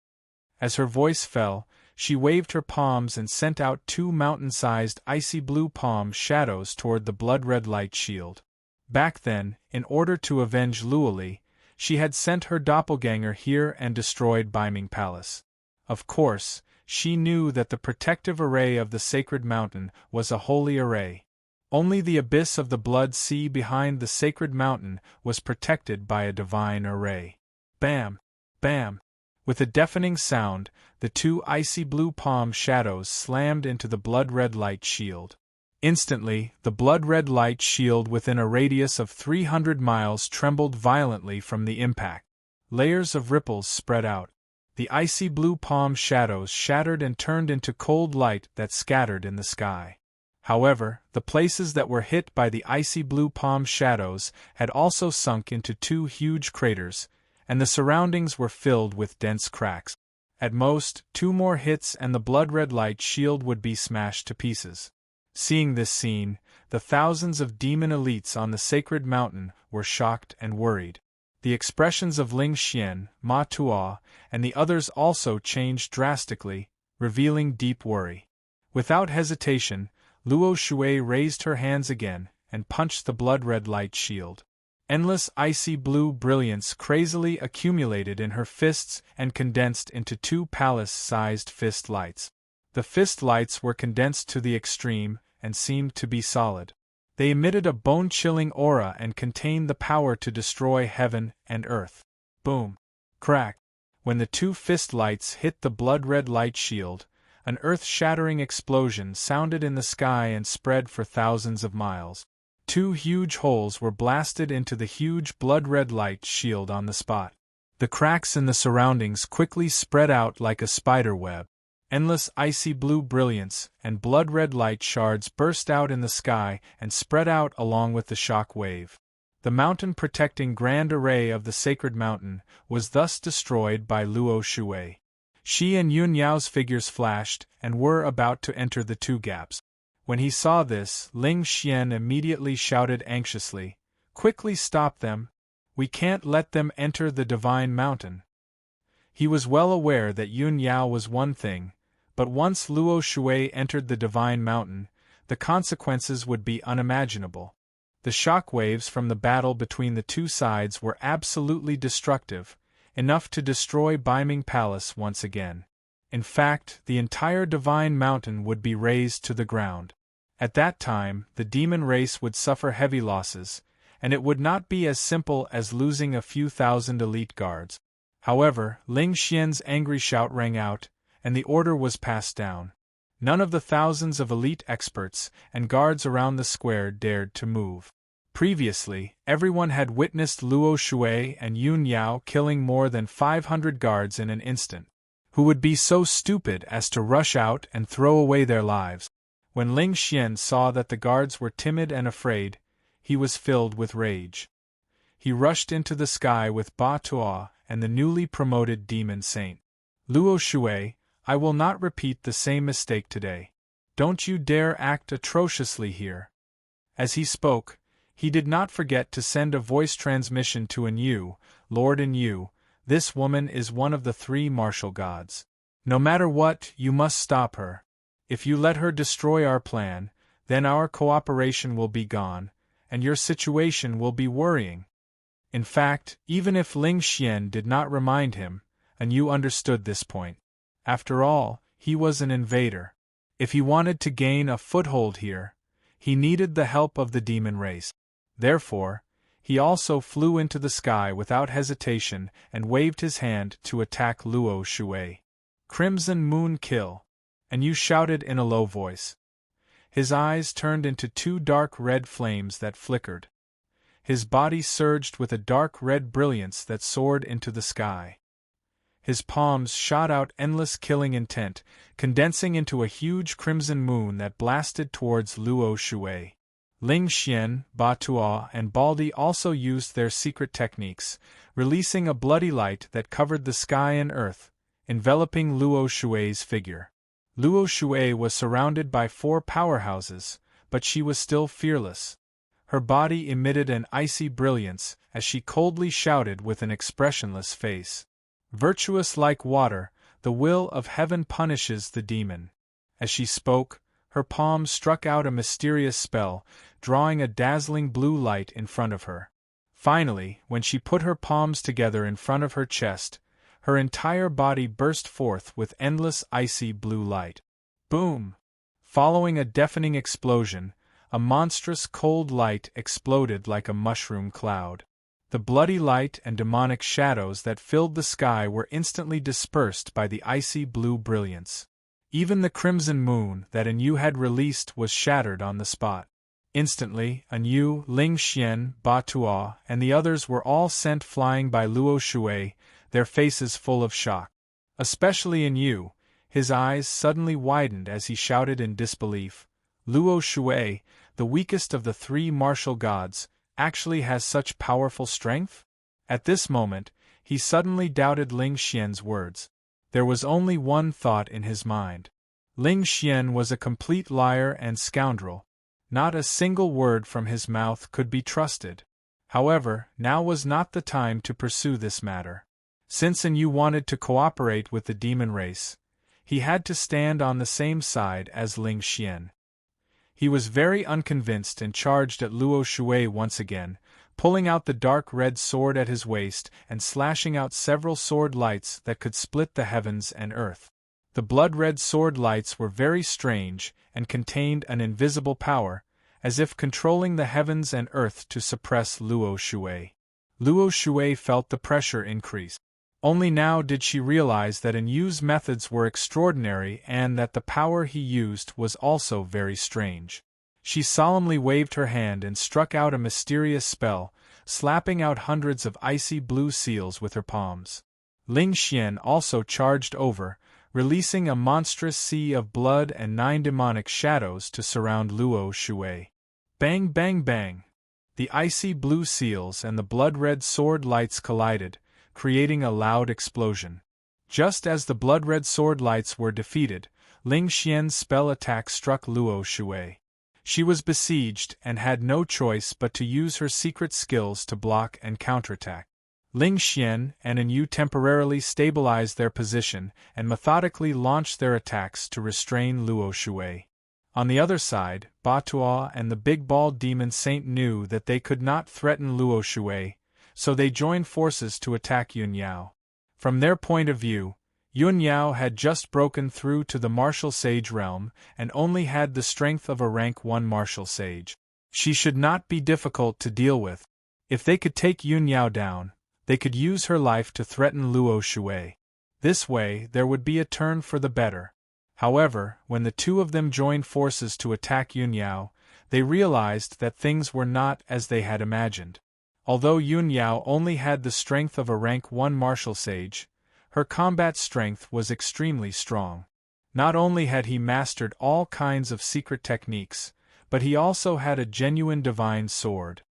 As her voice fell, she waved her palms and sent out two mountain-sized icy blue palm shadows toward the blood-red light shield. Back then, in order to avenge Luoli, she had sent her doppelganger here and destroyed Beiming Palace. Of course, she knew that the protective array of the sacred mountain was a holy array. Only the abyss of the blood sea behind the sacred mountain was protected by a divine array. Bam! Bam! With a deafening sound, the two icy blue palm shadows slammed into the blood-red light shield. Instantly, the blood-red light shield within a radius of 300 miles trembled violently from the impact. Layers of ripples spread out. The icy blue palm shadows shattered and turned into cold light that scattered in the sky. However, the places that were hit by the icy blue palm shadows had also sunk into two huge craters, and the surroundings were filled with dense cracks. At most, 2 more hits and the blood-red light shield would be smashed to pieces. Seeing this scene, the thousands of demon elites on the sacred mountain were shocked and worried. The expressions of Ling Xian, Ma Tuo, and the others also changed drastically, revealing deep worry. Without hesitation, Luo Shui raised her hands again and punched the blood-red light shield. Endless icy blue brilliance crazily accumulated in her fists and condensed into 2 palace-sized fist lights. The fist lights were condensed to the extreme and seemed to be solid. They emitted a bone-chilling aura and contained the power to destroy heaven and earth. Boom! Crack! When the 2 fist lights hit the blood-red light shield, an earth-shattering explosion sounded in the sky and spread for thousands of miles. 2 huge holes were blasted into the huge blood-red light shield on the spot. The cracks in the surroundings quickly spread out like a spider web. Endless icy blue brilliance and blood-red light shards burst out in the sky and spread out along with the shock wave. The mountain-protecting grand array of the sacred mountain was thus destroyed by Luo Shui. Shi and Yun Yao's figures flashed and were about to enter the 2 gaps. When he saw this, Ling Xian immediately shouted anxiously, "Quickly stop them! We can't let them enter the divine mountain." He was well aware that Yun Yao was one thing, but once Luo Shui entered the divine mountain, the consequences would be unimaginable. The shock waves from the battle between the 2 sides were absolutely destructive, enough to destroy Beiming Palace once again. In fact, the entire divine mountain would be razed to the ground. At that time, the demon race would suffer heavy losses, and it would not be as simple as losing a few thousand elite guards. However, Ling Xian's angry shout rang out, and the order was passed down. None of the thousands of elite experts and guards around the square dared to move. Previously, everyone had witnessed Luo Shui and Yun Yao killing more than 500 guards in an instant. Who would be so stupid as to rush out and throw away their lives? When Ling Xian saw that the guards were timid and afraid, he was filled with rage. He rushed into the sky with Ba Tuo and the newly promoted demon saint. "Luo Shui, I will not repeat the same mistake today. Don't you dare act atrociously here. As he spoke, he did not forget to send a voice transmission to Enyu. Lord Enyu, this woman is one of the three martial gods. No matter what, you must stop her. If you let her destroy our plan, then our cooperation will be gone, and your situation will be worrying. In fact, even if Ling Xian did not remind him, Enyu understood this point. After all, he was an invader. If he wanted to gain a foothold here, he needed the help of the demon race. Therefore, he also flew into the sky without hesitation and waved his hand to attack Luo Shui. Crimson Moon Kill. Enyu shouted in a low voice. His eyes turned into two dark red flames that flickered. His body surged with a dark red brilliance that soared into the sky. His palms shot out endless killing intent, condensing into a huge crimson moon that blasted towards Luo Shui. Ling Xian, Ba Tuo, and Baldi also used their secret techniques, releasing a bloody light that covered the sky and earth, enveloping Luo Shui's figure. Luo Shui was surrounded by four powerhouses, but she was still fearless. Her body emitted an icy brilliance as she coldly shouted with an expressionless face. Virtuous like water, the will of heaven punishes the demon. As she spoke, her palms struck out a mysterious spell, drawing a dazzling blue light in front of her. Finally, when she put her palms together in front of her chest, her entire body burst forth with endless icy blue light. Boom! Following a deafening explosion, a monstrous cold light exploded like a mushroom cloud. The bloody light and demonic shadows that filled the sky were instantly dispersed by the icy blue brilliance. Even the crimson moon that Enyu had released was shattered on the spot. Instantly, Enyu, Ling Xian, Ba Tuo, and the others were all sent flying by Luo Shui, their faces full of shock. Especially Enyu, his eyes suddenly widened as he shouted in disbelief. Luo Shui, the weakest of the three martial gods, actually has such powerful strength? At this moment, he suddenly doubted Ling Xian's words. There was only one thought in his mind. Ling Xian was a complete liar and scoundrel. Not a single word from his mouth could be trusted. However, now was not the time to pursue this matter. Since Enyu wanted to cooperate with the demon race, he had to stand on the same side as Ling Xian. He was very unconvinced and charged at Luo Shui once again, pulling out the dark red sword at his waist and slashing out several sword lights that could split the heavens and earth. The blood-red sword lights were very strange and contained an invisible power, as if controlling the heavens and earth to suppress Luo Shui. Luo Shui felt the pressure increase. Only now did she realize that Enyu's methods were extraordinary and that the power he used was also very strange. She solemnly waved her hand and struck out a mysterious spell, slapping out hundreds of icy blue seals with her palms. Ling Xian also charged over, releasing a monstrous sea of blood and 9 demonic shadows to surround Luo Shui. Bang bang bang! The icy blue seals and the blood-red sword lights collided, creating a loud explosion. Just as the blood-red sword lights were defeated, Ling Xian's spell attack struck Luo Shui. She was besieged and had no choice but to use her secret skills to block and counterattack. Ling Xian and Enyu temporarily stabilized their position and methodically launched their attacks to restrain Luo Shui. On the other side, Ba Tuo and the Big Ball Demon Saint knew that they could not threaten Luo Shui, so they joined forces to attack Yun Yao. From their point of view, Yun Yao had just broken through to the martial sage realm and only had the strength of a rank 1 martial sage. She should not be difficult to deal with. If they could take Yun Yao down, they could use her life to threaten Luo Shui. This way there would be a turn for the better. However, when the two of them joined forces to attack Yun Yao, they realized that things were not as they had imagined. Although Yun Yao only had the strength of a rank 1 martial sage, her combat strength was extremely strong. Not only had he mastered all kinds of secret techniques, but he also had a genuine divine sword.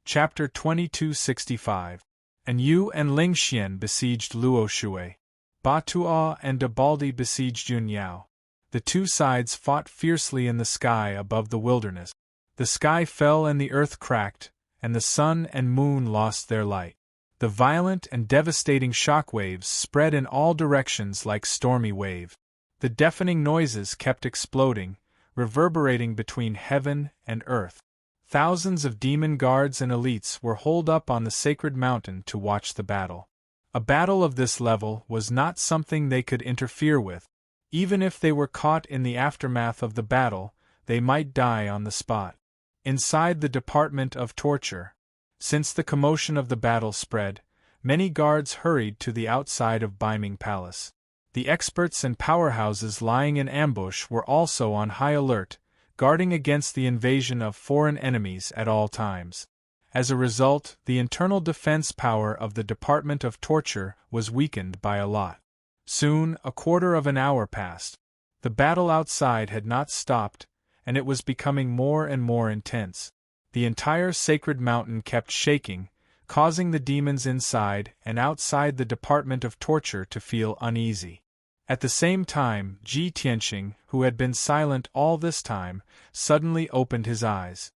Chapter 2265. Enyu and Ling Xian besieged Luo Shui. Ba Tuo and De Baldi besieged Yun Yao. The two sides fought fiercely in the sky above the wilderness. The sky fell and the earth cracked, and the sun and moon lost their light. The violent and devastating shock waves spread in all directions like stormy wave. The deafening noises kept exploding, reverberating between heaven and earth. Thousands of demon guards and elites were holed up on the sacred mountain to watch the battle. A battle of this level was not something they could interfere with. Even if they were caught in the aftermath of the battle, they might die on the spot. Inside the Department of Torture, since the commotion of the battle spread, many guards hurried to the outside of Beiming Palace. The experts and powerhouses lying in ambush were also on high alert, guarding against the invasion of foreign enemies at all times. As a result, the internal defense power of the Department of Torture was weakened by a lot. Soon, a quarter of an hour passed. The battle outside had not stopped, and it was becoming more and more intense. The entire sacred mountain kept shaking, causing the demons inside and outside the Department of Torture to feel uneasy. At the same time, Ji Tianqing, who had been silent all this time, suddenly opened his eyes.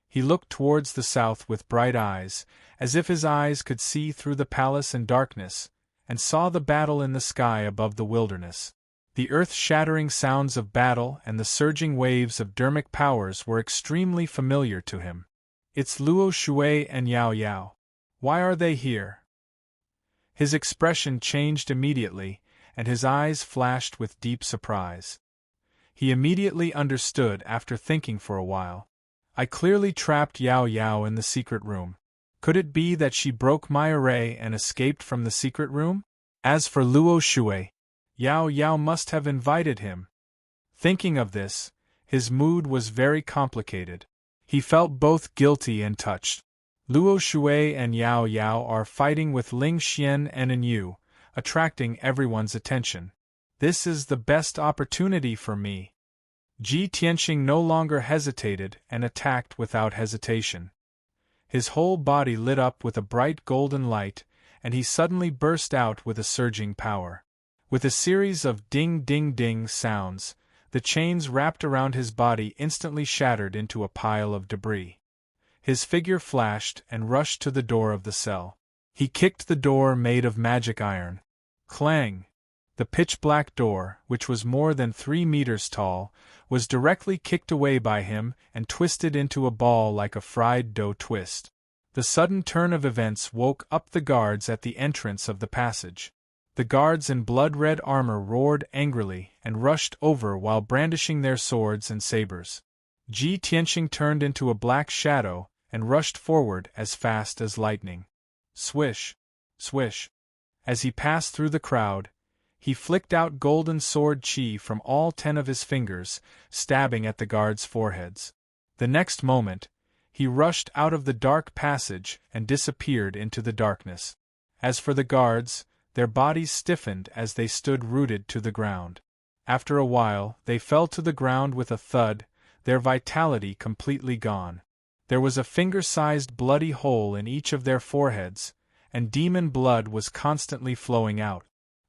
He looked towards the south with bright eyes, as if his eyes could see through the palace and darkness, and saw the battle in the sky above the wilderness. The earth-shattering sounds of battle and the surging waves of dermic powers were extremely familiar to him. It's Luo Shui and Yao Yao. Why are they here? His expression changed immediately, and his eyes flashed with deep surprise. He immediately understood after thinking for a while. I clearly trapped Yao Yao in the secret room. Could it be that she broke my array and escaped from the secret room? As for Luo Shui, Yao Yao must have invited him. Thinking of this, his mood was very complicated. He felt both guilty and touched. Luo Shui and Yao Yao are fighting with Ling Xian and An Yu, attracting everyone's attention. This is the best opportunity for me. Ji Tianqing no longer hesitated and attacked without hesitation. His whole body lit up with a bright golden light, and he suddenly burst out with a surging power. With a series of ding-ding-ding sounds, the chains wrapped around his body instantly shattered into a pile of debris. His figure flashed and rushed to the door of the cell. He kicked the door made of magic iron. Clang! The pitch-black door, which was more than 3 meters tall, was directly kicked away by him and twisted into a ball like a fried dough twist. The sudden turn of events woke up the guards at the entrance of the passage. The guards in blood-red armor roared angrily and rushed over while brandishing their swords and sabers. Ji Tianqing turned into a black shadow and rushed forward as fast as lightning. Swish! Swish! As he passed through the crowd, he flicked out golden sword chi from all 10 of his fingers, stabbing at the guards' foreheads. The next moment, he rushed out of the dark passage and disappeared into the darkness. As for the guards, their bodies stiffened as they stood rooted to the ground. After a while, they fell to the ground with a thud, their vitality completely gone. There was a finger-sized bloody hole in each of their foreheads, and demon blood was constantly flowing out.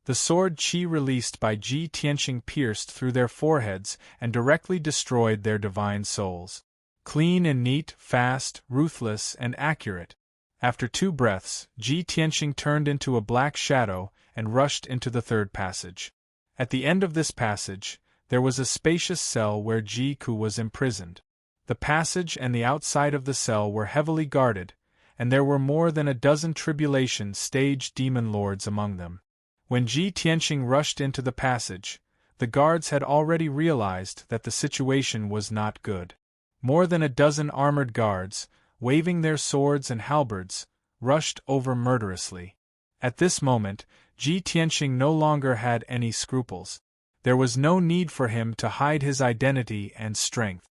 The sword chi released by Ji Tianqing pierced through their foreheads and directly destroyed their divine souls. Clean and neat, fast, ruthless, and accurate. After 2 breaths, Ji Tianqing turned into a black shadow and rushed into the 3rd passage. At the end of this passage, there was a spacious cell where Ji Ku was imprisoned. The passage and the outside of the cell were heavily guarded, and there were more than a dozen tribulation stage demon lords among them. When Ji Tianqing rushed into the passage, the guards had already realized that the situation was not good. More than a dozen armored guards, waving their swords and halberds, rushed over murderously. At this moment, Ji Tianqing no longer had any scruples. There was no need for him to hide his identity and strength.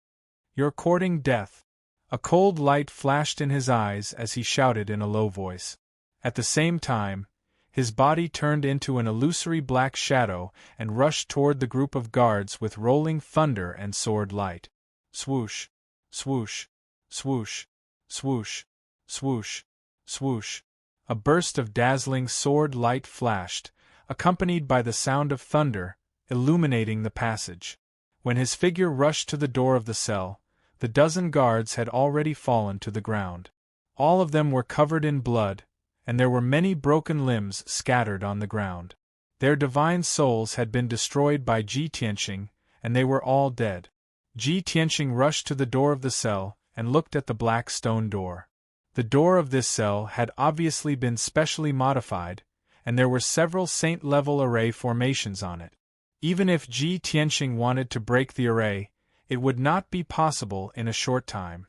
"You're courting death." A cold light flashed in his eyes as he shouted in a low voice. At the same time, his body turned into an illusory black shadow and rushed toward the group of guards with rolling thunder and sword light. Swoosh! Swoosh! Swoosh! Swoosh! Swoosh! Swoosh! A burst of dazzling sword light flashed, accompanied by the sound of thunder, illuminating the passage. When his figure rushed to the door of the cell, the dozen guards had already fallen to the ground. All of them were covered in blood, and there were many broken limbs scattered on the ground. Their divine souls had been destroyed by Ji Tianqing, and they were all dead. Ji Tianqing rushed to the door of the cell and looked at the black stone door. The door of this cell had obviously been specially modified, and there were several saint-level array formations on it. Even if Ji Tianqing wanted to break the array, it would not be possible in a short time.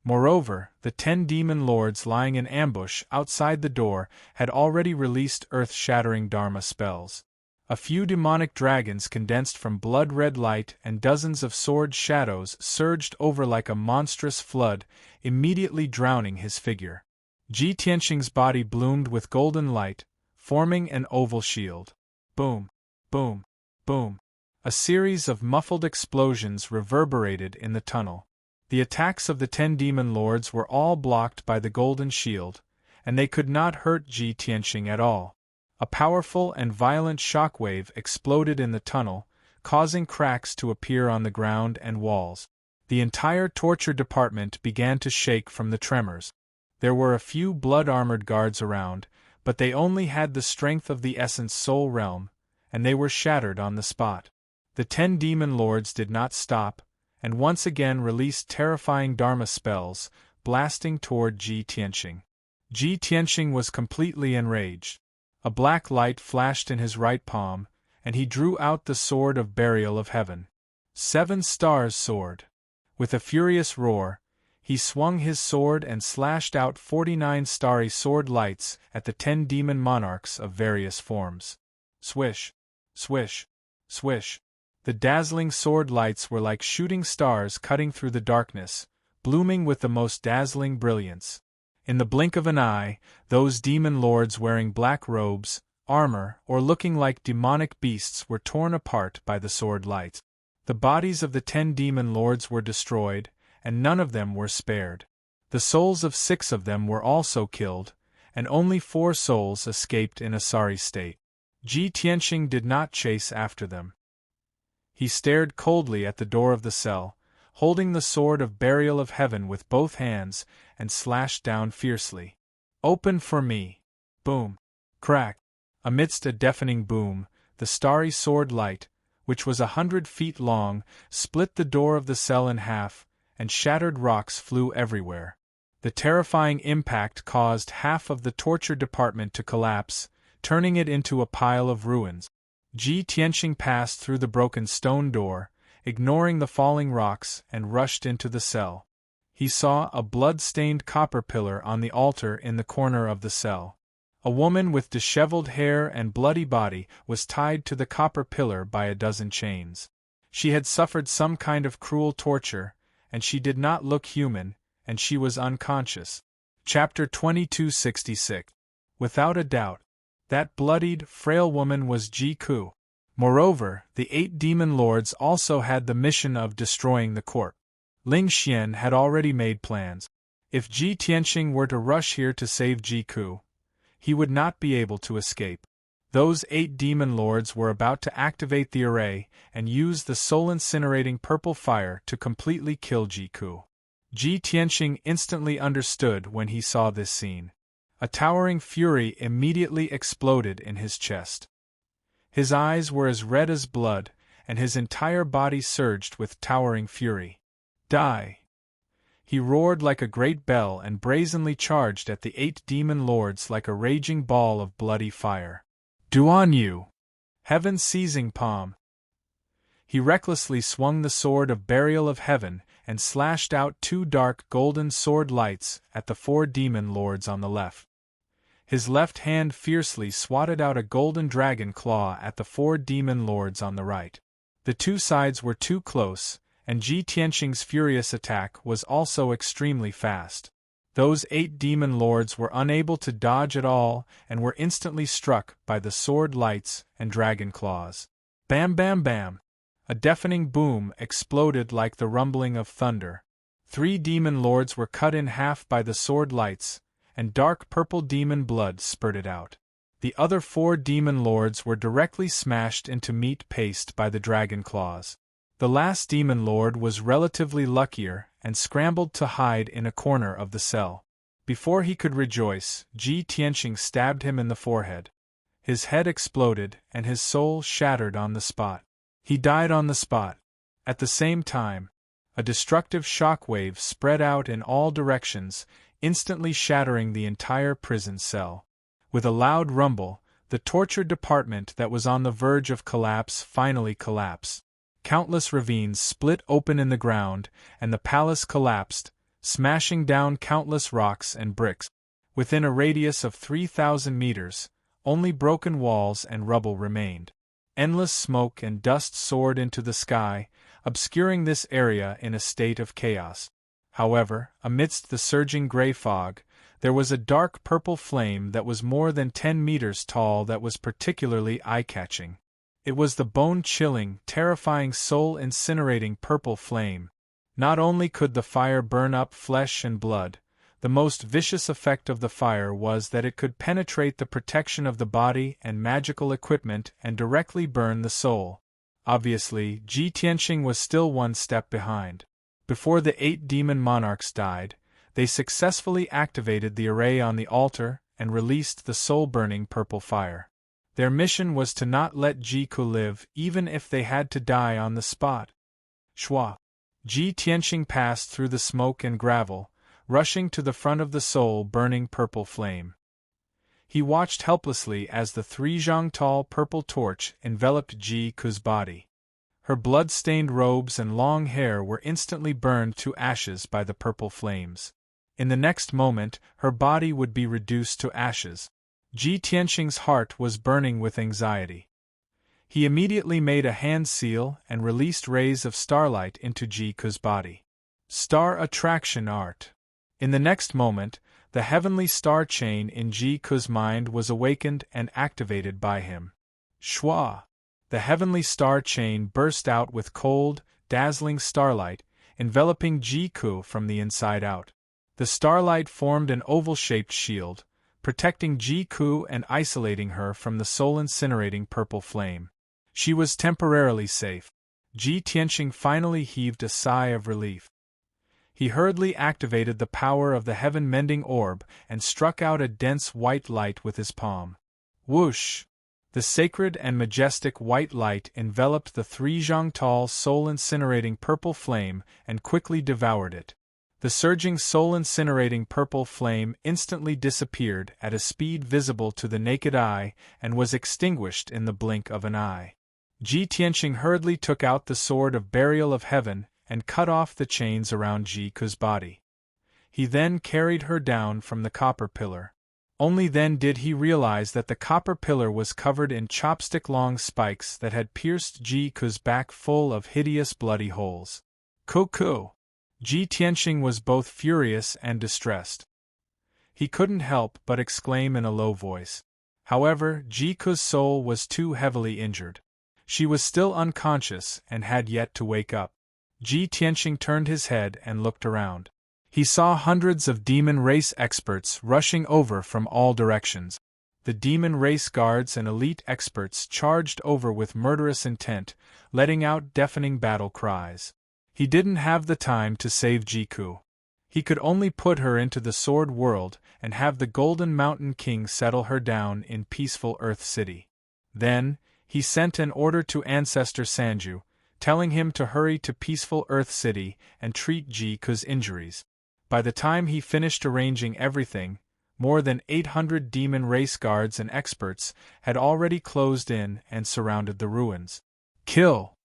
Moreover, the 10 demon lords lying in ambush outside the door had already released earth-shattering Dharma spells. A few demonic dragons condensed from blood-red light and dozens of sword shadows surged over like a monstrous flood, immediately drowning his figure. Ji Tianqing's body bloomed with golden light, forming an oval shield. Boom! Boom! Boom! A series of muffled explosions reverberated in the tunnel. The attacks of the 10 demon lords were all blocked by the golden shield, and they could not hurt Ji Tianqing at all. A powerful and violent shockwave exploded in the tunnel, causing cracks to appear on the ground and walls. The entire torture department began to shake from the tremors. There were a few blood-armored guards around, but they only had the strength of the Essence Soul Realm, and they were shattered on the spot. The 10 demon lords did not stop, and once again released terrifying Dharma spells, blasting toward Ji Tianqing. Ji Tianqing was completely enraged. A black light flashed in his right palm, and he drew out the sword of burial of heaven. 7 Stars Sword. With a furious roar, he swung his sword and slashed out 49 starry sword lights at the 10 demon monarchs of various forms. Swish! Swish! Swish! The dazzling sword lights were like shooting stars cutting through the darkness, blooming with the most dazzling brilliance. In the blink of an eye, those demon lords wearing black robes, armor, or looking like demonic beasts were torn apart by the sword light. The bodies of the 10 demon lords were destroyed, and none of them were spared. The souls of 6 of them were also killed, and only 4 souls escaped in a sorry state. Ji Tianqing did not chase after them. He stared coldly at the door of the cell, holding the sword of burial of heaven with both hands, and slashed down fiercely. Open for me! Boom! Crack! Amidst a deafening boom, the starry sword light, which was 100 feet long, split the door of the cell in half, and shattered rocks flew everywhere. The terrifying impact caused half of the torture department to collapse, turning it into a pile of ruins. Ji Tianqing passed through the broken stone door, ignoring the falling rocks, and rushed into the cell. He saw a blood-stained copper pillar on the altar in the corner of the cell. A woman with disheveled hair and bloody body was tied to the copper pillar by a dozen chains. She had suffered some kind of cruel torture, and she did not look human, and she was unconscious. Chapter 2266. Without a doubt, that bloodied, frail woman was Ji Ku. Moreover, the 8 demon lords also had the mission of destroying the corpse. Ling Xian had already made plans. If Ji Tianqing were to rush here to save Ji Ku, he would not be able to escape. Those 8 demon lords were about to activate the array and use the soul-incinerating purple fire to completely kill Ji Ku. Ji Tianqing instantly understood when he saw this scene. A towering fury immediately exploded in his chest. His eyes were as red as blood, and his entire body surged with towering fury. Die! He roared like a great bell and brazenly charged at the 8 demon lords like a raging ball of bloody fire. Duan Yu! Heaven's seizing palm! He recklessly swung the sword of burial of heaven and slashed out 2 dark golden sword lights at the 4 demon lords on the left. His left hand fiercely swatted out a golden dragon claw at the 4 demon lords on the right. The 2 sides were too close, and Ji Tianqing's furious attack was also extremely fast. Those 8 demon lords were unable to dodge at all and were instantly struck by the sword lights and dragon claws. Bam bam bam! A deafening boom exploded like the rumbling of thunder. 3 demon lords were cut in half by the sword lights, and dark purple demon blood spurted out. The other 4 demon lords were directly smashed into meat paste by the dragon claws. The last demon lord was relatively luckier and scrambled to hide in a corner of the cell. Before he could rejoice, Ji Tianqing stabbed him in the forehead. His head exploded, and his soul shattered on the spot. He died on the spot. At the same time, a destructive shock wave spread out in all directions, instantly shattering the entire prison cell. With a loud rumble, the torture department that was on the verge of collapse finally collapsed. Countless ravines split open in the ground, and the palace collapsed, smashing down countless rocks and bricks. Within a radius of 3,000 meters, only broken walls and rubble remained. Endless smoke and dust soared into the sky, obscuring this area in a state of chaos. However, amidst the surging gray fog, there was a dark purple flame that was more than 10 meters tall that was particularly eye-catching. It was the bone-chilling, terrifying soul-incinerating purple flame. Not only could the fire burn up flesh and blood, the most vicious effect of the fire was that it could penetrate the protection of the body and magical equipment and directly burn the soul. Obviously, Ji Tianqing was still one step behind. Before the 8 demon monarchs died, they successfully activated the array on the altar and released the soul-burning purple fire. Their mission was to not let Jiku live even if they had to die on the spot. Shua. Ji Tianqing passed through the smoke and gravel, rushing to the front of the soul-burning purple flame. He watched helplessly as the 3-zhang-tall purple torch enveloped Jiku's body. Her blood-stained robes and long hair were instantly burned to ashes by the purple flames. In the next moment, her body would be reduced to ashes. Ji Tianqing's heart was burning with anxiety. He immediately made a hand seal and released rays of starlight into Jiku's body. Star attraction art. In the next moment, the heavenly star chain in Jiku's mind was awakened and activated by him. Shua! The heavenly star chain burst out with cold, dazzling starlight, enveloping Jiku from the inside out. The starlight formed an oval-shaped shield, protecting Jiku and isolating her from the soul-incinerating purple flame. She was temporarily safe. Ji Tianqing finally heaved a sigh of relief. He hurriedly activated the power of the heaven-mending orb and struck out a dense white light with his palm. Whoosh! The sacred and majestic white light enveloped the 3-zhang-tall soul-incinerating purple flame and quickly devoured it. The surging soul-incinerating purple flame instantly disappeared at a speed visible to the naked eye and was extinguished in the blink of an eye. Ji Tianqing hurriedly took out the sword of burial of heaven and cut off the chains around Jiku's body. He then carried her down from the copper pillar. Only then did he realize that the copper pillar was covered in chopstick-long spikes that had pierced Jiku's back full of hideous bloody holes. Cuckoo! Ji Tianqing was both furious and distressed. He couldn't help but exclaim in a low voice. However, Jiku's soul was too heavily injured. She was still unconscious and had yet to wake up. Ji Tianqing turned his head and looked around. He saw hundreds of demon race experts rushing over from all directions. The demon race guards and elite experts charged over with murderous intent, letting out deafening battle cries. He didn't have the time to save Jiku. He could only put her into the Sword World and have the Golden Mountain King settle her down in peaceful Earth City. Then, he sent an order to Ancestor Sanju, telling him to hurry to peaceful Earth City and treat Jiku's injuries. By the time he finished arranging everything, more than 800 demon race guards and experts had already closed in and surrounded the ruins. Kill!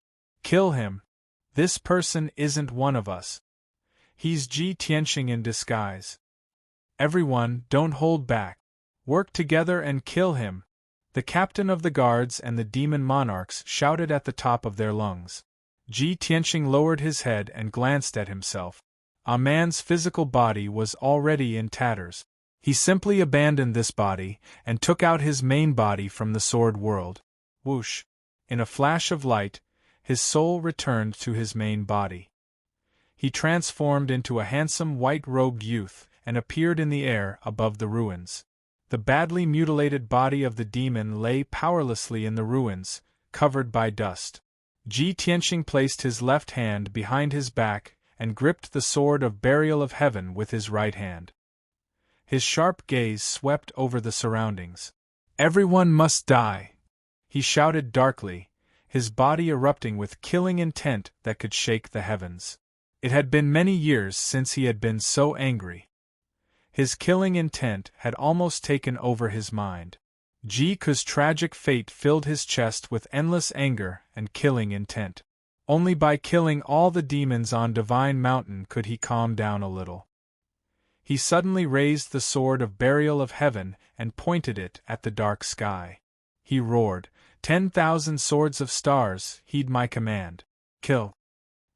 Kill him! This person isn't one of us. He's Ji Tianqing in disguise. Everyone, don't hold back. Work together and kill him! The captain of the guards and the demon monarchs shouted at the top of their lungs. Ji Tianqing lowered his head and glanced at himself. A man's physical body was already in tatters. He simply abandoned this body and took out his main body from the sword world. Whoosh! In a flash of light, his soul returned to his main body. He transformed into a handsome white-robed youth and appeared in the air above the ruins. The badly mutilated body of the demon lay powerlessly in the ruins, covered by dust. Ji Tianqing placed his left hand behind his back and gripped the sword of burial of heaven with his right hand. His sharp gaze swept over the surroundings. "Everyone must die!" he shouted darkly, his body erupting with killing intent that could shake the heavens. It had been many years since he had been so angry. His killing intent had almost taken over his mind. Jiku's tragic fate filled his chest with endless anger and killing intent. Only by killing all the demons on Divine Mountain could he calm down a little. He suddenly raised the sword of burial of heaven and pointed it at the dark sky. He roared, 10,000 swords of stars, heed my command. Kill!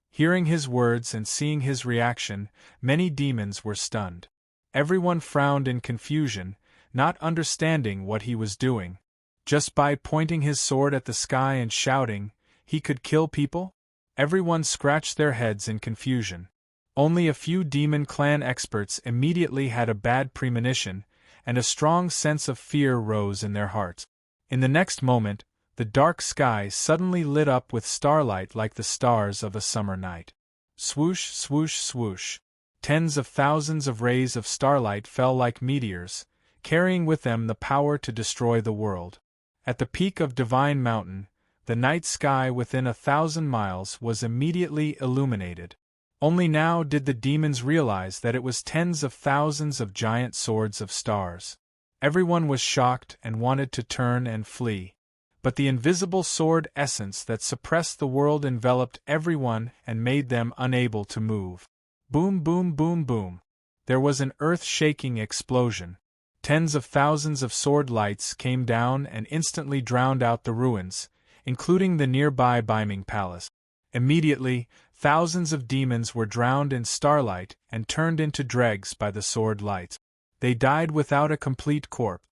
Hearing his words and seeing his reaction, many demons were stunned. Everyone frowned in confusion, not understanding what he was doing. Just by pointing his sword at the sky and shouting, he could kill people? Everyone scratched their heads in confusion. Only a few demon clan experts immediately had a bad premonition, and a strong sense of fear rose in their hearts. In the next moment, the dark sky suddenly lit up with starlight like the stars of a summer night. Swoosh, swoosh, swoosh. Tens of thousands of rays of starlight fell like meteors, carrying with them the power to destroy the world. At the peak of Divine Mountain, the night sky within 1,000 miles was immediately illuminated. Only now did the demons realize that it was tens of thousands of giant swords of stars. Everyone was shocked and wanted to turn and flee. But the invisible sword essence that suppressed the world enveloped everyone and made them unable to move. Boom, boom, boom, boom. There was an earth-shaking explosion. Tens of thousands of sword lights came down and instantly drowned out the ruins, including the nearby Beiming Palace. Immediately, thousands of demons were drowned in starlight and turned into dregs by the sword lights. They died without a complete corpse.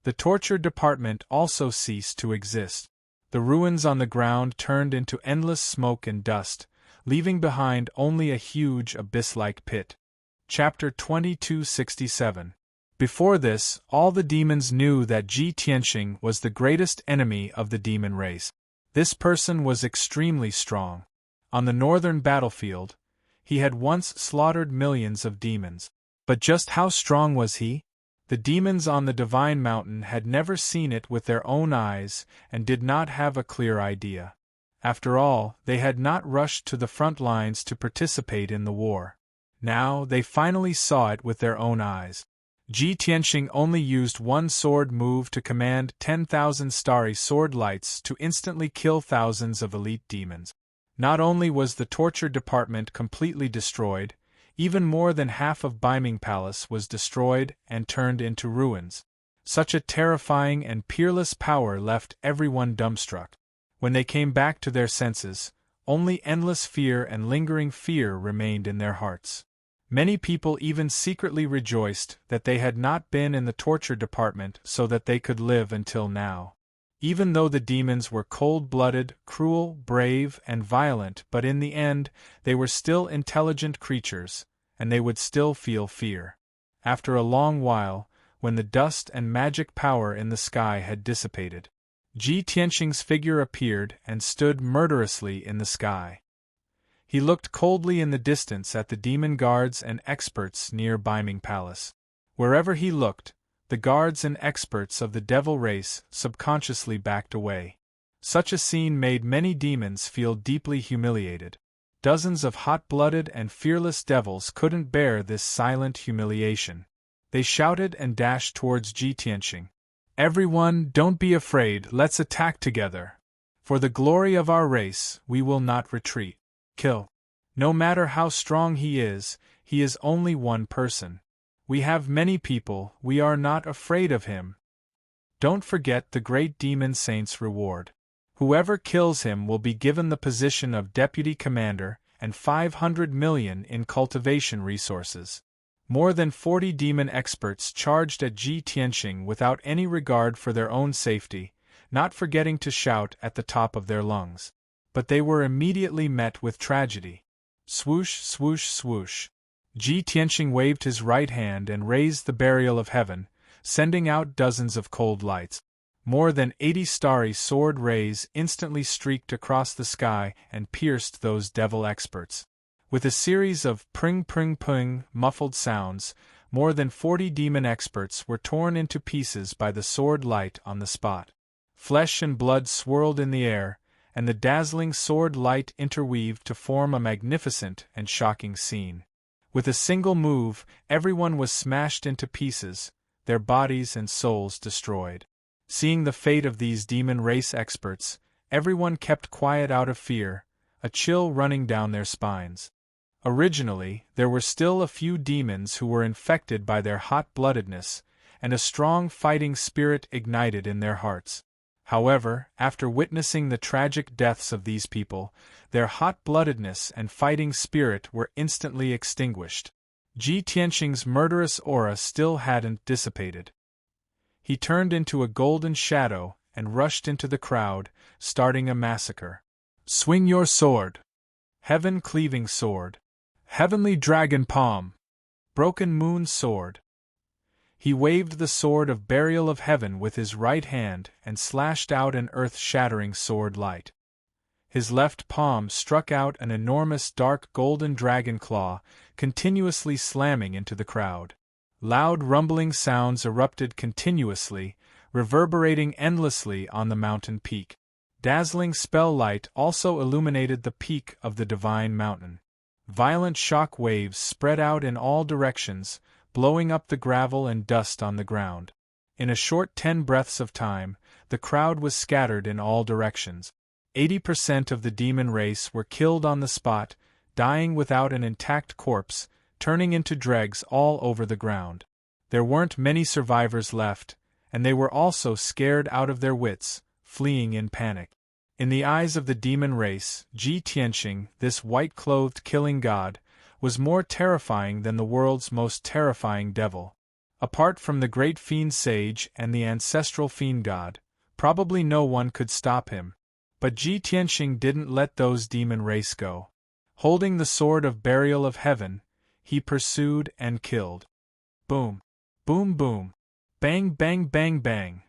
The torture department also ceased to exist. The ruins on the ground turned into endless smoke and dust, leaving behind only a huge abyss-like pit. Chapter 2267. Before this, all the demons knew that Ji Tianxing was the greatest enemy of the demon race. This person was extremely strong. On the northern battlefield, he had once slaughtered millions of demons. But just how strong was he? The demons on the Divine Mountain had never seen it with their own eyes and did not have a clear idea. After all, they had not rushed to the front lines to participate in the war. Now, they finally saw it with their own eyes. Ji Tianxing only used one sword move to command 10,000 starry sword lights to instantly kill thousands of elite demons. Not only was the torture department completely destroyed, even more than half of Beiming Palace was destroyed and turned into ruins. Such a terrifying and peerless power left everyone dumbstruck. When they came back to their senses, only endless fear and lingering fear remained in their hearts. Many people even secretly rejoiced that they had not been in the torture department so that they could live until now. Even though the demons were cold-blooded, cruel, brave, and violent, but in the end, they were still intelligent creatures, and they would still feel fear. After a long while, when the dust and magic power in the sky had dissipated, Ji Tianxing's figure appeared and stood murderously in the sky. He looked coldly in the distance at the demon guards and experts near Beiming Palace. Wherever he looked, the guards and experts of the devil race subconsciously backed away. Such a scene made many demons feel deeply humiliated. Dozens of hot-blooded and fearless devils couldn't bear this silent humiliation. They shouted and dashed towards Ji Tianxing. "Everyone, don't be afraid, let's attack together. For the glory of our race, we will not retreat. Kill. No matter how strong he is only one person. We have many people, we are not afraid of him. Don't forget the great demon saint's reward. Whoever kills him will be given the position of deputy commander and 500 million in cultivation resources." More than 40 demon experts charged at Ji Tianxing without any regard for their own safety, not forgetting to shout at the top of their lungs. But they were immediately met with tragedy. Swoosh, swoosh, swoosh. Ji Tianxing waved his right hand and raised the burial of heaven, sending out dozens of cold lights. More than 80 starry sword rays instantly streaked across the sky and pierced those devil experts. With a series of pring pring pring muffled sounds, more than 40 demon experts were torn into pieces by the sword light on the spot. Flesh and blood swirled in the air, and the dazzling sword light interweaved to form a magnificent and shocking scene. With a single move, everyone was smashed into pieces, their bodies and souls destroyed. Seeing the fate of these demon race experts, everyone kept quiet out of fear, a chill running down their spines. Originally, there were still a few demons who were infected by their hot-bloodedness, and a strong fighting spirit ignited in their hearts. However, after witnessing the tragic deaths of these people, their hot-bloodedness and fighting spirit were instantly extinguished. Ji Tianqing's murderous aura still hadn't dissipated. He turned into a golden shadow and rushed into the crowd, starting a massacre. Swing your sword! Heaven-cleaving sword! Heavenly dragon palm! Broken moon sword! He waved the sword of burial of heaven with his right hand and slashed out an earth-shattering sword light. His left palm struck out an enormous dark golden dragon claw, continuously slamming into the crowd. Loud rumbling sounds erupted continuously, reverberating endlessly on the mountain peak. Dazzling spell light also illuminated the peak of the divine mountain. Violent shock waves spread out in all directions, blowing up the gravel and dust on the ground. In a short 10 breaths of time, the crowd was scattered in all directions. 80% of the demon race were killed on the spot, dying without an intact corpse, turning into dregs all over the ground. There weren't many survivors left, and they were also scared out of their wits, fleeing in panic. In the eyes of the demon race, Ji Tianqing, this white-clothed killing god, was more terrifying than the world's most terrifying devil. Apart from the great fiend sage and the ancestral fiend god, probably no one could stop him. But Ji Tianqing didn't let those demon race go. Holding the sword of burial of heaven, he pursued and killed. Boom! Boom boom! Bang bang bang bang!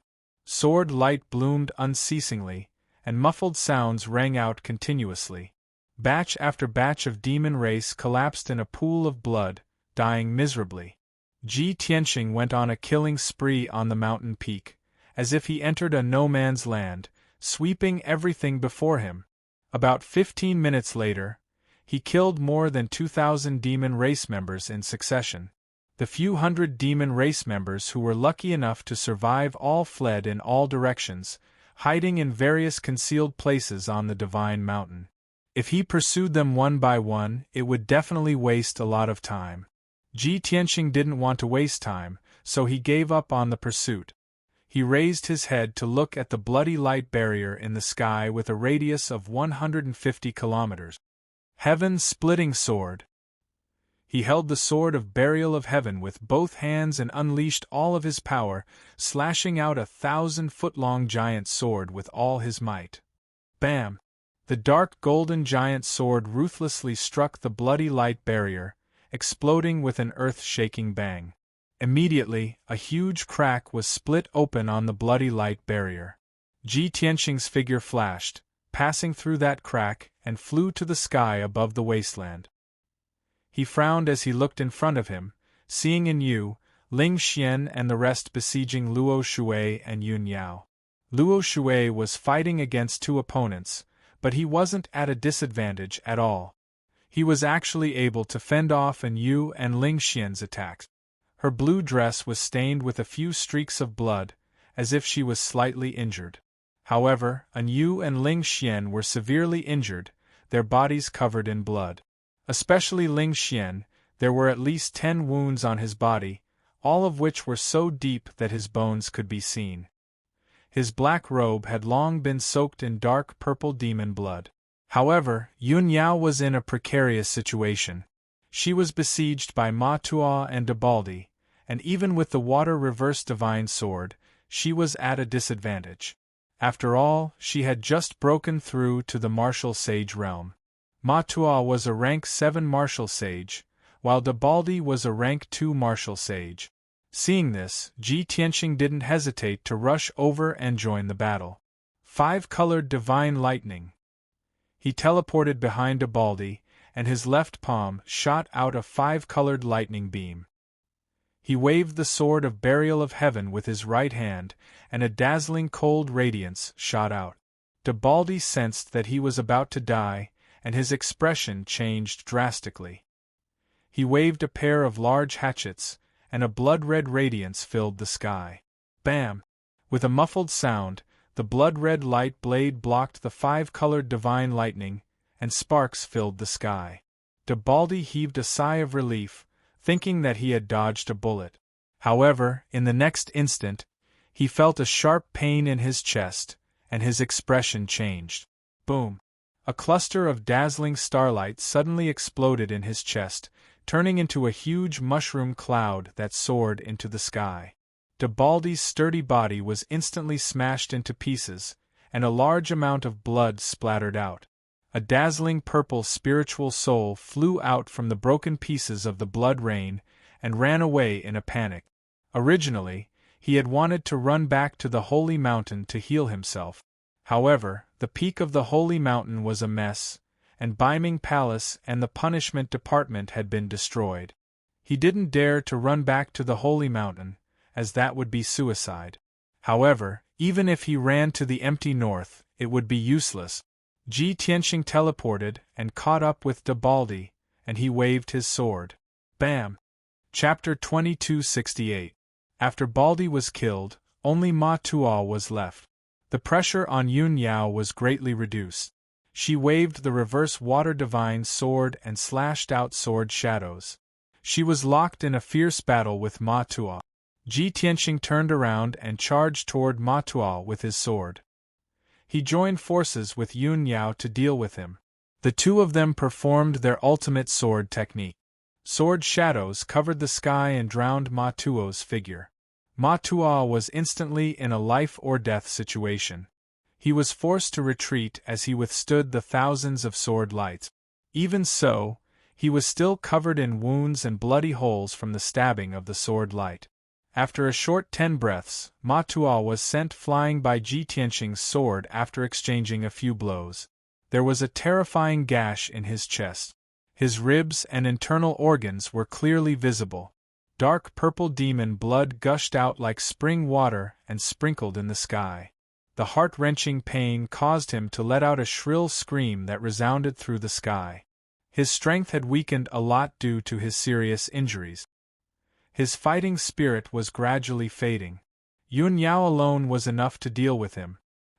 Sword light bloomed unceasingly, and muffled sounds rang out continuously. Batch after batch of demon race collapsed in a pool of blood, dying miserably. Ji Tianqing went on a killing spree on the mountain peak, as if he entered a no-man's land, sweeping everything before him. About 15 minutes later, he killed more than 2,000 demon race members in succession. The few hundred demon race members who were lucky enough to survive all fled in all directions, hiding in various concealed places on the divine mountain. If he pursued them one by one, it would definitely waste a lot of time. Ji Tianqing didn't want to waste time, so he gave up on the pursuit. He raised his head to look at the bloody light barrier in the sky with a radius of 150 kilometers. Heaven-splitting sword! He held the sword of burial of heaven with both hands and unleashed all of his power, slashing out a 1,000-foot-long giant sword with all his might. Bam! The dark golden giant sword ruthlessly struck the bloody light barrier, exploding with an earth-shaking bang. Immediately, a huge crack was split open on the bloody light barrier. Ji Tianqing's figure flashed, passing through that crack, and flew to the sky above the wasteland. He frowned as he looked in front of him, seeing in Yu, Ling Xian and the rest besieging Luo Shui and Yun Yao. Luo Shui was fighting against 2 opponents, but he wasn't at a disadvantage at all. He was actually able to fend off Yu and Ling Xian's attacks. Her blue dress was stained with a few streaks of blood, as if she was slightly injured. However, Yu and Ling Xian were severely injured, their bodies covered in blood. Especially Ling Xian, there were at least 10 wounds on his body, all of which were so deep that his bones could be seen. His black robe had long been soaked in dark purple demon blood. However, Yun Yao was in a precarious situation. She was besieged by Ma Tuo and Debaldi, and even with the water-reverse divine sword, she was at a disadvantage. After all, she had just broken through to the martial sage realm. Ma Tuo was a rank 7 martial sage, while Debaldi was a rank 2 martial sage. Seeing this, Ji Tianqing didn't hesitate to rush over and join the battle. 5-colored divine lightning. He teleported behind Debaldi, and his left palm shot out a 5-colored lightning beam. He waved the sword of burial of heaven with his right hand, and a dazzling cold radiance shot out. Debalde sensed that he was about to die, and his expression changed drastically. He waved a pair of large hatchets, and a blood-red radiance filled the sky. Bam! With a muffled sound, the blood-red light blade blocked the 5-colored divine lightning, and sparks filled the sky. Debalde heaved a sigh of relief, thinking that he had dodged a bullet. However, in the next instant, he felt a sharp pain in his chest, and his expression changed. Boom! A cluster of dazzling starlight suddenly exploded in his chest, turning into a huge mushroom cloud that soared into the sky. Debalde's sturdy body was instantly smashed into pieces, and a large amount of blood splattered out. A dazzling purple spiritual soul flew out from the broken pieces of the blood rain, and ran away in a panic. Originally, he had wanted to run back to the holy mountain to heal himself. However, the peak of the holy mountain was a mess, and Biming Palace and the punishment department had been destroyed. He didn't dare to run back to the holy mountain, as that would be suicide. However, even if he ran to the empty north, it would be useless. Ji Tianxing teleported and caught up with Debalde, and he waved his sword. Bam! Chapter 2268. After Baldi was killed, only Ma Tuo was left. The pressure on Yun Yao was greatly reduced. She waved the reverse water divine sword and slashed out sword shadows. She was locked in a fierce battle with Ma Tuo. Ji Tianxing turned around and charged toward Ma Tuo with his sword. He joined forces with Yun Yao to deal with him. The two of them performed their ultimate sword technique. Sword shadows covered the sky and drowned Ma Tuo's figure. Ma Tuo was instantly in a life-or-death situation. He was forced to retreat as he withstood the thousands of sword lights. Even so, he was still covered in wounds and bloody holes from the stabbing of the sword light. After a short 10 breaths, Ma Tuo was sent flying by Ji Tianxing's sword after exchanging a few blows. There was a terrifying gash in his chest. His ribs and internal organs were clearly visible. Dark purple demon blood gushed out like spring water and sprinkled in the sky. The heart-wrenching pain caused him to let out a shrill scream that resounded through the sky. His strength had weakened a lot due to his serious injuries. His fighting spirit was gradually fading. Yun Yao alone was enough to deal with him.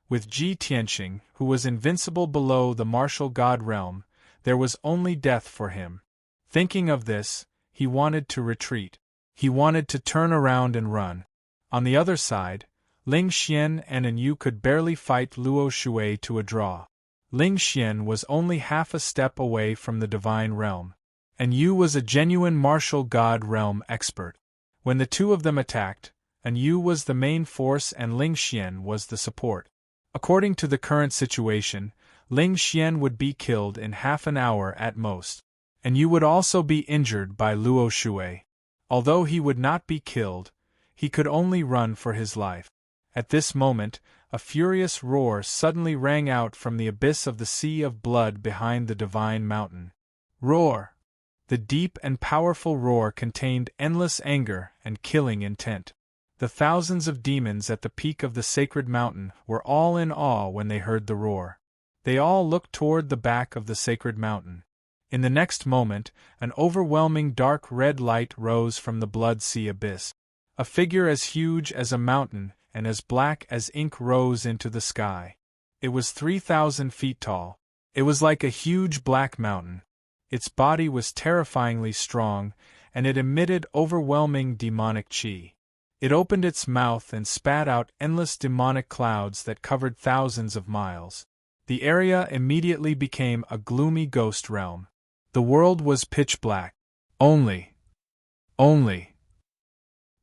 With Ji Tianxing, who was invincible below the martial god realm, there was only death for him. Thinking of this, he wanted to retreat. He wanted to turn around and run. On the other side, Ling Xian and An Yu could barely fight Luo Shui to a draw. Ling Xian was only half a step away from the divine realm. An Yu was a genuine martial god realm expert. When the two of them attacked, An Yu was the main force and Ling Xian was the support. According to the current situation, Ling Xian would be killed in half an hour at most. An Yu would also be injured by Luo Shui. Although he would not be killed, he could only run for his life. At this moment, a furious roar suddenly rang out from the abyss of the sea of blood behind the divine mountain. Roar! The deep and powerful roar contained endless anger and killing intent. The thousands of demons at the peak of the sacred mountain were all in awe when they heard the roar. They all looked toward the back of the sacred mountain. In the next moment, an overwhelming dark red light rose from the blood sea abyss. A figure as huge as a mountain and as black as ink rose into the sky. It was 3,000 feet tall. It was like a huge black mountain. Its body was terrifyingly strong, and it emitted overwhelming demonic chi. It opened its mouth and spat out endless demonic clouds that covered thousands of miles. The area immediately became a gloomy ghost realm. The world was pitch black. Only.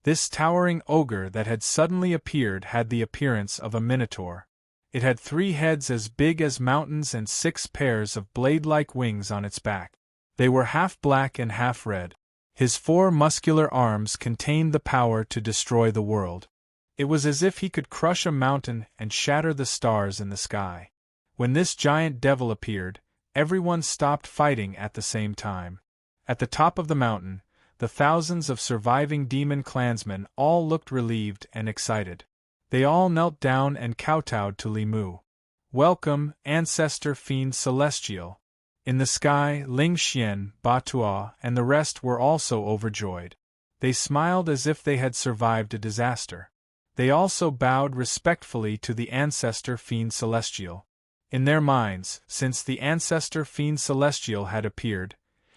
This towering ogre that had suddenly appeared had the appearance of a minotaur. It had 3 heads as big as mountains and 6 pairs of blade-like wings on its back. They were half black and half red. His 4 muscular arms contained the power to destroy the world. It was as if he could crush a mountain and shatter the stars in the sky. When this giant devil appeared, Everyone stopped fighting at the same time. At the top of the mountain, the thousands of surviving demon clansmen all looked relieved and excited. They all knelt down and kowtowed to Limu. "Welcome, ancestor fiend celestial." In the sky, Ling Xian, Ba Tuo, and the rest were also overjoyed. They smiled as if they had survived a disaster. They also bowed respectfully to the ancestor fiend celestial. In their minds, since the ancestor fiend celestial had appeared,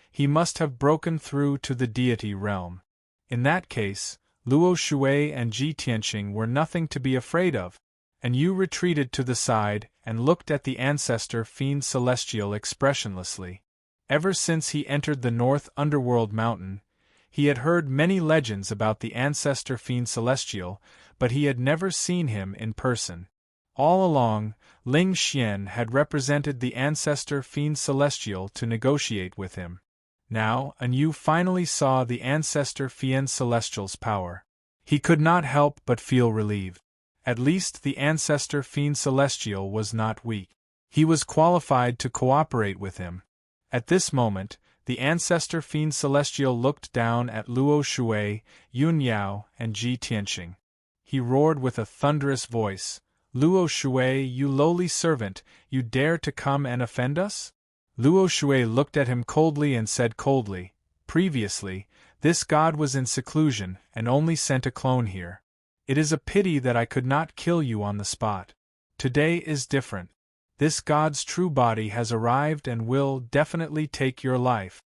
he must have broken through to the deity realm. In that case, Luo Shui and Ji Tianqing were nothing to be afraid of, and Yu retreated to the side and looked at the ancestor fiend celestial expressionlessly. Ever since he entered the North Underworld Mountain, he had heard many legends about the ancestor fiend celestial, but he had never seen him in person. All along, Ling Xian had represented the ancestor fiend celestial to negotiate with him. Now, Yu finally saw the ancestor fiend celestial's power. He could not help but feel relieved. At least the ancestor fiend celestial was not weak. He was qualified to cooperate with him. At this moment, the ancestor fiend celestial looked down at Luo Shui, Yun Yao, and Ji Tianqing. He roared with a thunderous voice, "Luo Shui, you lowly servant, you dare to come and offend us?" Luo Shui looked at him coldly and said coldly, "Previously, this god was in seclusion and only sent a clone here. It is a pity that I could not kill you on the spot. Today is different. This god's true body has arrived and will definitely take your life."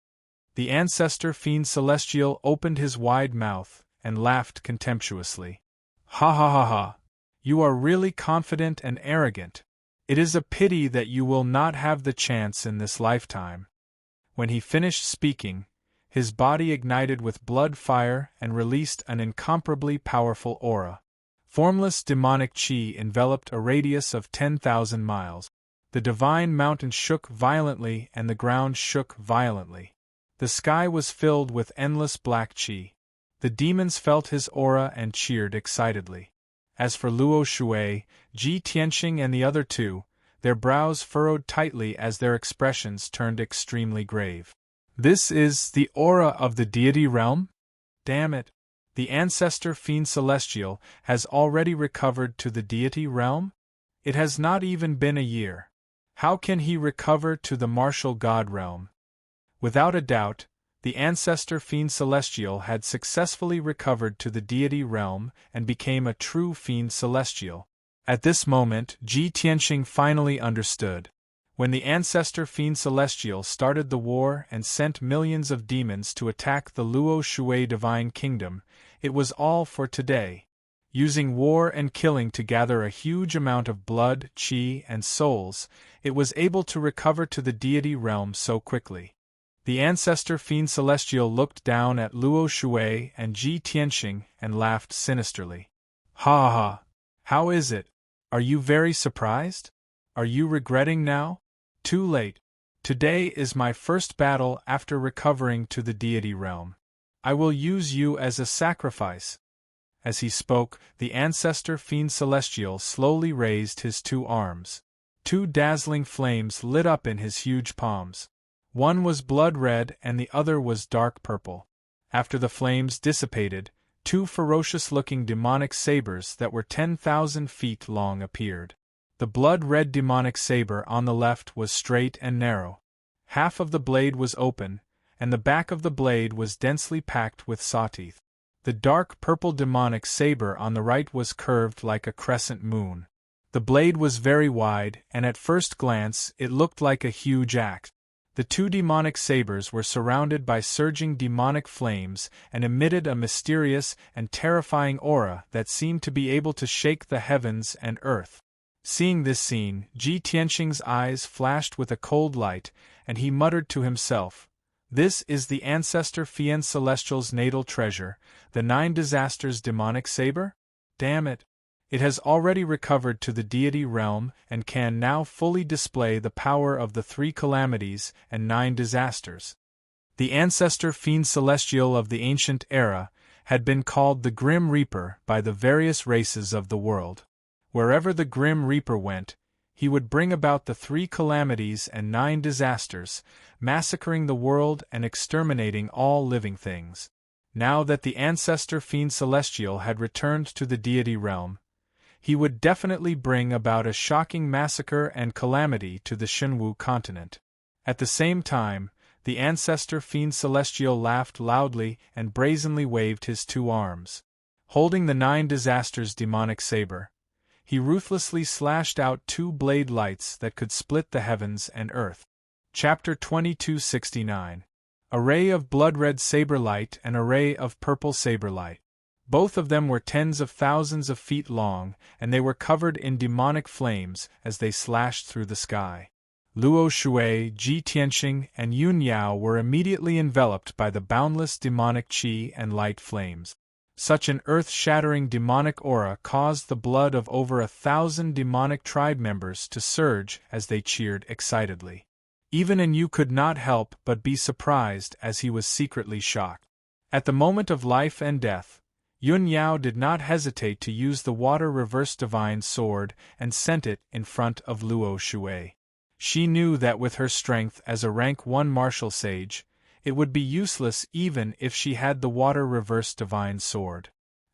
The ancestor fiend celestial opened his wide mouth and laughed contemptuously. "Ha ha ha ha! You are really confident and arrogant. It is a pity that you will not have the chance in this lifetime." When he finished speaking, his body ignited with blood fire and released an incomparably powerful aura. Formless demonic chi enveloped a radius of 10,000 miles. The divine mountain shook violently and the ground shook violently. The sky was filled with endless black chi. The demons felt his aura and cheered excitedly. As for Luo Shui, Ji Tianqing and the other two, their brows furrowed tightly as their expressions turned extremely grave. "This is the aura of the deity realm? Damn it! The ancestor fiend celestial has already recovered to the deity realm? It has not even been a year. How can he recover to the martial god realm?" Without a doubt, the ancestor fiend celestial had successfully recovered to the deity realm and became a true fiend celestial. At this moment, Ji Tianqing finally understood. When the ancestor fiend celestial started the war and sent millions of demons to attack the Luo Shui divine kingdom, it was all for today. Using war and killing to gather a huge amount of blood, chi, and souls, it was able to recover to the deity realm so quickly. The ancestor fiend celestial looked down at Luo Shui and Ji Tianqing and laughed sinisterly. "Ha ha ha! How is it? Are you very surprised? Are you regretting now? Too late. Today is my first battle after recovering to the deity realm. I will use you as a sacrifice." As he spoke, the ancestor fiend celestial slowly raised his two arms. Two dazzling flames lit up in his huge palms. One was blood red and the other was dark purple. After the flames dissipated, two ferocious-looking demonic sabers that were 10,000 feet long appeared. The blood-red demonic saber on the left was straight and narrow. Half of the blade was open, and the back of the blade was densely packed with saw-teeth. The dark purple demonic saber on the right was curved like a crescent moon. The blade was very wide, and at first glance it looked like a huge axe. The two demonic sabers were surrounded by surging demonic flames and emitted a mysterious and terrifying aura that seemed to be able to shake the heavens and earth. Seeing this scene, Ji Tianqing's eyes flashed with a cold light, and he muttered to himself, "This is the ancestor fiend celestial's natal treasure, the 9 disasters demonic saber? Damn it! It has already recovered to the deity realm and can now fully display the power of the 3 calamities and 9 disasters." The ancestor fiend celestial of the ancient era had been called the Grim Reaper by the various races of the world. Wherever the Grim Reaper went, he would bring about the 3 calamities and 9 disasters, massacring the world and exterminating all living things. Now that the ancestor fiend celestial had returned to the deity realm, he would definitely bring about a shocking massacre and calamity to the Shenwu continent. At the same time, the ancestor fiend celestial laughed loudly and brazenly waved his 2 arms. Holding the 9 disasters demonic saber, he ruthlessly slashed out 2 blade lights that could split the heavens and earth. Chapter 2269. A ray of blood-red saber light and a ray of purple saber light. Both of them were tens of thousands of feet long, and they were covered in demonic flames as they slashed through the sky. Luo Shui, Ji Tianxing, and Yun Yao were immediately enveloped by the boundless demonic qi and light flames. Such an earth-shattering demonic aura caused the blood of over 1,000 demonic tribe members to surge as they cheered excitedly. Even Yu could not help but be surprised as he was secretly shocked. At the moment of life and death, Yun Yao did not hesitate to use the water reverse divine sword and sent it in front of Luo Shui. She knew that with her strength as a rank 1 martial sage, it would be useless even if she had the water reverse divine sword.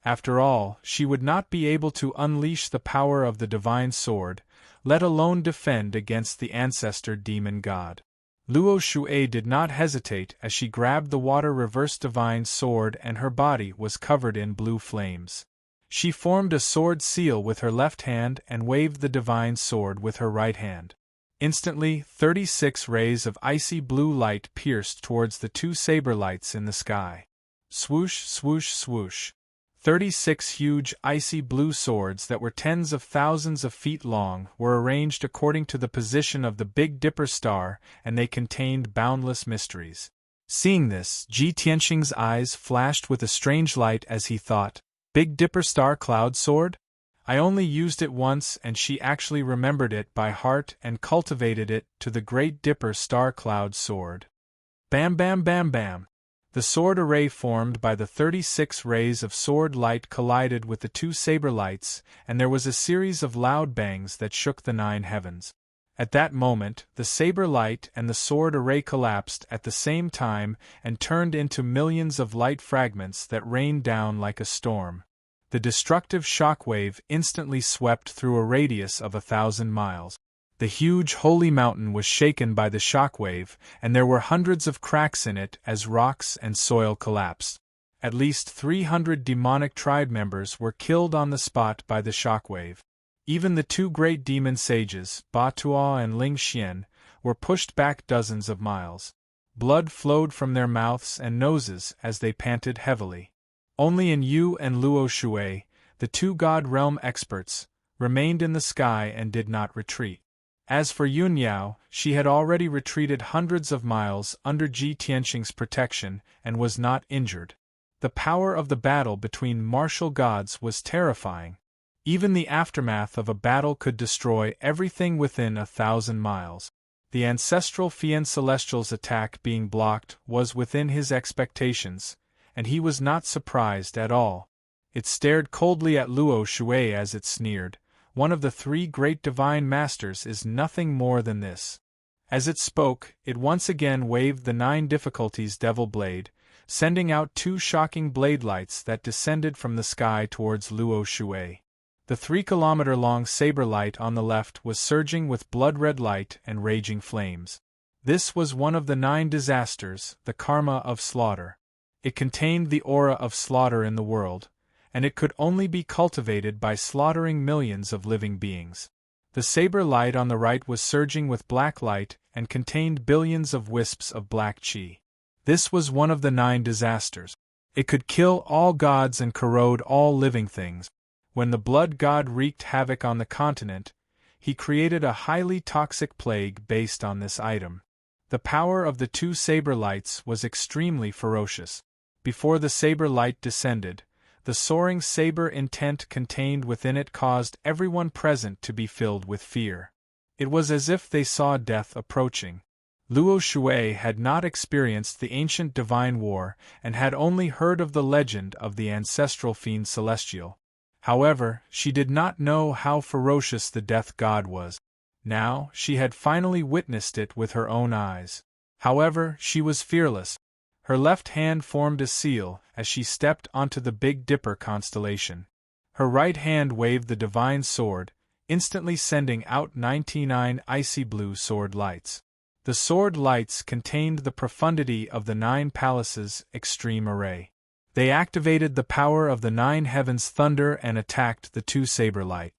After all, she would not be able to unleash the power of the divine sword, let alone defend against the ancestor demon god. Luo Shui did not hesitate as she grabbed the water reverse divine sword and her body was covered in blue flames. She formed a sword seal with her left hand and waved the divine sword with her right hand. Instantly, 36 rays of icy blue light pierced towards the 2 saber lights in the sky. Swoosh, swoosh, swoosh. 36 huge icy blue swords that were tens of thousands of feet long were arranged according to the position of the Big Dipper star, and they contained boundless mysteries. Seeing this, Ji Tianxing's eyes flashed with a strange light as he thought, Big Dipper star cloud sword? I only used it once and she actually remembered it by heart and cultivated it to the Great Dipper star cloud sword. Bam bam bam bam! The sword array formed by the 36 rays of sword light collided with the 2 saber lights, and there was a series of loud bangs that shook the 9 heavens. At that moment, the saber light and the sword array collapsed at the same time and turned into millions of light fragments that rained down like a storm. The destructive shockwave instantly swept through a radius of 1,000 miles. The huge holy mountain was shaken by the shockwave, and there were hundreds of cracks in it as rocks and soil collapsed. At least 300 demonic tribe members were killed on the spot by the shockwave. Even the 2 great demon sages, Ba Tuo and Ling Xian, were pushed back dozens of miles. Blood flowed from their mouths and noses as they panted heavily. Only Yu and Luo Shui, the 2 God Realm experts, remained in the sky and did not retreat. As for Yun Yao, she had already retreated hundreds of miles under Ji Tianxing's protection and was not injured. The power of the battle between martial gods was terrifying. Even the aftermath of a battle could destroy everything within 1,000 miles. The ancestral Fiend Celestial's attack being blocked was within his expectations, and he was not surprised at all. It stared coldly at Luo Shui as it sneered. One of the 3 great divine masters is nothing more than this. As it spoke, it once again waved the 9 difficulties devil blade, sending out 2 shocking blade lights that descended from the sky towards Luo Shui. The 3-kilometer-long saber light on the left was surging with blood-red light and raging flames. This was one of the 9 disasters, the karma of slaughter. It contained the aura of slaughter in the world, and it could only be cultivated by slaughtering millions of living beings. The saber light on the right was surging with black light and contained billions of wisps of black qi. This was one of the 9 disasters. It could kill all gods and corrode all living things. When the blood god wreaked havoc on the continent, he created a highly toxic plague based on this item. The power of the 2 saber lights was extremely ferocious. Before the saber light descended, the soaring saber intent contained within it caused everyone present to be filled with fear. It was as if they saw death approaching. Luo Shui had not experienced the ancient divine war and had only heard of the legend of the ancestral fiend celestial. However, she did not know how ferocious the death god was. Now, she had finally witnessed it with her own eyes. However, she was fearless. Her left hand formed a seal as she stepped onto the Big Dipper constellation. Her right hand waved the divine sword, instantly sending out 99 icy blue sword lights. The sword lights contained the profundity of the 9 palaces' extreme array. They activated the power of the 9 heavens' thunder and attacked the 2 saber light.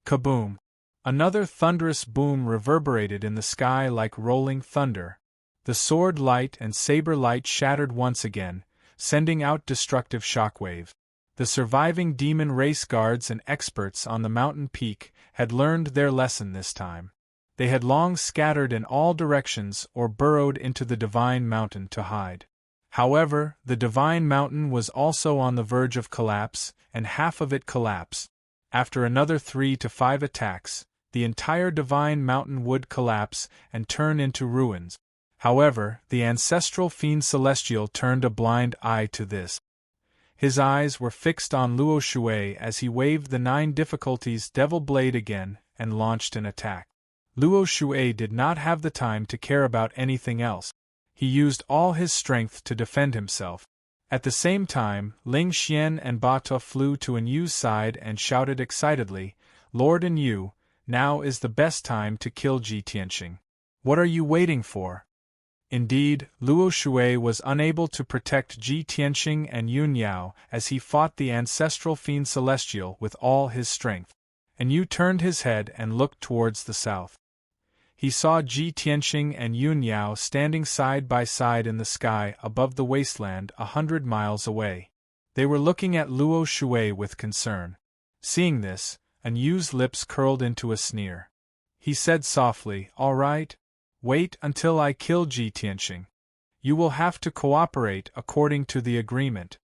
Kaboom! Another thunderous boom reverberated in the sky like rolling thunder. The sword light and saber light shattered once again, sending out destructive shockwaves. The surviving demon race guards and experts on the mountain peak had learned their lesson this time. They had long scattered in all directions or burrowed into the divine mountain to hide. However, the divine mountain was also on the verge of collapse, and half of it collapsed. After another 3 to 5 attacks, the entire divine mountain would collapse and turn into ruins. However, the ancestral fiend celestial turned a blind eye to this. His eyes were fixed on Luo Shui as he waved the 9 difficulties devil blade again and launched an attack. Luo Shui did not have the time to care about anything else. He used all his strength to defend himself. At the same time, Ling Xian and Ba Tu flew to An Yu's side and shouted excitedly, "Lord An Yu, now is the best time to kill Ji Tianxing. What are you waiting for?" Indeed, Luo Shui was unable to protect Ji Tianxing and Yun Yao as he fought the ancestral fiend celestial with all his strength. An Yu turned his head and looked towards the south. He saw Ji Tianxing and Yun Yao standing side by side in the sky above the wasteland 100 miles away. They were looking at Luo Shui with concern. Seeing this, An Yu's lips curled into a sneer. He said softly, "All right. Wait until I kill Ji Tianxing. You will have to cooperate according to the agreement."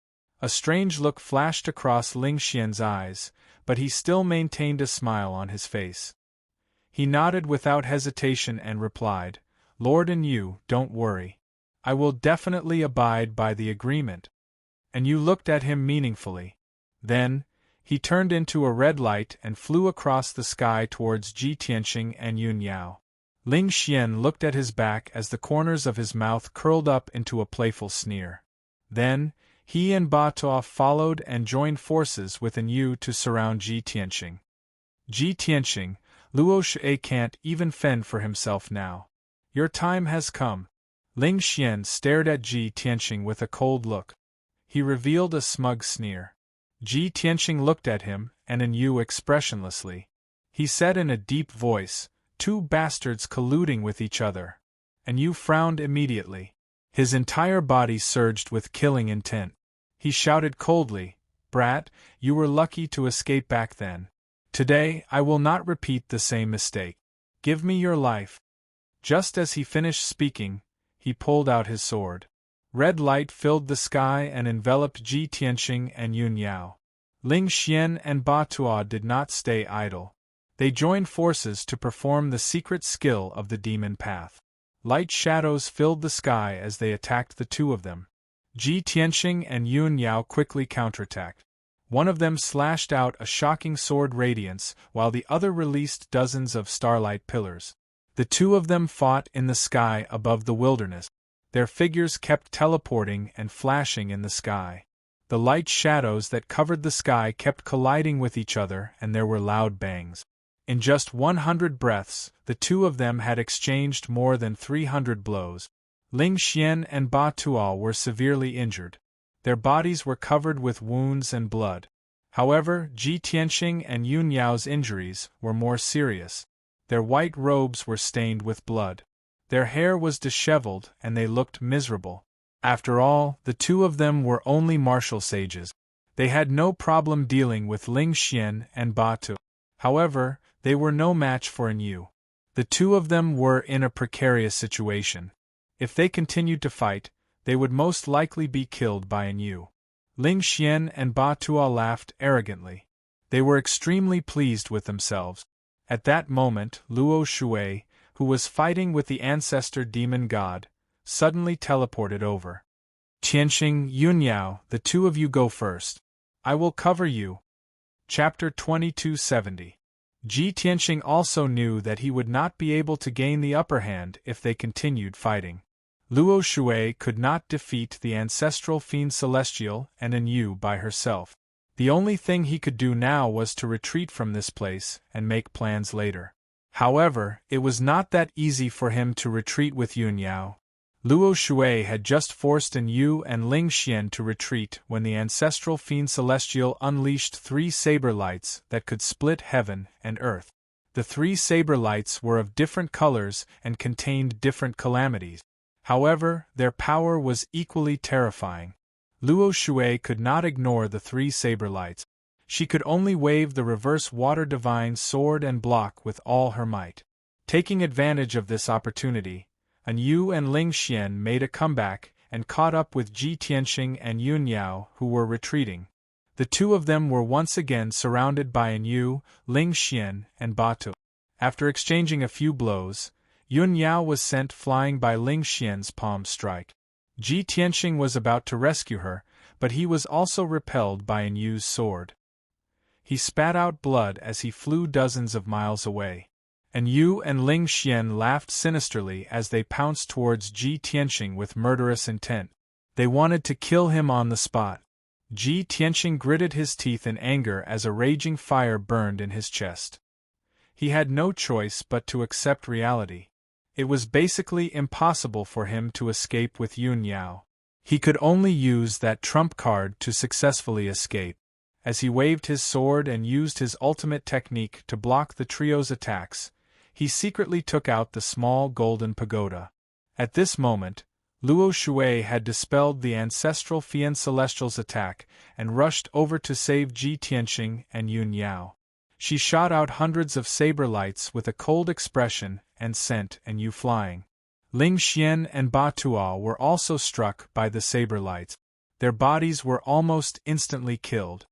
A strange look flashed across Ling Xian's eyes, but he still maintained a smile on his face. He nodded without hesitation and replied, "Lord An Yu, don't worry. I will definitely abide by the agreement." An Yu looked at him meaningfully. Then, he turned into a red light and flew across the sky towards Ji Tianxing and Yun Yao. Ling Xian looked at his back as the corners of his mouth curled up into a playful sneer. Then, he and Ba Tu followed and joined forces with An Yu to surround Ji Tianxing. "Ji Tianxing, Luo Shui can't even fend for himself now. Your time has come." Ling Xian stared at Ji Tianxing with a cold look. He revealed a smug sneer. Ji Tianxing looked at him and An Yu expressionlessly. He said in a deep voice, "Two bastards colluding with each other." An Yu frowned immediately. His entire body surged with killing intent. He shouted coldly, "Brat, you were lucky to escape back then. Today, I will not repeat the same mistake. Give me your life." Just as he finished speaking, he pulled out his sword. Red light filled the sky and enveloped Ji Tianxing and Yun Yao. Ling Xian and Ba Tu did not stay idle. They joined forces to perform the secret skill of the demon path. Light shadows filled the sky as they attacked the two of them. Ji Tianxing and Yun Yao quickly counterattacked. One of them slashed out a shocking sword radiance, while the other released dozens of starlight pillars. The two of them fought in the sky above the wilderness. Their figures kept teleporting and flashing in the sky. The light shadows that covered the sky kept colliding with each other, and there were loud bangs. In just 100 breaths, the two of them had exchanged more than 300 blows. Ling Xian and Ba Tu were severely injured. Their bodies were covered with wounds and blood. However, Ji Tianxing and Yun Yao's injuries were more serious. Their white robes were stained with blood. Their hair was disheveled and they looked miserable. After all, the two of them were only martial sages. They had no problem dealing with Ling Xian and Ba Tu. However, they were no match for An Yu. The two of them were in a precarious situation. If they continued to fight, they would most likely be killed by An Yu. Ling Xian and Ba Tu laughed arrogantly. They were extremely pleased with themselves. At that moment, Luo Shui, who was fighting with the ancestor demon god, suddenly teleported over. "Tianxing, Yun Yao, the two of you go first. I will cover you." Chapter 2270. Ji Tianxing also knew that he would not be able to gain the upper hand if they continued fighting. Luo Shui could not defeat the ancestral fiend celestial and Yu by herself. The only thing he could do now was to retreat from this place and make plans later. However, it was not that easy for him to retreat with Yun Yao. Luo Shui had just forced Yu and Ling Xian to retreat when the ancestral fiend celestial unleashed 3 saber lights that could split heaven and earth. The 3 saber lights were of different colors and contained different calamities. However, their power was equally terrifying. Luo Shui could not ignore the 3 saber lights. She could only wave the reverse water divine sword and block with all her might. Taking advantage of this opportunity, Yu and Ling Xian made a comeback and caught up with Ji Tianxing and Yun Yao, who were retreating. The 2 of them were once again surrounded by Yu, Ling Xian, and Batu. After exchanging a few blows, Yun Yao was sent flying by Ling Xian's palm strike. Ji Tianxing was about to rescue her, but he was also repelled by Yu's sword. He spat out blood as he flew dozens of miles away. Yu and Ling Xian laughed sinisterly as they pounced towards Ji Tianxing with murderous intent. They wanted to kill him on the spot. Ji Tianxing gritted his teeth in anger as a raging fire burned in his chest. He had no choice but to accept reality. It was basically impossible for him to escape with Yun Yao. He could only use that trump card to successfully escape. As he waved his sword and used his ultimate technique to block the trio's attacks, he secretly took out the small golden pagoda. At this moment, Luo Shui had dispelled the ancestral fiend celestial's attack and rushed over to save Ji Tianxing and Yun Yao. She shot out hundreds of saber lights with a cold expression and sent Yu flying. Ling Xian and Ba Tuo were also struck by the saber lights. Their bodies were almost instantly killed.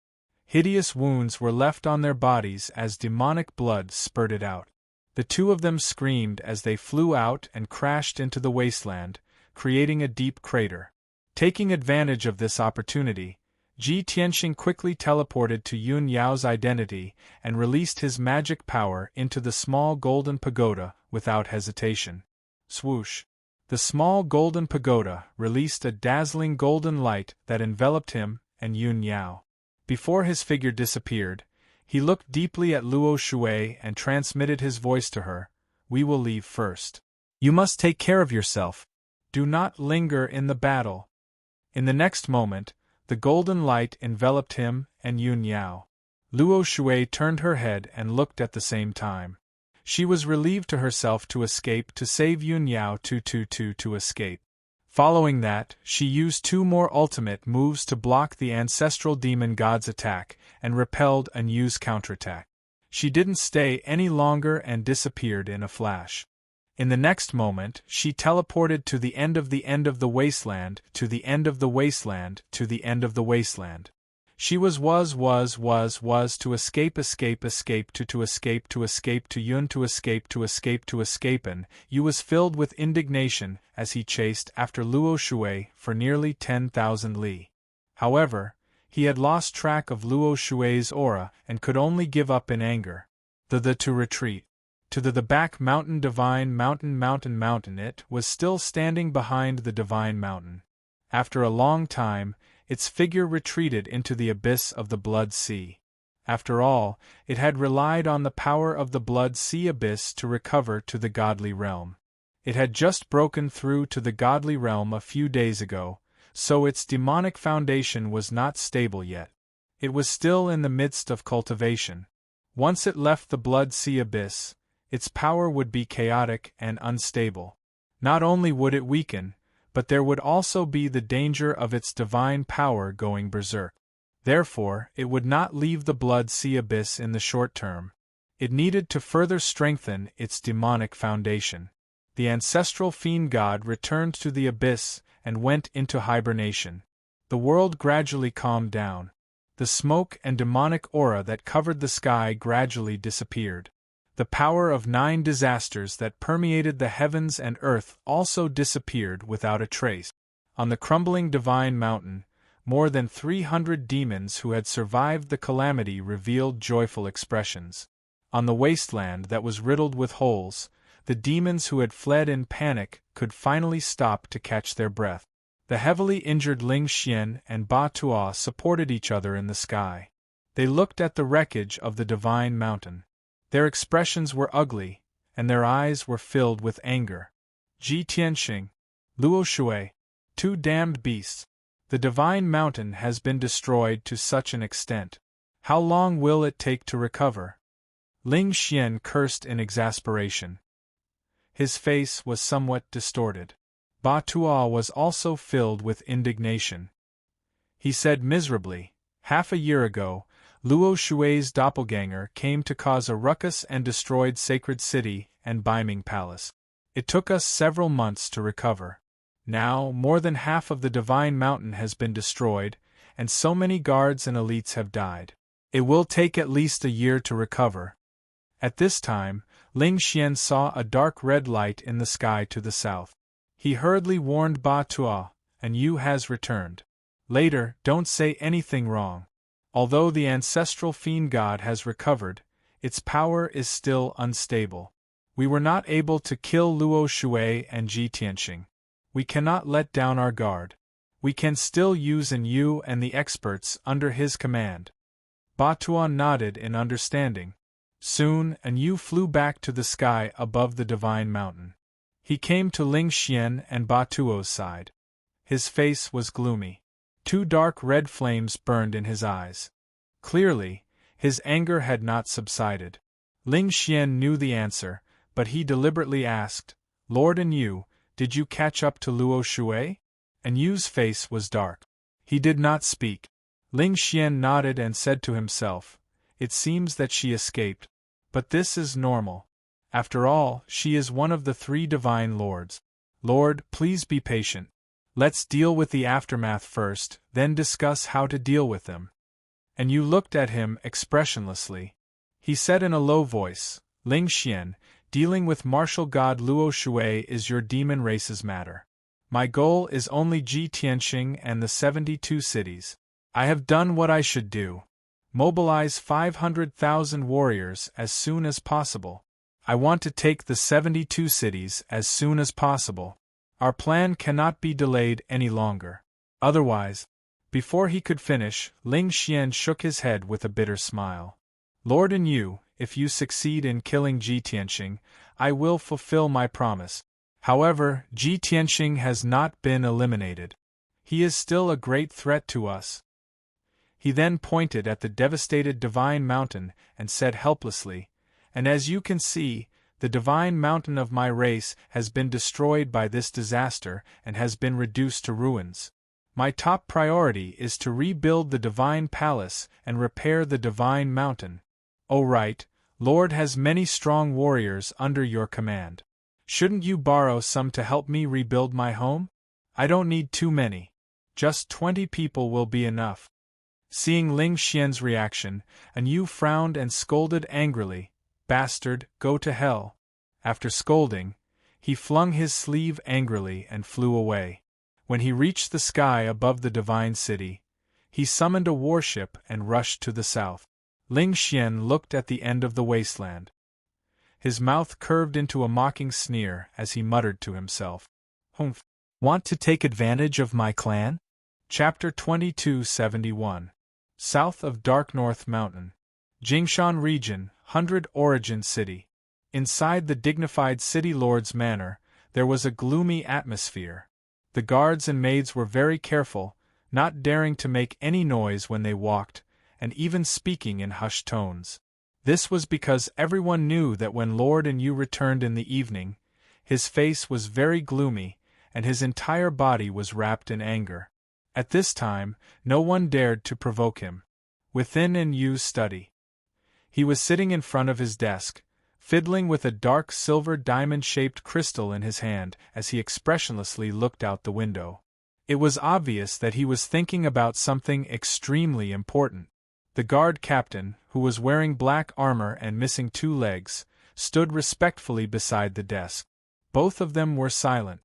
Hideous wounds were left on their bodies as demonic blood spurted out. The 2 of them screamed as they flew out and crashed into the wasteland, creating a deep crater. Taking advantage of this opportunity, Ji Tianxing quickly teleported to Yun Yao's identity and released his magic power into the small golden pagoda without hesitation. Swoosh! The small golden pagoda released a dazzling golden light that enveloped him and Yun Yao. Before his figure disappeared, he looked deeply at Luo Shui and transmitted his voice to her. "We will leave first. You must take care of yourself. Do not linger in the battle." In the next moment, the golden light enveloped him and Yun Yao. Luo Shui turned her head and looked at the same time. She was relieved to herself to escape to save Yun Yao to escape. Following that, she used 2 more ultimate moves to block the ancestral demon god's attack and repelled Yu's counterattack. She didn't stay any longer and disappeared in a flash. In the next moment, she teleported to the end of the wasteland, to the end of the wasteland, to the end of the wasteland. She was to escape to Yun to escape and Yu was filled with indignation as he chased after Luo Shui for nearly 10,000 li. However, he had lost track of Luo Shui's aura and could only give up in anger. To retreat. To the back mountain divine mountain it was still standing behind the divine mountain. After a long time, its figure retreated into the abyss of the Blood Sea. After all, it had relied on the power of the Blood Sea abyss to recover to the godly realm. It had just broken through to the godly realm a few days ago, so its demonic foundation was not stable yet. It was still in the midst of cultivation. Once it left the Blood Sea abyss, its power would be chaotic and unstable. Not only would it weaken, but there would also be the danger of its divine power going berserk. Therefore, it would not leave the Blood Sea abyss in the short term. It needed to further strengthen its demonic foundation. The ancestral fiend god returned to the abyss and went into hibernation. The world gradually calmed down. The smoke and demonic aura that covered the sky gradually disappeared. The power of 9 disasters that permeated the heavens and earth also disappeared without a trace. On the crumbling divine mountain, more than 300 demons who had survived the calamity revealed joyful expressions. On the wasteland that was riddled with holes, the demons who had fled in panic could finally stop to catch their breath. The heavily injured Ling Xian and Ba Tuo supported each other in the sky. They looked at the wreckage of the divine mountain. Their expressions were ugly, and their eyes were filled with anger. Ji Tianxing, Luo Shui, two damned beasts. The divine mountain has been destroyed to such an extent. How long will it take to recover? Ling Xian cursed in exasperation. His face was somewhat distorted. Ba Tuo was also filled with indignation. He said miserably, "Half a year ago, Luo Shui's doppelganger came to cause a ruckus and destroyed Sacred City and Baiming Palace. It took us several months to recover. Now, more than half of the Divine Mountain has been destroyed, and so many guards and elites have died. It will take at least a year to recover." At this time, Ling Xian saw a dark red light in the sky to the south. He hurriedly warned Ba Tuo, "And Yu has returned. Later, don't say anything wrong. Although the ancestral fiend god has recovered, its power is still unstable. We were not able to kill Luo Shui and Ji Tianxing. We cannot let down our guard. We can still use Yu and the experts under his command." Ba Tuo nodded in understanding. Soon, Yu flew back to the sky above the divine mountain. He came to Ling Xian and Ba Tuo's side. His face was gloomy. Two dark red flames burned in his eyes. Clearly, his anger had not subsided. Ling Xian knew the answer, but he deliberately asked, "Lord Yu, did you catch up to Luo Shui?" Yu's face was dark. He did not speak. Ling Xian nodded and said to himself, "It seems that she escaped. But this is normal. After all, she is one of the three divine lords. Lord, please be patient. Let's deal with the aftermath first, then discuss how to deal with them." Yu looked at him expressionlessly. He said in a low voice, "Ling Xian, dealing with martial god Luo Shui is your demon race's matter. My goal is only Ji Tianxing and the 72 cities. I have done what I should do. Mobilize 500,000 warriors as soon as possible. I want to take the 72 cities as soon as possible. Our plan cannot be delayed any longer. Otherwise..." Before he could finish, Ling Xian shook his head with a bitter smile. "Lord Yu, if you succeed in killing Ji Tianxing, I will fulfill my promise. However, Ji Tianxing has not been eliminated. He is still a great threat to us." He then pointed at the devastated divine mountain and said helplessly, "And as you can see, the divine mountain of my race has been destroyed by this disaster and has been reduced to ruins. My top priority is to rebuild the divine palace and repair the divine mountain. Oh right, Lord has many strong warriors under your command. Shouldn't you borrow some to help me rebuild my home? I don't need too many. Just 20 people will be enough." Seeing Ling Xian's reaction, Yu frowned and scolded angrily, "Bastard, go to hell." After scolding, he flung his sleeve angrily and flew away. When he reached the sky above the divine city, he summoned a warship and rushed to the south. Ling Xian looked at the end of the wasteland. His mouth curved into a mocking sneer as he muttered to himself, "Humph! Want to take advantage of my clan?" Chapter 2271. South of Dark North Mountain. Jingshan Region, 100 Origin City. Inside the dignified city lord's manor, there was a gloomy atmosphere. The guards and maids were very careful, not daring to make any noise when they walked, and even speaking in hushed tones. This was because everyone knew that when Lord Yu returned in the evening, his face was very gloomy, and his entire body was wrapped in anger. At this time, no one dared to provoke him. Within Yu's study, he was sitting in front of his desk, fiddling with a dark silver diamond-shaped crystal in his hand as he expressionlessly looked out the window. It was obvious that he was thinking about something extremely important. The guard captain, who was wearing black armor and missing 2 legs, stood respectfully beside the desk. Both of them were silent.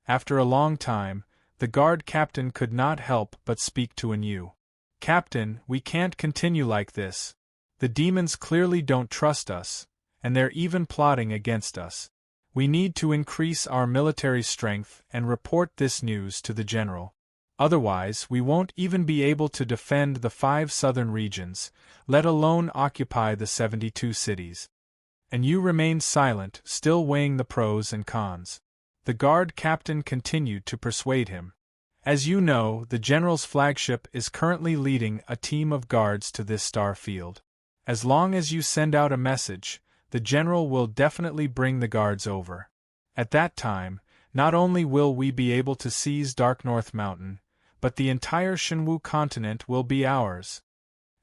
After a long time, the guard captain could not help but speak to Yu. "Captain, we can't continue like this. The demons clearly don't trust us, and they're even plotting against us. We need to increase our military strength and report this news to the general. Otherwise, we won't even be able to defend the 5 southern regions, let alone occupy the 72 cities. And you remained silent, still weighing the pros and cons. The guard captain continued to persuade him. As you know, the general's flagship is currently leading a team of guards to this star field. As long as you send out a message, the general will definitely bring the guards over. At that time, not only will we be able to seize Dark North Mountain, but the entire Shenwu continent will be ours.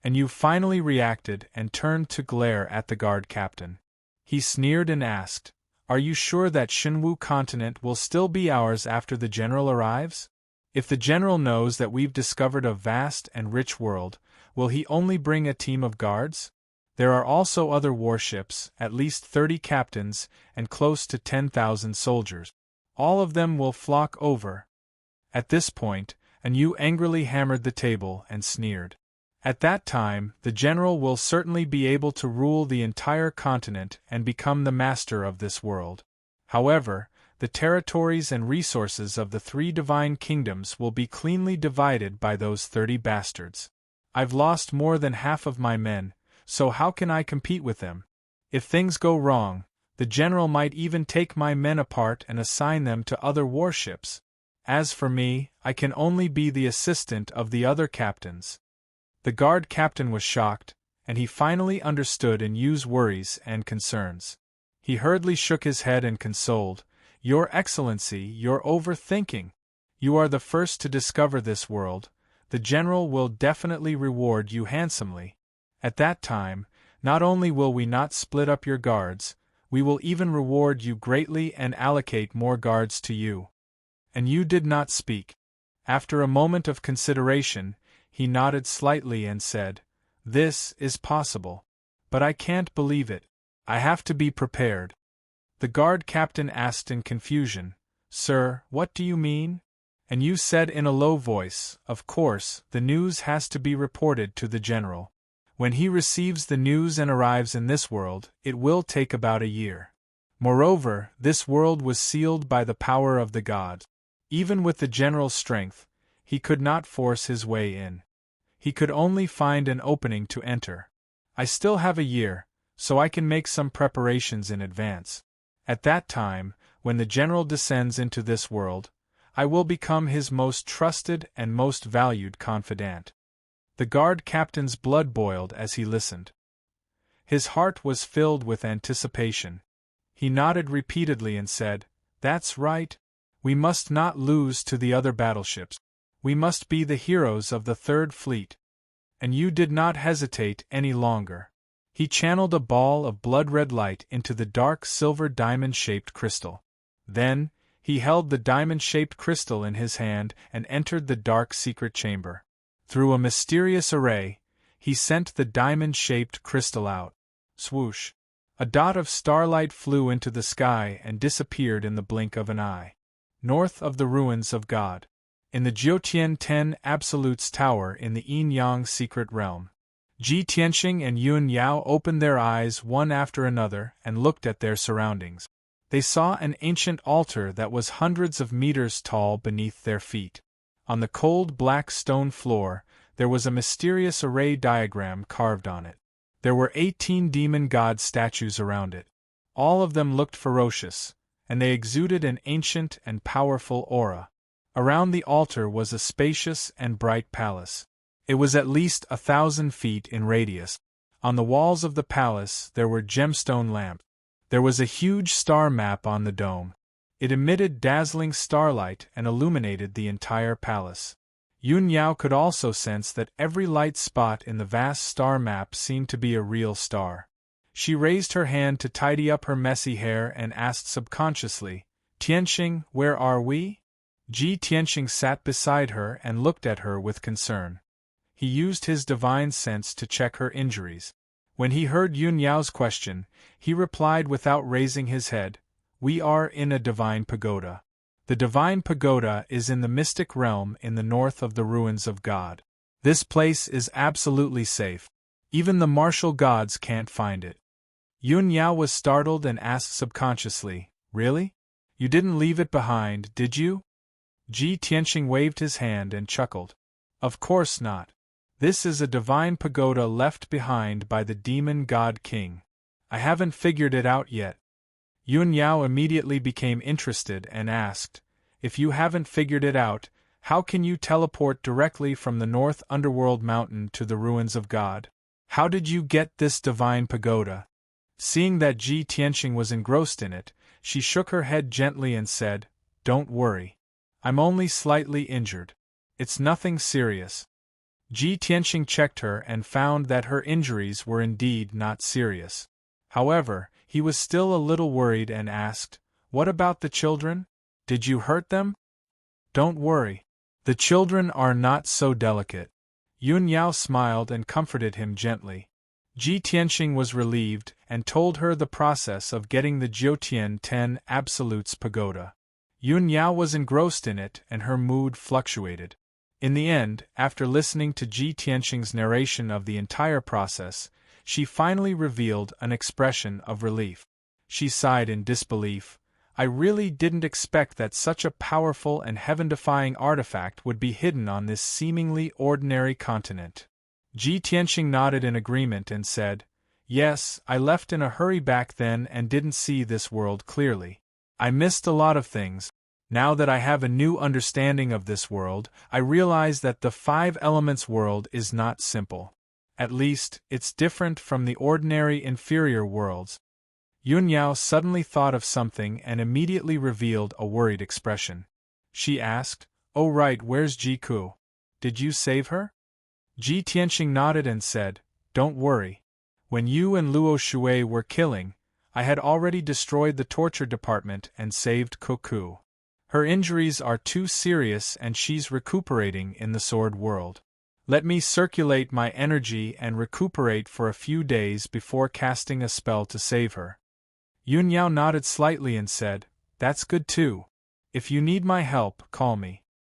And you finally reacted and turned to glare at the guard captain. He sneered and asked, "Are you sure that Shenwu continent will still be ours after the general arrives? If the general knows that we've discovered a vast and rich world, will he only bring a team of guards? There are also other warships, at least 30 captains, and close to 10,000 soldiers. All of them will flock over." At this point, Anu angrily hammered the table and sneered. At that time, the general will certainly be able to rule the entire continent and become the master of this world. However, the territories and resources of the 3 divine kingdoms will be cleanly divided by those 30 bastards. I've lost more than half of my men, so how can I compete with them? If things go wrong, the general might even take my men apart and assign them to other warships. As for me, I can only be the assistant of the other captains. The guard captain was shocked, and he finally understood Anu's worries and concerns. He hurriedly shook his head and consoled, "Your Excellency, you're overthinking. You are the first to discover this world. The general will definitely reward you handsomely. At that time, not only will we not split up your guards, we will even reward you greatly and allocate more guards to you." And you did not speak. After a moment of consideration, he nodded slightly and said, "This is possible. But I can't believe it. I have to be prepared." The guard captain asked in confusion, "Sir, what do you mean?" And you said in a low voice, "Of course, the news has to be reported to the general. When he receives the news and arrives in this world, it will take about a year. Moreover, this world was sealed by the power of the god. Even with the general's strength, he could not force his way in. He could only find an opening to enter. I still have a year, so I can make some preparations in advance. At that time, when the general descends into this world, I will become his most trusted and most valued confidant." The guard captain's blood boiled as he listened. His heart was filled with anticipation. He nodded repeatedly and said, "That's right. We must not lose to the other battleships. We must be the heroes of the Third Fleet." And you did not hesitate any longer. He channeled a ball of blood-red light into the dark silver diamond-shaped crystal. Then, he held the diamond-shaped crystal in his hand and entered the dark secret chamber. Through a mysterious array, he sent the diamond-shaped crystal out. Swoosh! A dot of starlight flew into the sky and disappeared in the blink of an eye. North of the ruins of God. In the Jiutian 10 Absolute's tower in the Yin-Yang secret realm. Ji Tianxing and Yun Yao opened their eyes one after another and looked at their surroundings. They saw an ancient altar that was hundreds of meters tall beneath their feet. On the cold black stone floor, there was a mysterious array diagram carved on it. There were 18 demon god statues around it. All of them looked ferocious, and they exuded an ancient and powerful aura. Around the altar was a spacious and bright palace. It was at least 1,000 feet in radius. On the walls of the palace there were gemstone lamps. There was a huge star map on the dome. It emitted dazzling starlight and illuminated the entire palace. Yun Yao could also sense that every light spot in the vast star map seemed to be a real star. She raised her hand to tidy up her messy hair and asked subconsciously, "Tianxing, where are we?" Ji Tianxing sat beside her and looked at her with concern. He used his divine sense to check her injuries. When he heard Yun Yao's question, he replied without raising his head, "We are in a divine pagoda. The divine pagoda is in the mystic realm in the north of the ruins of God. This place is absolutely safe. Even the martial gods can't find it. Yun Yao was startled and asked subconsciously, Really? You didn't leave it behind, did you? Ji Tianqing waved his hand and chuckled. Of course not. This is a divine pagoda left behind by the demon god king. I haven't figured it out yet. Yun Yao immediately became interested and asked, If you haven't figured it out, how can you teleport directly from the North Underworld Mountain to the ruins of God? How did you get this divine pagoda? Seeing that Ji Tianqing was engrossed in it, she shook her head gently and said, Don't worry. I'm only slightly injured. It's nothing serious. Ji Tianqing checked her and found that her injuries were indeed not serious. However, he was still a little worried and asked, What about the children? Did you hurt them? Don't worry. The children are not so delicate. Yun Yao smiled and comforted him gently. Ji Tianqing was relieved and told her the process of getting the Jiutian 10 Absolutes pagoda. Yun Yao was engrossed in it and her mood fluctuated. In the end, after listening to Ji Tianqing's narration of the entire process, she finally revealed an expression of relief. She sighed in disbelief. I really didn't expect that such a powerful and heaven-defying artifact would be hidden on this seemingly ordinary continent. Ji Tianqing nodded in agreement and said, Yes, I left in a hurry back then and didn't see this world clearly. I missed a lot of things. Now that I have a new understanding of this world, I realize that the 5 elements world is not simple. At least, it's different from the ordinary inferior worlds. Yun Yao suddenly thought of something and immediately revealed a worried expression. She asked, Oh right, where's Ji Ku? Did you save her? Ji Tianqing nodded and said, Don't worry. When you and Luo Shui were killing, I had already destroyed the torture department and saved Koku. Her injuries are too serious and she's recuperating in the sword world. Let me circulate my energy and recuperate for a few days before casting a spell to save her. Yun Yao nodded slightly and said, That's good too. If you need my help, call me.